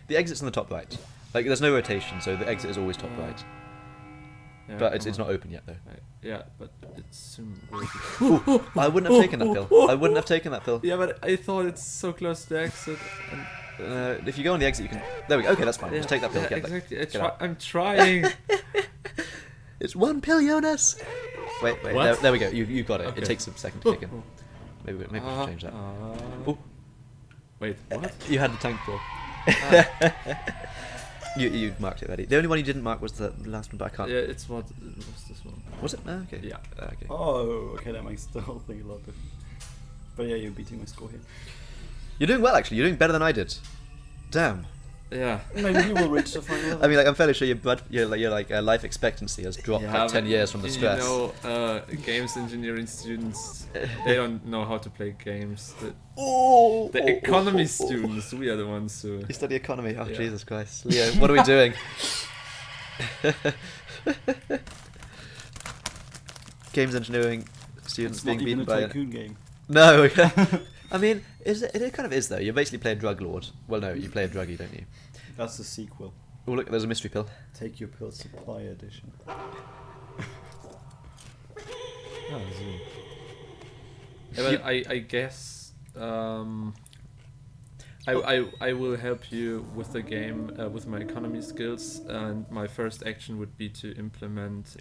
The exit's on the top right. Like there's no rotation, so the exit is always top right. Yeah, But it's come not on. open yet though. Right, yeah, but it's soon. Will be. I wouldn't have taken that pill. I wouldn't have taken that pill. Yeah, but I thought it's so close to the exit. And If you go on the exit, you can. There we go. Okay, that's fine. Just take that pill. Yeah, Get that. exactly. Get out. I'm trying. It's one pill, Jonas. Wait. What? There we go. You got it. Okay. It takes a second to kick in. Maybe we should change that. Oh. Wait, what? You had the tank pill. You marked it already. The only one you didn't mark was the last one, but I can't. Yeah, it was this one. Was it? Oh, okay. Yeah. Okay. Oh, okay, that makes the whole thing a lot different. But yeah, you're beating my score here. You're doing well, actually. You're doing better than I did. Damn. Yeah. Maybe you will reach the final level. I mean, like, I'm fairly sure your life expectancy has dropped like 10 years from the stress. You know, games engineering students, they don't know how to play games. The economy students, we are the ones who... You study economy? Oh, Yeah. Jesus Christ. Leo, what are we doing? Games engineering students It's not being even beaten a by... tycoon game. No. I mean, it kind of is, though. You basically play a drug lord. Well, no, you play a druggie, don't you? That's the sequel. Oh, look, there's a mystery pill. Take your pill supply edition. Yeah, but I guess I will help you with the game with my economy skills, and my first action would be to implement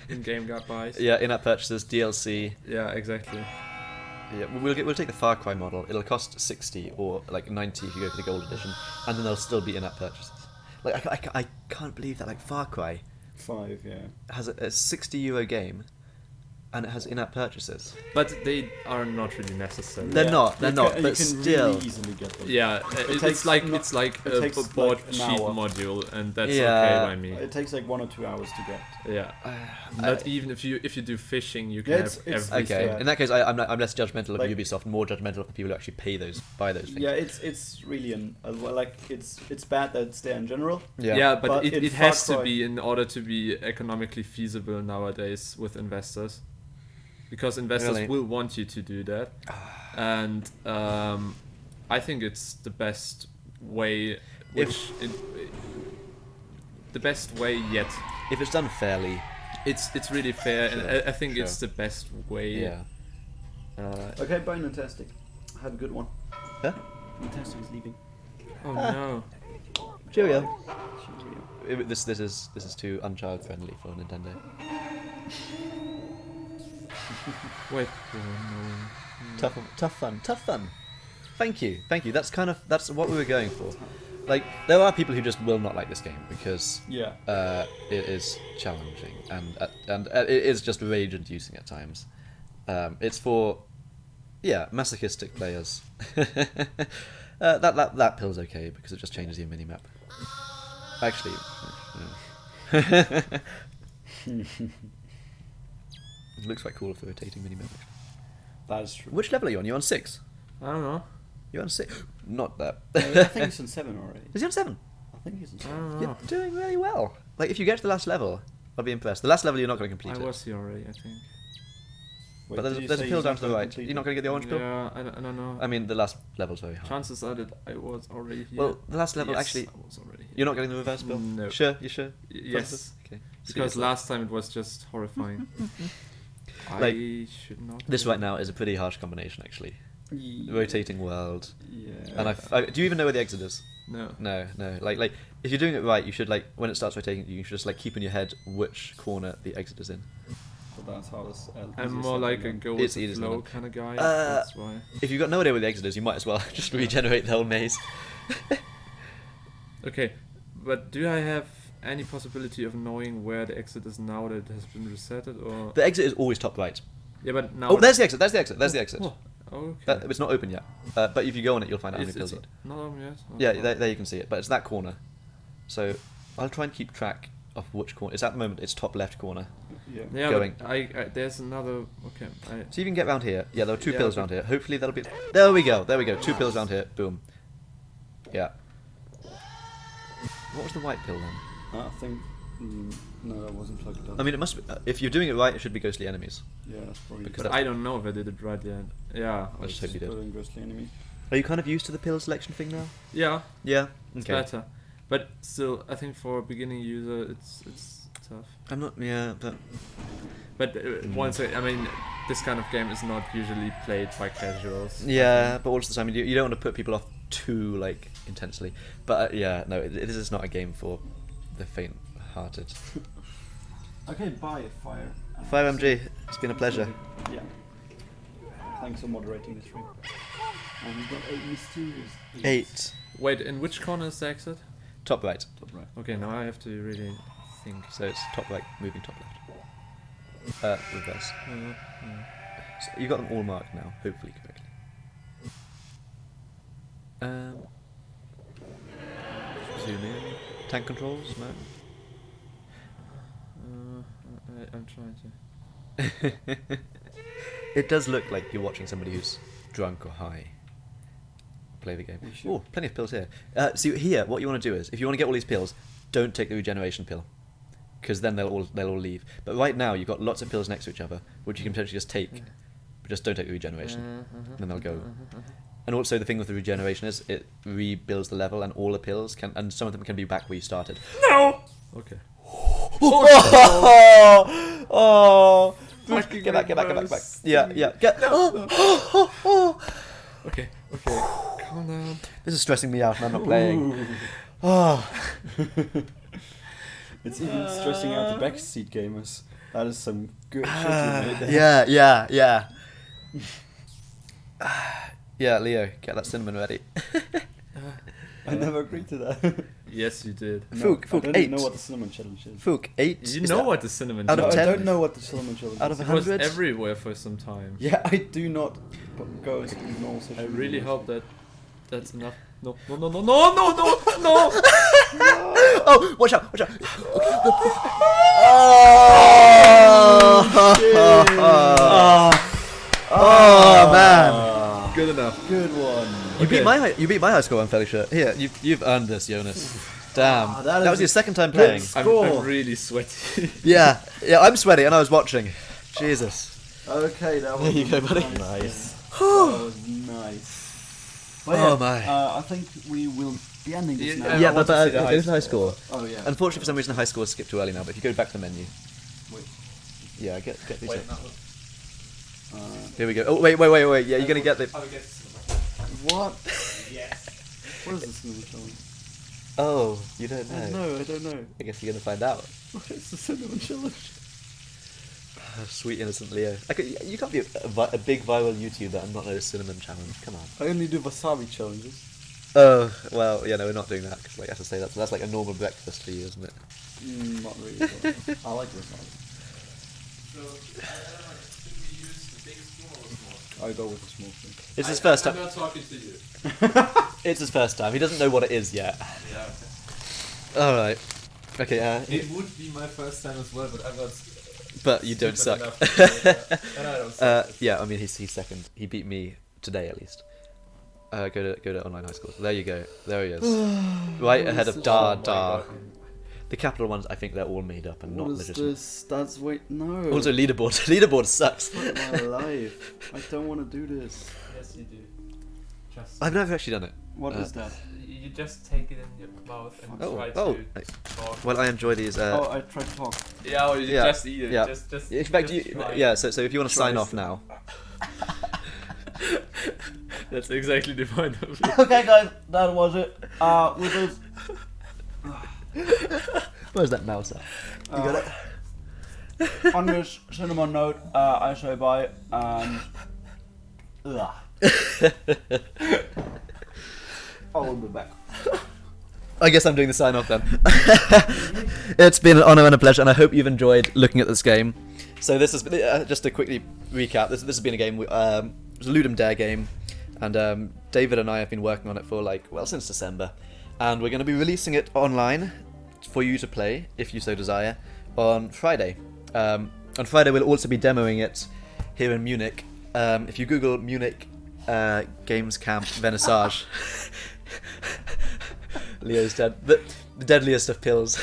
in-game buys. Yeah, in-app purchases, DLC. Yeah, exactly. Yeah, we'll take the Far Cry model. It'll cost 60 or like 90 if you go for the gold edition, and then there'll still be in-app purchases. Like I can't believe that like Far Cry 5, yeah. has a €60 game, and it has in-app purchases. But they are not really necessary. They're not, You but can still. really easily get them. Yeah, takes it's not- like it a takes board like an cheat hour. module, and that's Yeah. okay by me. It takes like 1 or 2 hours to get. Yeah, but even if you do fishing, you can Yeah, have it's- everything. Okay, Yeah. in that case, I'm less judgmental of Like- Ubisoft, more judgmental of the people who actually buy those things. Yeah, it's really it's bad that it's there in general. Yeah, but But it in has Far to Cry- be in order to be economically feasible nowadays with investors, because investors Really? will want you to do that, and I think it's the best way. The best way yet. If it's done fairly, It's really fair, and Sure, I think it's sure. the best way. yeah. Okay, bye Fantastic. Have a good one. Huh? Fantastic is leaving. Oh no. Cheerio. This is too unchild friendly for Nintendo. Wait. Oh, no. Tough fun. Thank you. That's what we were going for. Like, there are people who just will not like this game because Yeah. it is challenging and it is just rage-inducing at times. It's for masochistic players. That pill's okay because it just changes your minimap. Actually, it looks quite cool with the rotating minimap. That is true. Which level are you on? You're on 6. I don't know. You're on 6. Not that. I think he's on 7 already. Is he on 7? I think he's on I 7. don't know. You're doing really well. Like, if you get to the last level, I'll be impressed. The last level you're not going to complete I it. was here already, I think. Wait, But did you there's a say pill he's down not to the gonna right. complete You're not it? going to get the orange pill? Yeah, I don't know. I mean, the last level's very hard. Chances are that I was already here. Well, the last level, Yes, actually, I was already here. you're not getting the reverse pill? No. Sure? You sure? Yes, Okay. because Seriously. last time it was just horrifying. Like, I should not. This do right that. now is a pretty harsh combination, actually. Yeah. Rotating world. Yeah. And do you even know where the exit is? No. No. Like, if you're doing it right, you should, like, when it starts rotating, you should just, like, keep in your head which corner the exit is in. So that's how it's. I'm more like a go It's with the easy, flow isn't it? kind of guy. Uh, That's why. If you've got no idea where the exit is, you might as well just regenerate the whole maze. Okay, but do I have any possibility of knowing where the exit is now that it has been resetted, or? The exit is always top right. Yeah, but now. Oh, there's the exit. There's the exit. Oh, okay. It's not open yet. But if you go on it, you'll find out how many It's pills you need. not on yet. Oh, Yeah, oh. there you can see it. But it's that corner. So I'll try and keep track of which corner. It's at the moment. It's top left corner. Yeah. Yeah, going. but I there's another. Okay. So you can get round here. Yeah, there are 2 Yeah, pills okay. round here. Hopefully that'll be. There we go. 2 pills round here. Boom. Yeah. What was the white pill then? I think. No, that wasn't plugged up. I mean, it must be. If you're doing it right, it should be ghostly enemies. Yeah, that's probably. Because But I don't know if I did it right yet. Yeah. I just hope you did. Put in ghostly enemy. Are you kind of used to the pill selection thing now? Yeah. Yeah. It's Okay. better. But still, I think for a beginning user, it's tough. I'm not. Yeah, but But once I mean, this kind of game is not usually played by casuals. yeah, but also the time you don't want to put people off too like intensely. But yeah, no, it is not a game for the faint-hearted. Okay, bye, Fire. 5MG, it's been a pleasure. Yeah. Thanks for moderating this stream. And we've got 8 mysterious 8. Wait, in which corner is the exit? Top right. Top right. Okay, now I have to really think. So it's top right, moving top left. Reverse. So you've got them all marked now, hopefully correctly. Zoom in. Tank controls? No. I'm trying to. It does look like you're watching somebody who's drunk or high play the game. You should. Oh, plenty of pills here. So here, what you want to do is, if you want to get all these pills, don't take the regeneration pill, because then they'll all leave. But right now, you've got lots of pills next to each other, which you can potentially just take, but just don't take the regeneration. Then they'll go. And also, the thing with the regeneration is it rebuilds the level, and all the pills can, and some of them can be back where you started. No. Okay. Oh! Fucking Get back! reverse. Yeah. Get. Oh! Okay. Calm down. This is stressing me out, and I'm not playing. Oh. It's even stressing out the backseat gamers. That is some good shit you made there. Yeah. Yeah, Leo, get that cinnamon ready. I never agreed to that. Yes, you did. Fook, I don't 8. know what the cinnamon challenge is. Fook, 8. You Is know that what the cinnamon out of No, I 10? don't know what the cinnamon challenge Out is. of It was 100? everywhere for some time. Yeah, I do not go to normal social I really media. hope that that's enough. No, no, no, no, no, no, no, no! Oh, watch out, watch out. Oh, man. Good enough. Good one. You beat my high score, I'm fairly sure. Here, you've earned this, Jonas. Damn. that That is was your a second time good playing. score. I'm really sweaty. Yeah, I'm sweaty and I was watching. Jesus. Okay, that was There you go, buddy. Nice. That was nice. But Oh, my. I think we will be ending this now. Yeah, I want but to see the go high to the high score. Oh yeah. Unfortunately, for some reason, the high score skipped too early now. But if you go back to the menu, Wait. yeah, get these. Wait, up. Uh, Here we go. Oh wait. Yeah, you're gonna get the. what? Yes. What is this cinnamon challenge? Oh, you don't know. I don't know. I guess you're gonna find out. What is the cinnamon challenge? Oh, sweet innocent Leo. You can't be a big viral YouTuber and not know the cinnamon challenge. Come on. I only do wasabi challenges. Oh well, yeah, no, we're not doing that because, like, I have to say that's like a normal breakfast for you, isn't it? Not really. But I like wasabi. So, I don't know, should we use the big spoon or the small? I go with the small thing. It's his first I'm time. not talking to you. It's his first time. He doesn't know what it is yet. Yeah. All right. Okay. It would be my first time as well, but I'm not. But you don't suck. enough to say that. And I don't suck. Yeah, I mean he's second. He beat me today at least. Go to online high school. There you go. There he is. Right ahead of Dar Oh my Dar. God. The capital ones, I think they're all made up and What not is legitimate. this? That's wait no. Also, leaderboard. Leaderboard sucks. Fuck my life. I don't want to do this. Yes, you do. Just. I've never actually done it. What is that? You just take it in your mouth and try Oh. to talk. Well, I enjoy these. Oh, I tried to talk. Yeah, or you Yeah, just eat it. yeah. Just In fact, just you, try. yeah. So if you want to Try sign off some. now. That's exactly the point of it. Okay, guys, that was it. With us. Where's that mouse at? You got it. On this cinnamon note, I say bye and. Ugh. I will be back. I guess I'm doing the sign off then. It's been an honour and a pleasure, and I hope you've enjoyed looking at this game. So this has been, just to quickly recap, this has been a game, it was a Ludum Dare game, and David and I have been working on it for since December, and we're going to be releasing it online for you to play, if you so desire, on Friday. On Friday we'll also be demoing it here in Munich. If you Google Munich Games Camp Vernissage, Leo's dead. The deadliest of pills.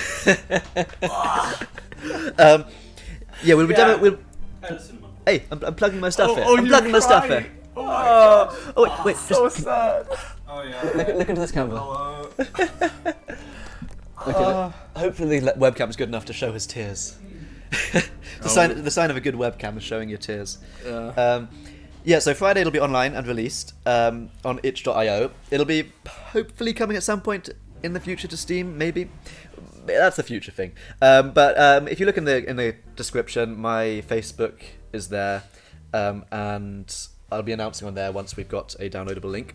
Yeah, we'll be demo. We'll, hey, I'm plugging my stuff in. I'm plugging my stuff in. Oh wait, So just sad. Oh yeah. look into this camera. Hello. Okay, hopefully the webcam's good enough to show his tears. The sign of a good webcam is showing your tears. Yeah, so Friday it'll be online and released on itch.io. It'll be hopefully coming at some point in the future to Steam, maybe. That's the future thing. But if you look in the description, my Facebook is there, and I'll be announcing on there once we've got a downloadable link.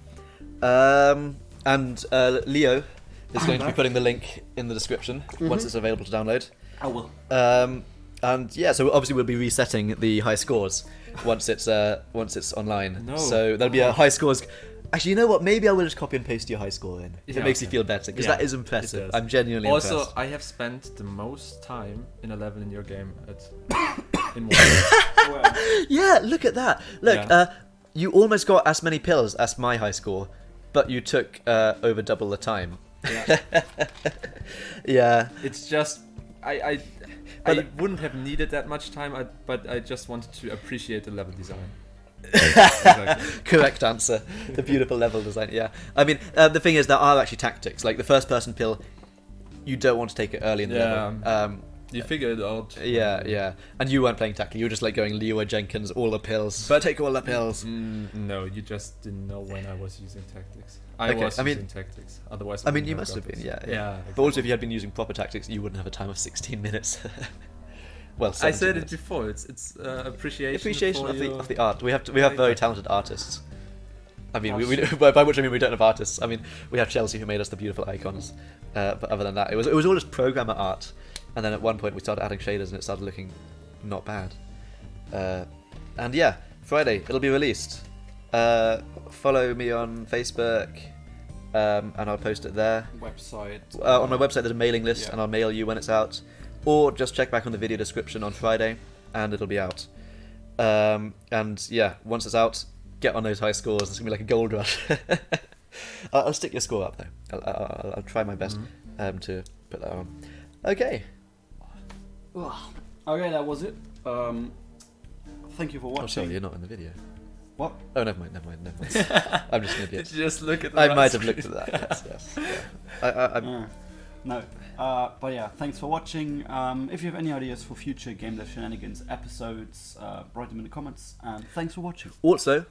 And Leo is going to be putting the link in the description once it's available to download. I will. And yeah, so obviously we'll be resetting the high scores once it's online. No. So there'll be a high scores. Actually, you know what? Maybe I will just copy and paste your high score in. If Yeah, it makes you okay. feel better, because Yeah, that is impressive. it does. I'm genuinely Also, impressed. I have spent the most time in 11 in your game in one. Yeah, look at that. Look, Yeah. you almost got as many pills as my high score, but you took over double the time. Yeah. Yeah. It's just I wouldn't have needed that much time, but I just wanted to appreciate the level design. Exactly. Correct answer. The beautiful level design. Yeah. I mean, the thing is, there are actually tactics. Like the first person pill, you don't want to take it early in the level. You figure it out. Yeah. And you weren't playing tactically. You were just like going Leroy Jenkins, all the pills. But take all the pills. No, you just didn't know when I was using tactics. I Okay, was I mean- using tactics. Otherwise, I mean, wouldn't you have must have got been, this. yeah. Yeah. But also, if you had been using proper tactics, you wouldn't have a time of 16 minutes. Well, I 17 said it minutes. before. It's appreciation Appreciation for of your- the art. We have very talented artists. I mean, by which I mean we don't have artists. I mean, we have Chelsea who made us the beautiful icons. But other than that, it was all just programmer art. And then at one point we started adding shaders and it started looking not bad. And yeah, Friday it'll be released. Follow me on Facebook, and I'll post it there. Website. On my website there's a mailing list, yeah. and I'll mail you when it's out. Or just check back on the video description on Friday, and it'll be out. And yeah, once it's out, get on those high scores. It's gonna be like a gold rush. I'll stick your score up though. I'll try my best to put that on. Okay. Okay, that was it. Thank you for watching. Oh, sorry, you're not in the video. What? Oh, never mind. I'm just an idiot. Did you just look at the I might have screen? looked at that. Yes. Yeah. No. But yeah, thanks for watching. If you have any ideas for future Game Dev Shenanigans episodes, write them in the comments. And thanks for watching. Also,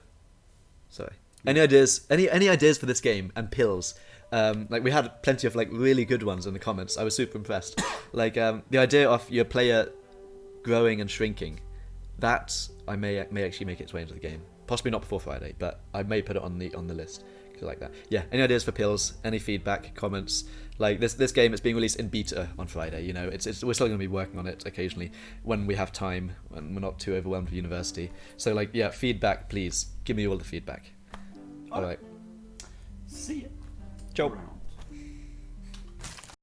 sorry. Any ideas? Any ideas for this game and pills? Like we had plenty of like really good ones in the comments. I was super impressed. Like the idea of your player growing and shrinking. That I may actually make its way into the game. Possibly not before Friday, but I may put it on the list because I like that. Yeah. Any ideas for pills? Any feedback? Comments? Like this game is being released in beta on Friday. You know, we're still going to be working on it occasionally when we have time and we're not too overwhelmed with university. So like yeah, feedback, please give me all the feedback. All right. See ya. Ciao. Around.